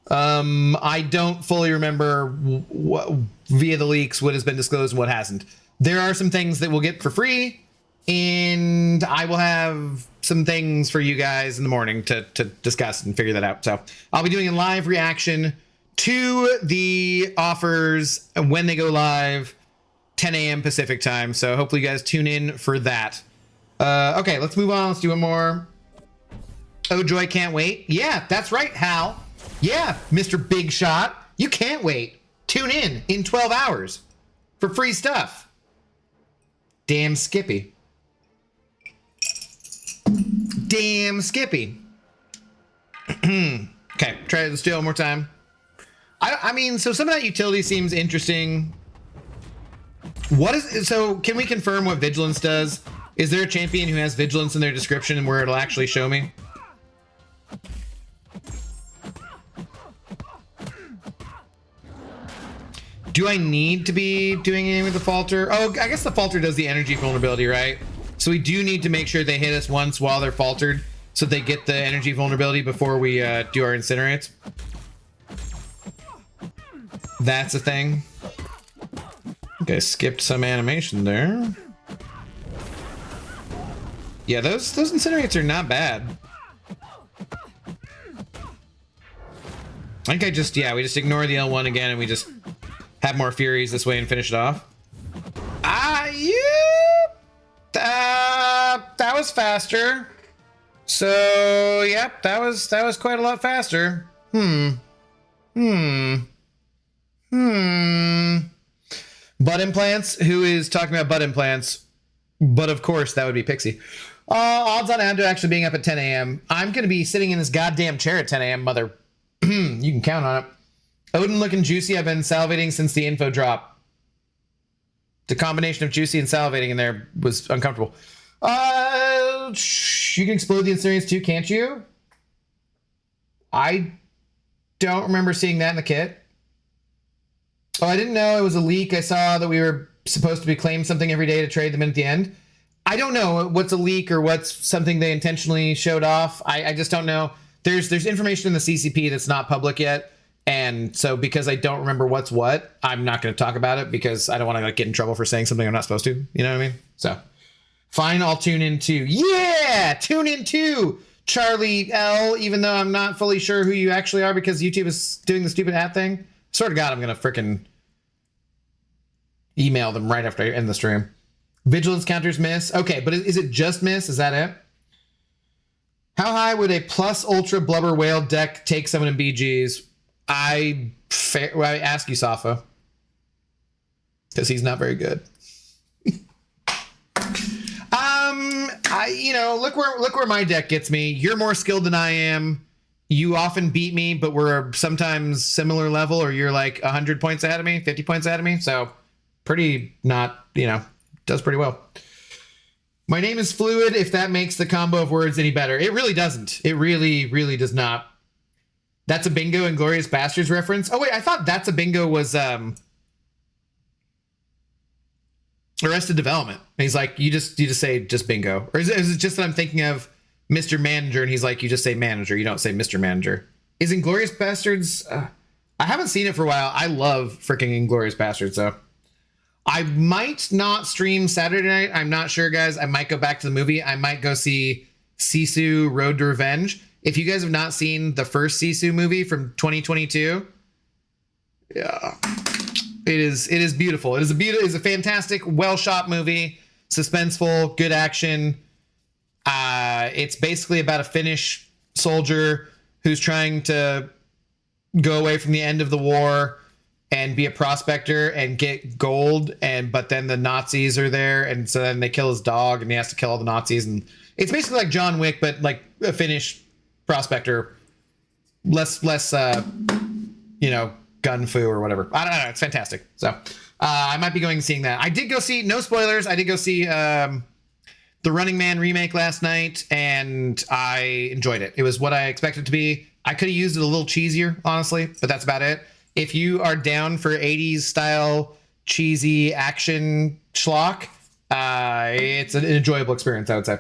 I don't fully remember what, via the leaks, what has been disclosed and what hasn't. There are some things that we'll get for free, and I will have some things for you guys in the morning to discuss and figure that out. So I'll be doing a live reaction to the offers when they go live, 10 a.m. Pacific time. So hopefully you guys tune in for that. Okay, let's move on. Let's do one more. Oh, Joy can't wait. Yeah, that's right, Hal. Yeah, Mr. Big Shot. You can't wait. Tune in 12 hours for free stuff. Damn Skippy. Damn Skippy. Okay, let's do it one more time. I mean, so some of that utility seems interesting. What is, so can we confirm what Vigilance does? Is there a champion who has Vigilance in their description and where it'll actually show me? Do I need to be doing anything with the Falter? Oh, I guess the Falter does the energy vulnerability, right? So we do need to make sure they hit us once while they're faltered so they get the energy vulnerability before we do our incinerates. That's a thing. Okay, skipped some animation there. Yeah, those incinerates are not bad. I think we just ignore the L1 again and we just have more Furies this way and finish it off. That was faster. So, yep, that was quite a lot faster. Butt implants? Who is talking about butt implants? But of course, that would be Pixie. Odds on Ando actually being up at 10 a.m. I'm going to be sitting in this goddamn chair at 10 a.m., mother. You can count on it. Odin looking juicy. I've been salivating since the info drop. The combination of juicy and salivating in there was uncomfortable. You can explode the incinerates too, can't you? I don't remember seeing that in the kit. Oh, I didn't know it was a leak. I saw that we were supposed to be claiming something every day to trade them in at the end. I don't know what's a leak or what's something they intentionally showed off. I just don't know. There's information in the CCP that's not public yet. And so because I don't remember what's what, I'm not going to talk about it because I don't want to like get in trouble for saying something I'm not supposed to. You know what I mean? So fine, I'll tune in too. Yeah, tune in too, Charlie L, even though I'm not fully sure who you actually are because YouTube is doing the stupid hat thing. Swear to God, I'm going to frickin' email them right after I end the stream. Vigilance counters miss. Okay, but is it just miss? Is that it? How high would a plus ultra blubber whale deck take someone in BGs? I ask you, Safa, because he's not very good. Look where my deck gets me. You're more skilled than I am. You often beat me, but we're sometimes similar level, or you're like 100 points ahead of me, 50 points ahead of me. So pretty not, does pretty well. My name is Fluid, if that makes the combo of words any better. It really doesn't. It really, really does not. That's a Bingo and Glorious Bastards reference. Oh, wait, I thought That's a Bingo was Arrested Development. And he's like, you just say just Bingo. Or is it just that I'm thinking of Mr. Manager, and he's like, you just say Manager, you don't say Mr. Manager. Is Inglourious Bastards? I haven't seen it for a while. I love freaking Inglourious Bastards, so. I might not stream Saturday night. I'm not sure, guys. I might go back to the movie. I might go see Sisu Road to Revenge. If you guys have not seen the first Sisu movie from 2022, yeah, it is beautiful. It is a fantastic, well-shot movie, suspenseful, good action. It's basically about a Finnish soldier who's trying to go away from the end of the war and be a prospector and get gold, but then the Nazis are there, and so then they kill his dog, and he has to kill all the Nazis, and it's basically like John Wick, but like a Finnish prospector, less gun fu or whatever. I don't know. It's fantastic. So I might be going and seeing that. I did go see, no spoilers, I did go see the Running Man remake last night, and I enjoyed it. It was what I expected it to be. I could have used it a little cheesier, honestly, but that's about it. If you are down for 80s style cheesy action schlock, it's an enjoyable experience, I would say.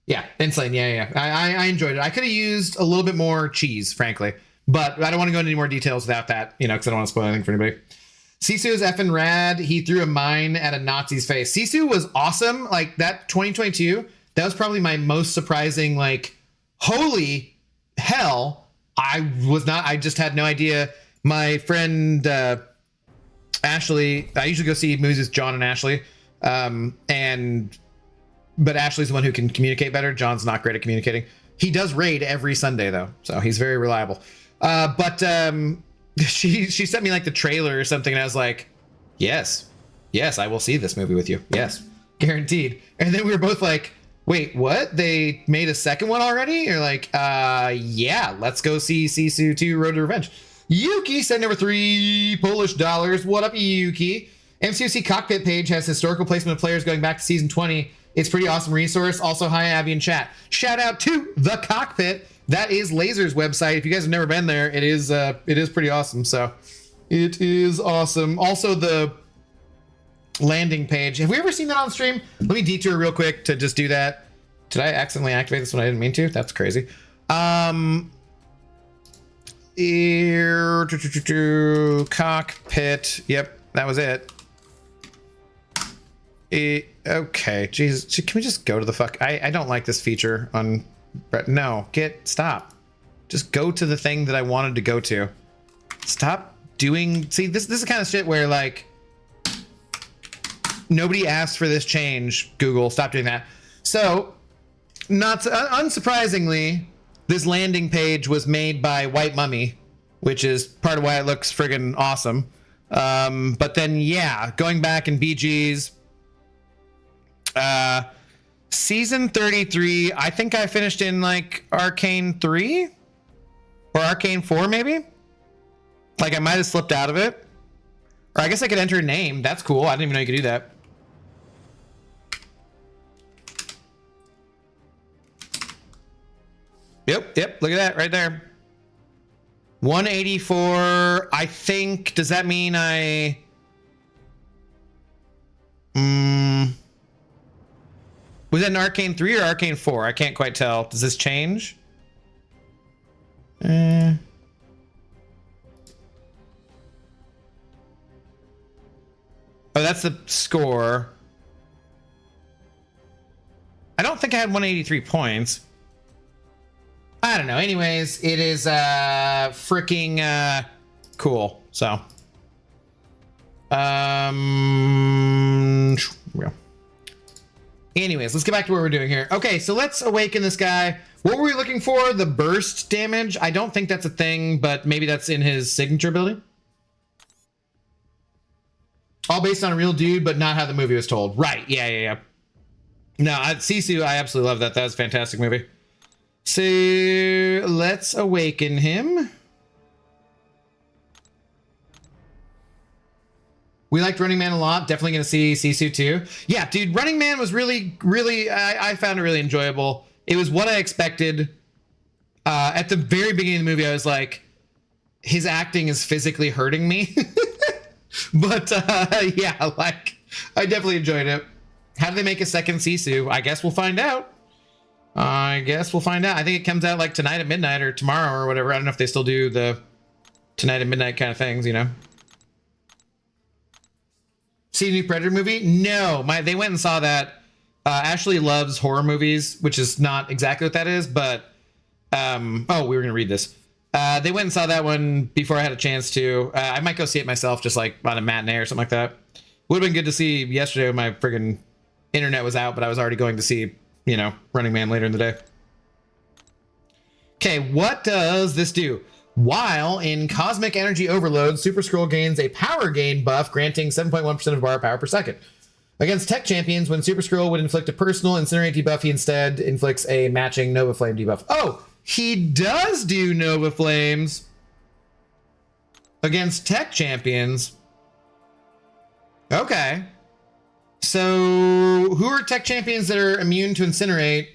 Yeah, Insane. Yeah. I enjoyed it. I could have used a little bit more cheese, frankly, but I don't want to go into any more details without that, because I don't want to spoil anything for anybody. Sisu is effing rad. He threw a mine at a Nazi's face. Sisu was awesome. Like that 2022, that was probably my most surprising, like, holy hell. I just had no idea. My friend Ashley, I usually go see movies with John and Ashley, but Ashley's the one who can communicate better. John's not great at communicating. He does raid every Sunday though, so he's very reliable. But she sent me like the trailer or something, and I was like, yes, I will see this movie with you. Yes, guaranteed. And then we were both like, wait, what? They made a second one already? You're like, yeah, let's go see Sisu 2 Road to Revenge. Yuki sent over $3 Polish. What up, Yuki? MCOC Cockpit page has historical placement of players going back to season 20. It's pretty awesome resource. Also, hi, Abby in chat. Shout out to the Cockpit. That is Laser's website. If you guys have never been there, it is pretty awesome. So it is awesome. Also, the landing page. Have we ever seen that on stream? Let me detour real quick to just do that. Did I accidentally activate this when I didn't mean to? That's crazy. Cockpit. Yep, that was it. Okay, Jesus, can we just go to the fuck? I don't like this feature on. No, stop. Just go to the thing that I wanted to go to. Stop doing. See, this is the kind of shit where like nobody asked for this change. Google, stop doing that. So, not unsurprisingly, this landing page was made by White Mummy, which is part of why it looks friggin' awesome. But then, yeah, going back in BG's, season 33, I think I finished in like Arcane 3 or Arcane 4, maybe. Like I might have slipped out of it, or I guess I could enter a name. That's cool. I didn't even know you could do that. Yep. Look at that right there. 184. I think. Does that mean I? Was that an Arcane 3 or Arcane 4? I can't quite tell. Does this change? Oh, that's the score. I don't think I had 183 points. I don't know. Anyways, it is freaking cool. So, yeah. Anyways, let's get back to what we're doing here. Okay, so let's awaken this guy. What were we looking for? The burst damage? I don't think that's a thing, but maybe that's in his signature ability. All based on a real dude, but not how the movie was told. Right, yeah. No, Sisu, I absolutely love that. That was a fantastic movie. So, let's awaken him. We liked Running Man a lot. Definitely going to see Sisu too. Yeah, dude, Running Man was really, I found it really enjoyable. It was what I expected. At the very beginning of the movie, I was like, his acting is physically hurting me. But yeah, like, I definitely enjoyed it. How do they make a second Sisu? I guess we'll find out. I think it comes out like tonight at midnight or tomorrow or whatever. I don't know if they still do the tonight at midnight kind of things, you know? See a new Predator movie? No, they went and saw that. Ashley loves horror movies, which is not exactly what that is, but oh, we were gonna read this. They went and saw that one before I had a chance to. I might go see it myself, just like on a matinee or something like that. Would have been good to see yesterday when my friggin' internet was out, but I was already going to see, you know, Running Man later in the day. Okay, what does this do? While in Cosmic Energy Overload, Super Skrull gains a power gain buff, granting 7.1% of bar power per second. Against tech champions, when Super Skrull would inflict a personal Incinerate debuff, he instead inflicts a matching Nova Flame debuff. Oh, he does do Nova Flames against tech champions. Okay. So, who are tech champions that are immune to Incinerate?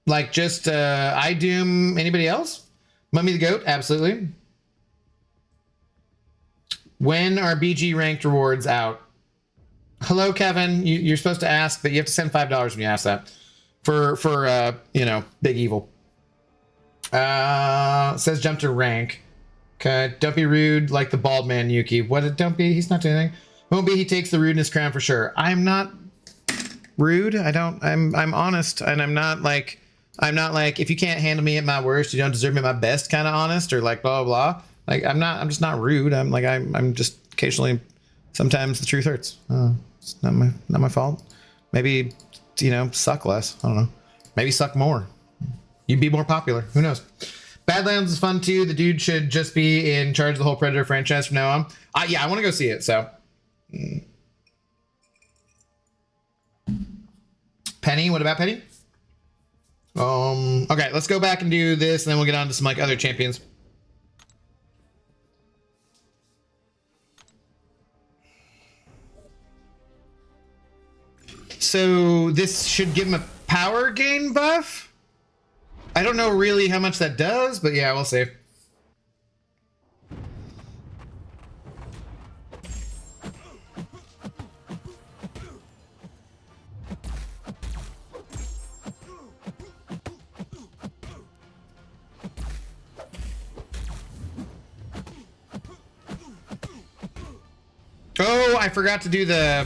Like just I Doom, anybody else? Mummy the Goat, absolutely. When are BG ranked rewards out? Hello, Kevin. You're supposed to ask that. You have to send $5 when you ask that. For you know, Big Evil. Says jump to rank. Okay, don't be rude like the bald man Yuki. What? Don't be. He's not doing anything. Won't be. He takes the rudeness crown for sure. I'm not rude. I'm honest, and I'm not like if you can't handle me at my worst, you don't deserve me at my best kind of honest, or like blah blah blah. Like I'm just not rude. I'm just occasionally, sometimes the truth hurts. It's not my fault. Maybe, you know, suck less. I don't know. Maybe suck more. You'd be more popular. Who knows? Badlands is fun too. The dude should just be in charge of the whole Predator franchise from now on. Yeah, I want to go see it. So, Penny, what about Penny? Okay, let's go back and do this, and then we'll get on to some like other champions. So this should give him a power gain buff. I don't know really how much that does, but yeah, we'll see. Oh, I forgot to do the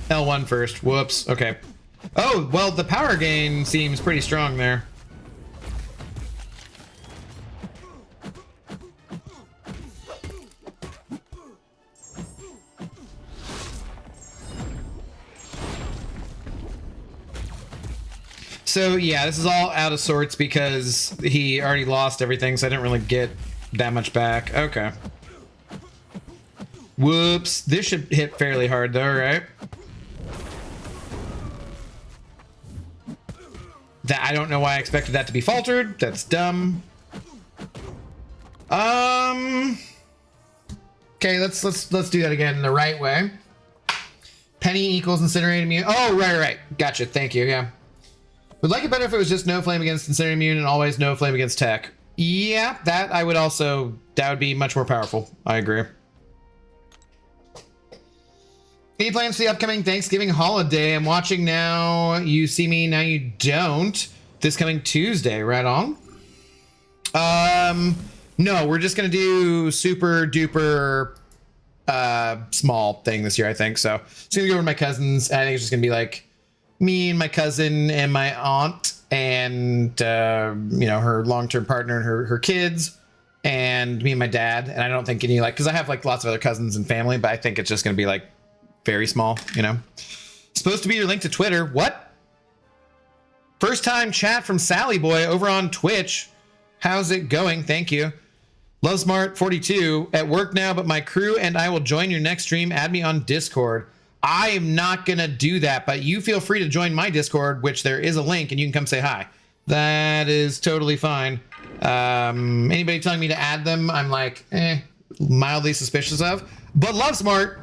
L1 first. Whoops. Okay. Oh, well, the power gain seems pretty strong there. So, yeah, this is all out of sorts because he already lost everything, so I didn't really get that much back. Okay. Whoops. This should hit fairly hard, though, right? That I don't know why I expected that to be faltered. That's dumb. Okay, let's do that again the right way. Penny equals Incinerate immune. Oh, right. Gotcha. Thank you. Yeah. Would like it better if it was just no flame against Incinerate immune and always no flame against tech. Yeah, that would be much more powerful. I agree. Any plans for the upcoming Thanksgiving holiday? I'm watching now. You see me, now you don't. This coming Tuesday, right on? No, we're just gonna do super duper small thing this year, I think. So it's gonna go over to my cousins. I think it's just gonna be like me and my cousin and my aunt and you know, her long-term partner and her kids and me and my dad. And I don't think any because I have like lots of other cousins and family, but I think it's just gonna be like very small, you know. Supposed to be your link to Twitter. What? First time chat from Sally Boy over on Twitch. How's it going? Thank you. LoveSmart42 at work now, but my crew and I will join your next stream. Add me on Discord. I am not going to do that, but you feel free to join my Discord, which there is a link, and you can come say hi. That is totally fine. Anybody telling me to add them, I'm like, mildly suspicious of. But LoveSmart,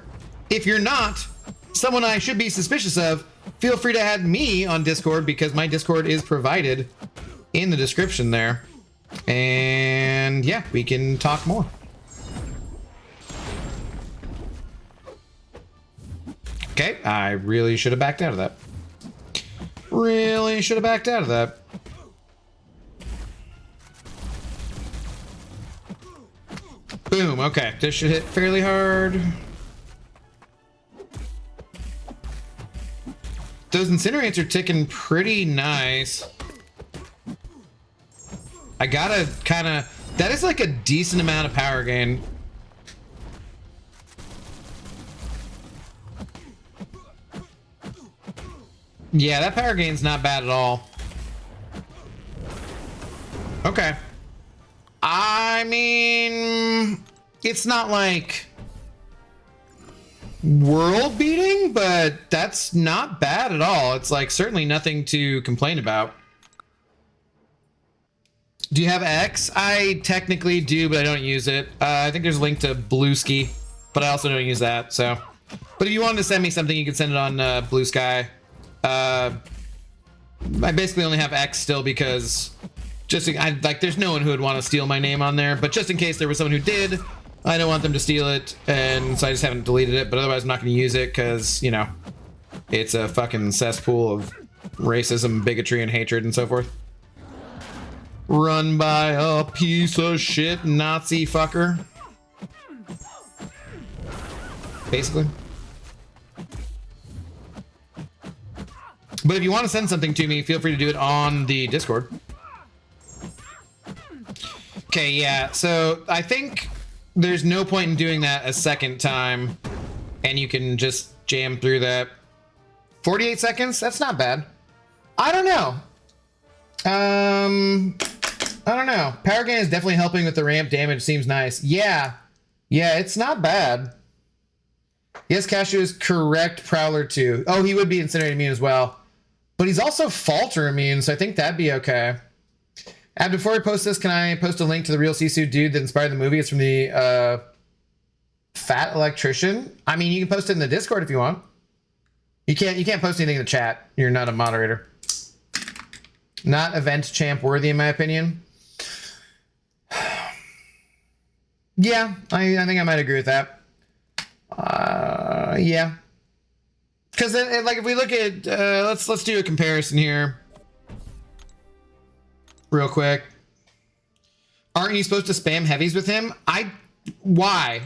if you're not someone I should be suspicious of, feel free to add me on Discord, because my Discord is provided in the description there. And yeah, we can talk more. Okay, I really should have backed out of that. Really should have backed out of that. Boom, okay. This should hit fairly hard. Those incinerates are ticking pretty nice. I gotta kind of... That is like a decent amount of power gain. Yeah, that power gain's not bad at all. Okay. I mean, it's not like world beating, but that's not bad at all. It's like certainly nothing to complain about. Do you have X? I technically do, but I don't use it. I think there's a link to Bluesky, but I also don't use that. So, but if you wanted to send me something, you can send it on Blue Sky. I basically only have X still because there's no one who would want to steal my name on there, but just in case there was someone who did, I don't want them to steal it, and so I just haven't deleted it, but otherwise I'm not going to use it because, you know, it's a fucking cesspool of racism, bigotry, and hatred and so forth. Run by a piece of shit Nazi fucker. Basically. But if you want to send something to me, feel free to do it on the Discord. Okay, yeah, so I think there's no point in doing that a second time, and you can just jam through that. 48 seconds? That's not bad. I don't know. I don't know. Power gain is definitely helping with the ramp damage. Seems nice. Yeah. Yeah, it's not bad. Yes, Cashew is correct. Prowler too. Oh, he would be Incinerate immune as well. But he's also Falter immune, so I think that'd be okay. And before I post this, can I post a link to the real Sisu dude that inspired the movie? It's from the Fat Electrician. I mean, you can post it in the Discord if you want. You can't post anything in the chat. You're not a moderator. Not event champ worthy, in my opinion. Yeah, I think I might agree with that. Yeah. Because like if we look at let's do a comparison here real quick. Aren't you supposed to spam heavies with him? Why?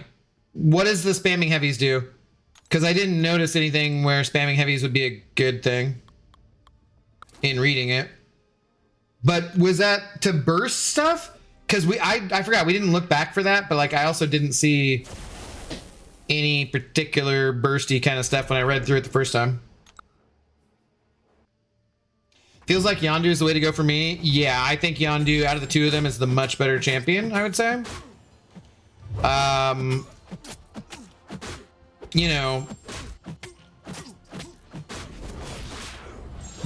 What does the spamming heavies do? Because I didn't notice anything where spamming heavies would be a good thing in reading it. But was that to burst stuff? Because I forgot, we didn't look back for that, but like I also didn't see any particular bursty kind of stuff when I read through it the first time. Feels like Yondu is the way to go for me. Yeah, I think Yondu, out of the two of them, is the much better champion, I would say. You know,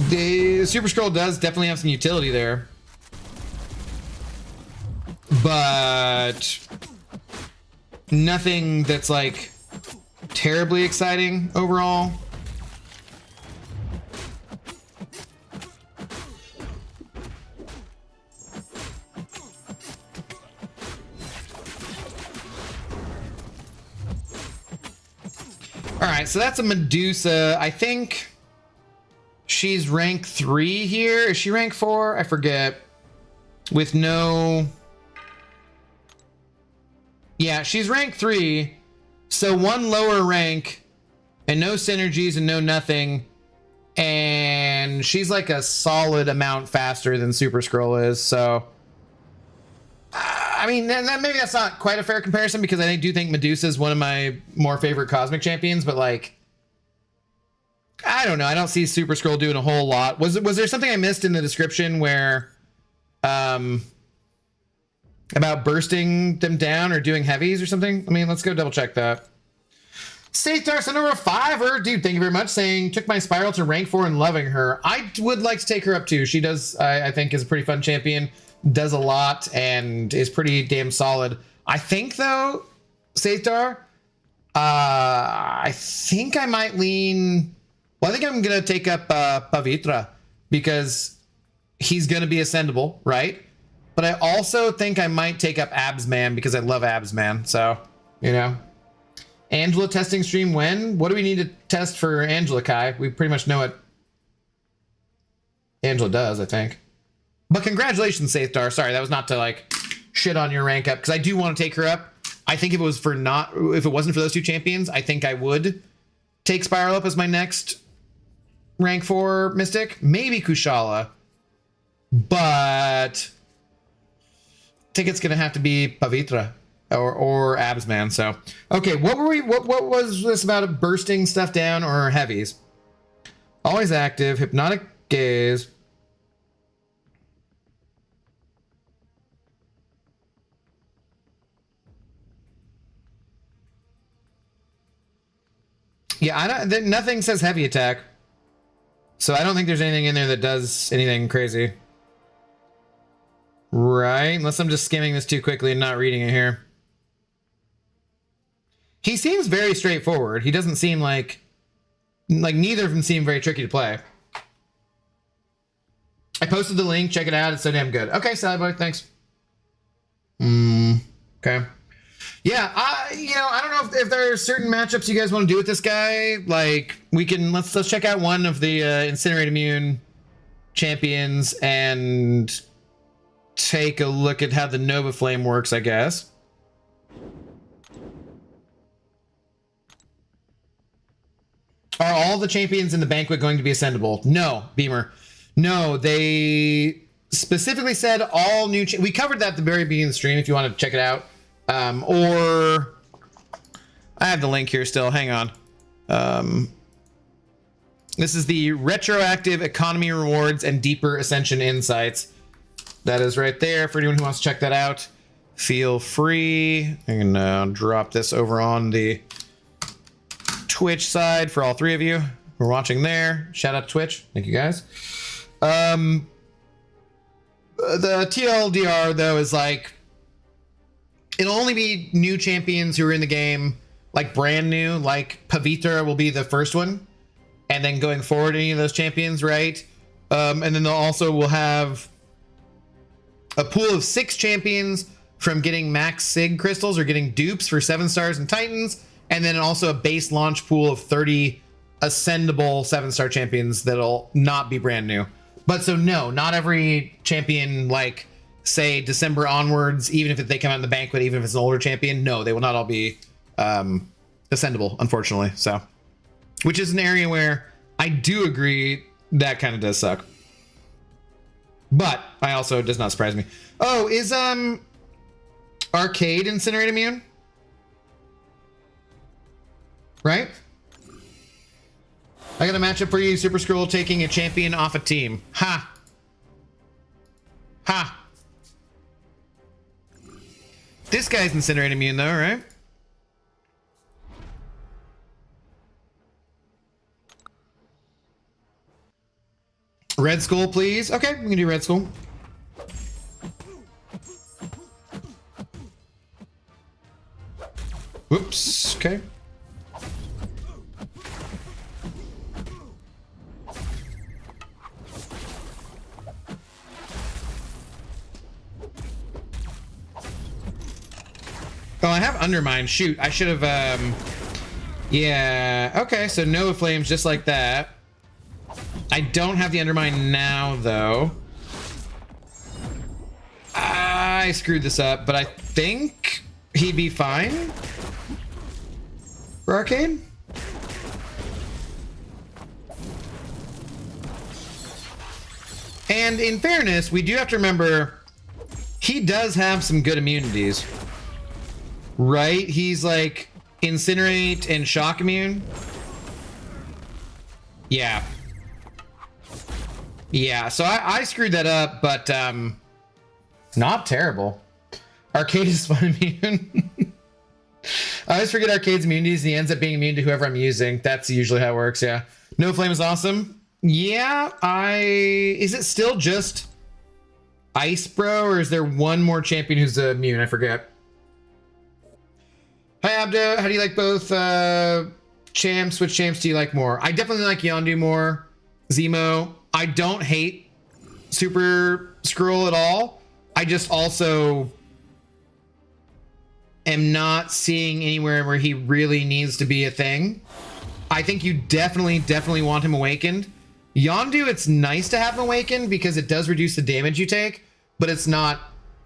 the Super Skrull does definitely have some utility there. But nothing that's like terribly exciting overall. All right, so that's a Medusa. I think she's rank 3 here. Is she rank 4? I forget. With no... Yeah, she's rank 3. So one lower rank and no synergies and no nothing. And she's like a solid amount faster than Super Skrull is. So, I mean, maybe that's not quite a fair comparison because I do think Medusa is one of my more favorite cosmic champions. But like, I don't know. I don't see Super Skrull doing a whole lot. Was there something I missed in the description where about bursting them down or doing heavies or something? I mean, let's go double check that. State Star number 5er, dude, thank you very much, saying took my Spiral to rank 4 and loving her. I would like to take her up too. She does, I think, is a pretty fun champion, does a lot, and is pretty damn solid. I think though, State Star, I think I might lean. Well, I think I'm gonna take up Pavitra because he's gonna be ascendable, right? But I also think I might take up Absman because I love Absman. So, you know. Angela testing stream when? What do we need to test for Angela, Kai? We pretty much know what Angela does, I think. But congratulations, Safetar. Sorry, that was not to like shit on your rank up because I do want to take her up. I think if it wasn't for those two champions, I think I would take Spiral up as my next rank 4 Mystic. Maybe Kushala. But I think it's gonna have to be Pavitra. Or Absman. So okay, what was this about bursting stuff down or heavies? Always active, hypnotic gaze. Yeah, nothing says heavy attack. So I don't think there's anything in there that does anything crazy. Right? Unless I'm just skimming this too quickly and not reading it here. He seems very straightforward. He doesn't seem like neither of them seem very tricky to play. I posted the link. Check it out. It's so damn good. Okay, Salad Boy. Thanks. Okay. Yeah, I don't know if there are certain matchups you guys want to do with this guy. Like, we can let's check out one of the Incinerate Immune champions and take a look at how the Nova Flame works, I guess. Are all the champions in the banquet going to be ascendable? No, Beamer. No, they specifically said all new... We covered that at the very beginning of the stream if you want to check it out. Or... I have the link here still. Hang on. This is the retroactive economy rewards and deeper ascension insights. That is right there for anyone who wants to check that out. Feel free. I'm going to drop this over on the Twitch side for all three of you who are watching there. Shout out to Twitch. Thank you guys. The TLDR though is like it'll only be new champions who are in the game, like brand new, like Pavitra will be the first one, and then going forward any of those champions, right? And then they'll also will have a pool of 6 champions from getting max sig crystals or getting dupes for 7 stars and titans. And then also a base launch pool of 30 ascendable 7-star champions that'll not be brand new. But so no, not every champion, like say December onwards, even if they come out in the banquet, even if it's an older champion, no, they will not all be ascendable, unfortunately. So, which is an area where I do agree that kind of does suck. But I also, it does not surprise me. Oh, is Arcade Incinerate Immune? Right? I got a matchup for you, Super Skrull taking a champion off a team. Ha! Ha! This guy's Incinerate Immune though, right? Red Skull, please. Okay, we can do Red Skull. Whoops, okay. Oh, I have Undermine. Shoot, I should have, yeah, okay, so Nova Flames just like that. I don't have the Undermine now, though. I screwed this up, but I think he'd be fine for Arcade. And in fairness, we do have to remember he does have some good immunities. Right? He's like Incinerate and Shock immune. Yeah. Yeah, so I screwed that up, but not terrible. Arcade is fun immune. I always forget Arcade's immunities, and he ends up being immune to whoever I'm using. That's usually how it works, yeah. No Flame is awesome. Yeah, is it still just Ice Bro, or is there one more champion who's immune? I forget. Hi, Abdo. How do you like both champs? Which champs do you like more? I definitely like Yondu more. Zemo. I don't hate Super Skrull at all. I just also am not seeing anywhere where he really needs to be a thing. I think you definitely want him awakened. Yondu, it's nice to have him awakened because it does reduce the damage you take, but it's not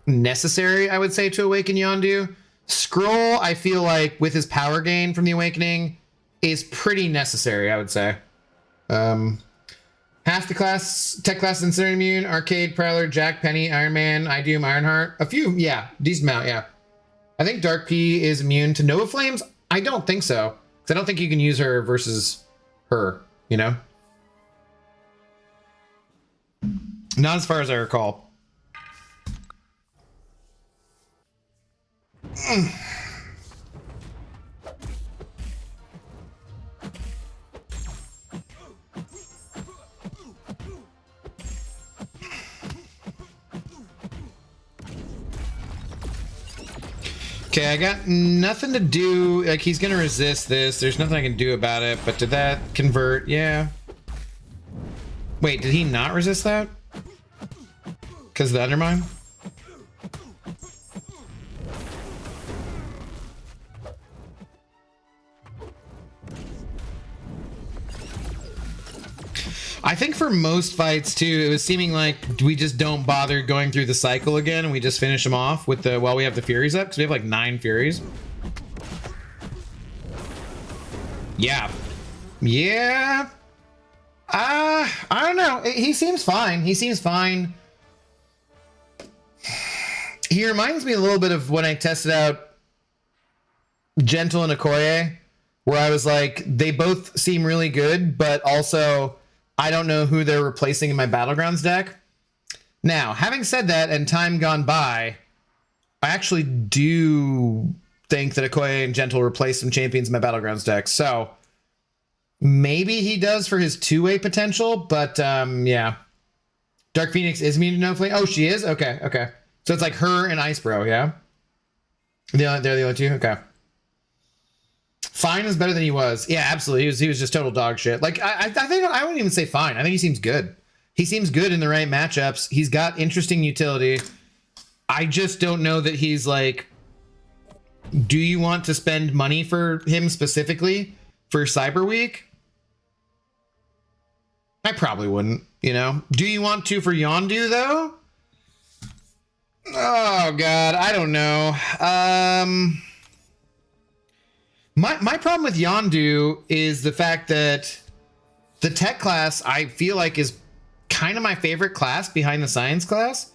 necessary, I would say, to awaken Yondu. Skrull, I feel like with his power gain from the awakening is pretty necessary, I would say. Half the class, tech class Incinerate immune, Arcade, Prowler, Jack, Penny, Iron Man, Doom, Ironheart. A few, yeah, decent amount, yeah. I think Dark P is immune to Nova Flames. I don't think so, because I don't think you can use her versus her, you know? Not as far as I recall. Okay, I got nothing to do. Like, he's gonna resist this. There's nothing I can do about it. But did that convert? Yeah. Wait, did he not resist that? Because of the Undermine? I think for most fights too, it was seeming like we just don't bother going through the cycle again, and we just finish them off with the while we have the Furies up, because we have like 9 Furies. Yeah. Yeah. I don't know. He seems fine. He seems fine. He reminds me a little bit of when I tested out Gentle and Okoye, where I was like, they both seem really good, but also I don't know who they're replacing in my Battlegrounds deck. Now, having said that, and time gone by, I actually do think that Okoye and Gentle replace some champions in my Battlegrounds deck. So maybe he does for his two-way potential, but yeah. Dark Phoenix is immune to No Flame. Oh, she is? Okay, okay. So it's like her and Ice Bro, yeah? They're the only two? Okay. Fine is better than he was. Yeah, absolutely. He was just total dog shit. Like, I think I wouldn't even say fine. I think he seems good. He seems good in the right matchups. He's got interesting utility. I just don't know that he's like, do you want to spend money for him specifically for Cyber Week? I probably wouldn't, you know? Do you want to for Yondu, though? Oh, God, I don't know. My problem with Yondu is the fact that the tech class, I feel like, is kind of my favorite class behind the science class.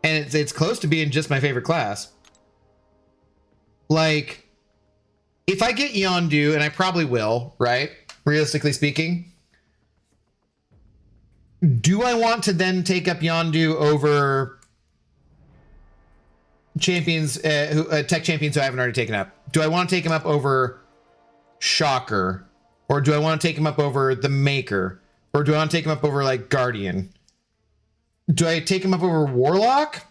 And it's close to being just my favorite class. Like, if I get Yondu, and I probably will, right? Realistically speaking. Do I want to then take up Yondu over champions, tech champions who I haven't already taken up? Do I want to take him up over Shocker? Or do I want to take him up over the Maker? Or do I want to take him up over, like, Guardian? Do I take him up over Warlock?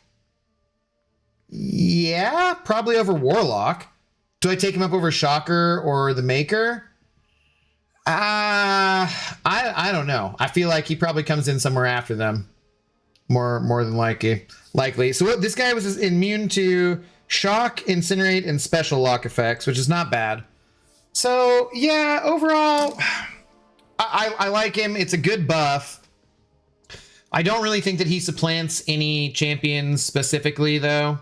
Yeah, probably over Warlock. Do I take him up over Shocker or the Maker? I don't know. I feel like he probably comes in somewhere after them. More than likely. So this guy was immune to Shock, Incinerate, and Special Lock effects, which is not bad. So yeah, overall, I like him. It's a good buff. I don't really think that he supplants any champions specifically, though,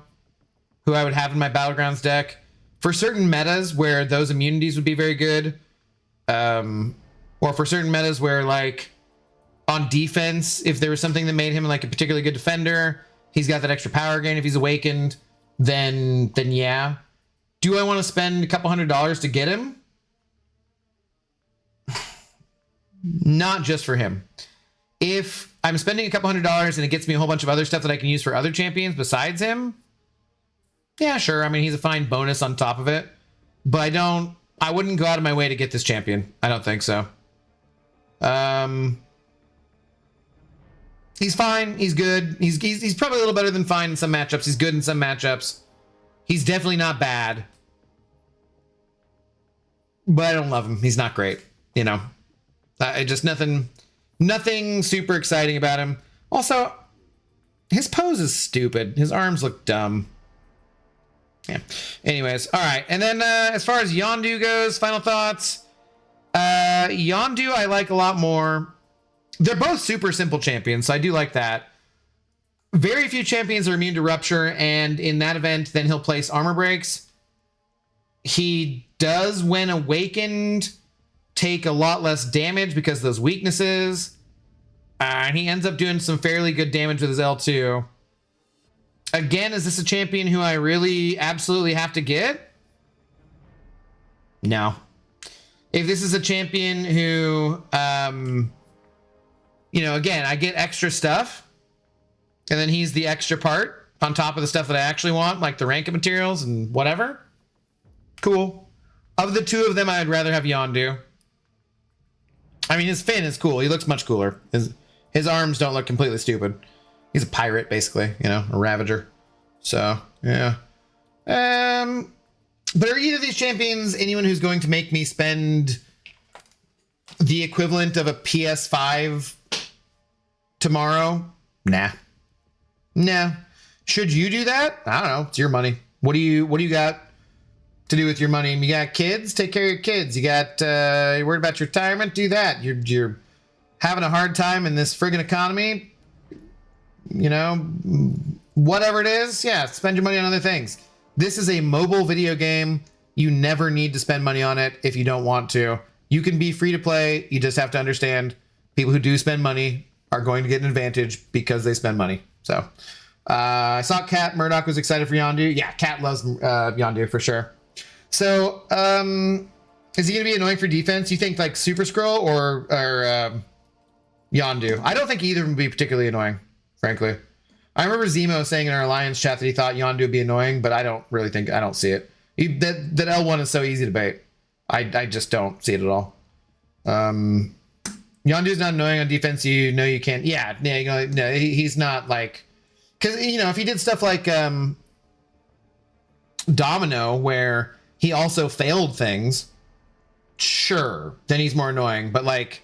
who I would have in my Battlegrounds deck. For certain metas where those immunities would be very good, or for certain metas where, like, on defense, if there was something that made him like a particularly good defender, he's got that extra power gain if he's awakened, then yeah. Do I want to spend a couple $100s to get him? not just for him. If I'm spending a couple $100 and it gets me a whole bunch of other stuff that I can use for other champions besides him, yeah, sure. I mean, he's a fine bonus on top of it, but I wouldn't go out of my way to get this champion. I don't think so. He's fine. He's good. He's probably a little better than fine in some matchups. He's good in some matchups. He's definitely not bad, but I don't love him. He's not great. You know, just nothing super exciting about him. Also, his pose is stupid. His arms look dumb. Yeah. Anyways, all right. And then as far as Yondu goes, final thoughts. Yondu I like a lot more. They're both super simple champions, so I do like that. Very few champions are immune to Rupture, and in that event, then he'll place armor breaks. He does, when awakened, take a lot less damage because of those weaknesses. And he ends up doing some fairly good damage with his L2. Again, is this a champion who I really absolutely have to get? No. If this is a champion who, you know, again, I get extra stuff, and then he's the extra part on top of the stuff that I actually want, like the rank materials and whatever. Cool. Of the two of them, I'd rather have Yondu. I mean, his fin is cool. He looks much cooler. His arms don't look completely stupid. He's a pirate, basically, you know, a Ravager. So, yeah. But are either of these champions anyone who's going to make me spend the equivalent of a PS5 tomorrow? Nah. Nah. Should you do that? I don't know. It's your money. What do you got to do with your money? You got kids? Take care of your kids. You got you're worried about your retirement? Do that. You're having a hard time in this friggin' economy, you know, whatever it is, yeah, spend your money on other things. This is a mobile video game. You never need to spend money on it if you don't want to. You can be free to play. You just have to understand people who do spend money are going to get an advantage because they spend money. So I saw Cat Murdoch was excited for Yondu. Yeah, Cat loves Yondu for sure. So is he going to be annoying for defense? You think like Super Skrull or Yondu? I don't think either of them would be particularly annoying, frankly. I remember Zemo saying in our Alliance chat that he thought Yondu would be annoying, but I don't see it. That L1 is so easy to bait. I just don't see it at all. Yondu's not annoying on defense. You know you can't. Yeah, no, he's not like, because you know if he did stuff like Domino where he also failed things, sure, then he's more annoying. But like,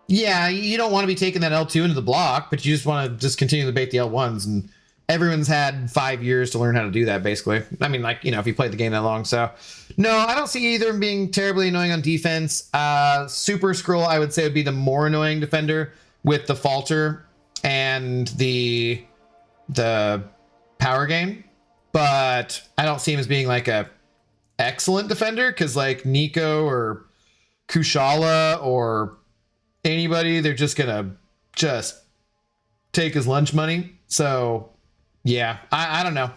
yeah, you don't want to be taking that L2 into the block, but you just want to just continue to bait the L1s, and everyone's had 5 years to learn how to do that, basically. I mean, like, you know, if you played the game that long. So, no, I don't see either of them being terribly annoying on defense. Super Skrull, I would say, would be the more annoying defender with the falter and the power gain. But I don't see him as being, like, a excellent defender, because, like, Nico or Kushala or anybody, they're just gonna just take his lunch money. So yeah, I don't know.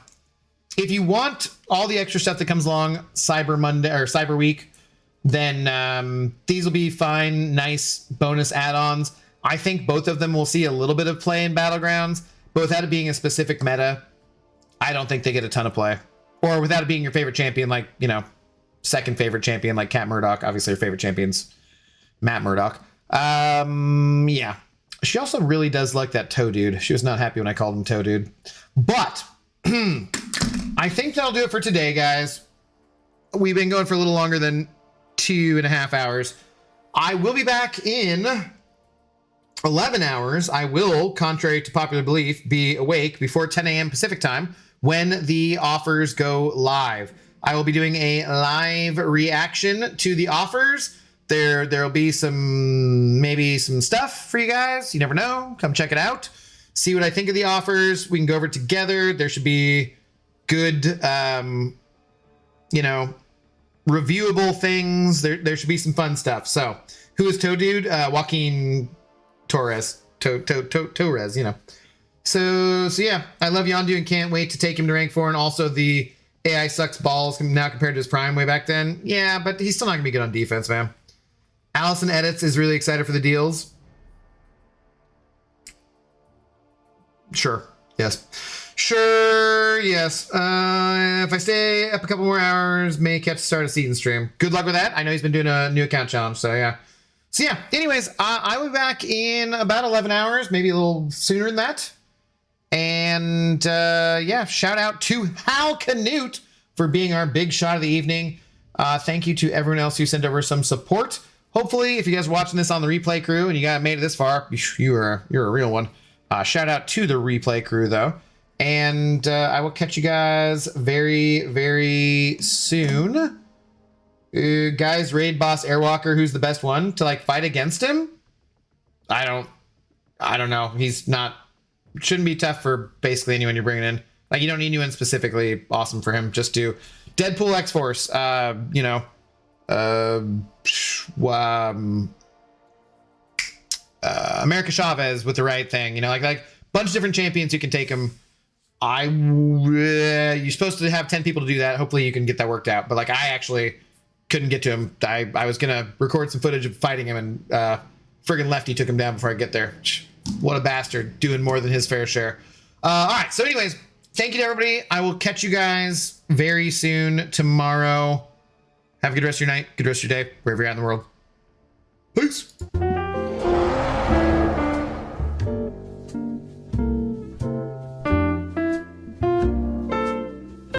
If you want all the extra stuff that comes along Cyber Monday or Cyber Week, then these will be fine, nice bonus add-ons. I think both of them will see a little bit of play in Battlegrounds, but without it being a specific meta, I don't think they get a ton of play. Or without it being your favorite champion, like, you know, second favorite champion like Cat Murdoch. Obviously your favorite champion's Matt Murdoch. Yeah, she also really does like that Toe Dude. She was not happy when I called him Toe Dude, but I think that'll do it for today, guys. We've been going for a little longer than 2.5 hours. I will be back in 11 hours. I will, contrary to popular belief, be awake before 10 a.m. Pacific time when the offers go live. I will be doing a live reaction to the offers. There'll be maybe some stuff for you guys. You never know. Come check it out. See what I think of the offers. We can go over it together. There should be good, you know, reviewable things. There should be some fun stuff. So, who is Toe Dude? Joaquin Torres. Torres, you know. So yeah, I love Yondu and can't wait to take him to rank 4. And also the AI sucks balls now compared to his prime way back then. Yeah, but he's still not gonna be good on defense, man. Allison Edits is really excited for the deals. Sure. Yes. Sure. Yes. If I stay up a couple more hours, may catch the start of season stream. Good luck with that. I know he's been doing a new account challenge. So yeah. So yeah. Anyways, I will be back in about 11 hours, maybe a little sooner than that. And yeah, shout out to Hal Canute for being our big shot of the evening. Thank you to everyone else who sent over some support. Hopefully, if you guys are watching this on the replay crew and you got made it this far, you're a real one. Shout out to the replay crew though. And I will catch you guys very, very soon. Guys, raid boss Airwalker, who's the best one to like fight against him? I don't know. He's not, shouldn't be tough for basically anyone you're bringing in. Like you don't need anyone specifically awesome for him. Just do Deadpool X-Force, you know, America Chavez with the right thing, you know, like bunch of different champions you can take him. You're supposed to have 10 people to do that. Hopefully you can get that worked out. But like I actually couldn't get to him. I was gonna record some footage of fighting him and friggin' Lefty took him down before I get there. What a bastard, doing more than his fair share. All right, so anyways, thank you to everybody. I will catch you guys very soon tomorrow. Have a good rest of your night, good rest of your day, wherever you're at in the world. Peace.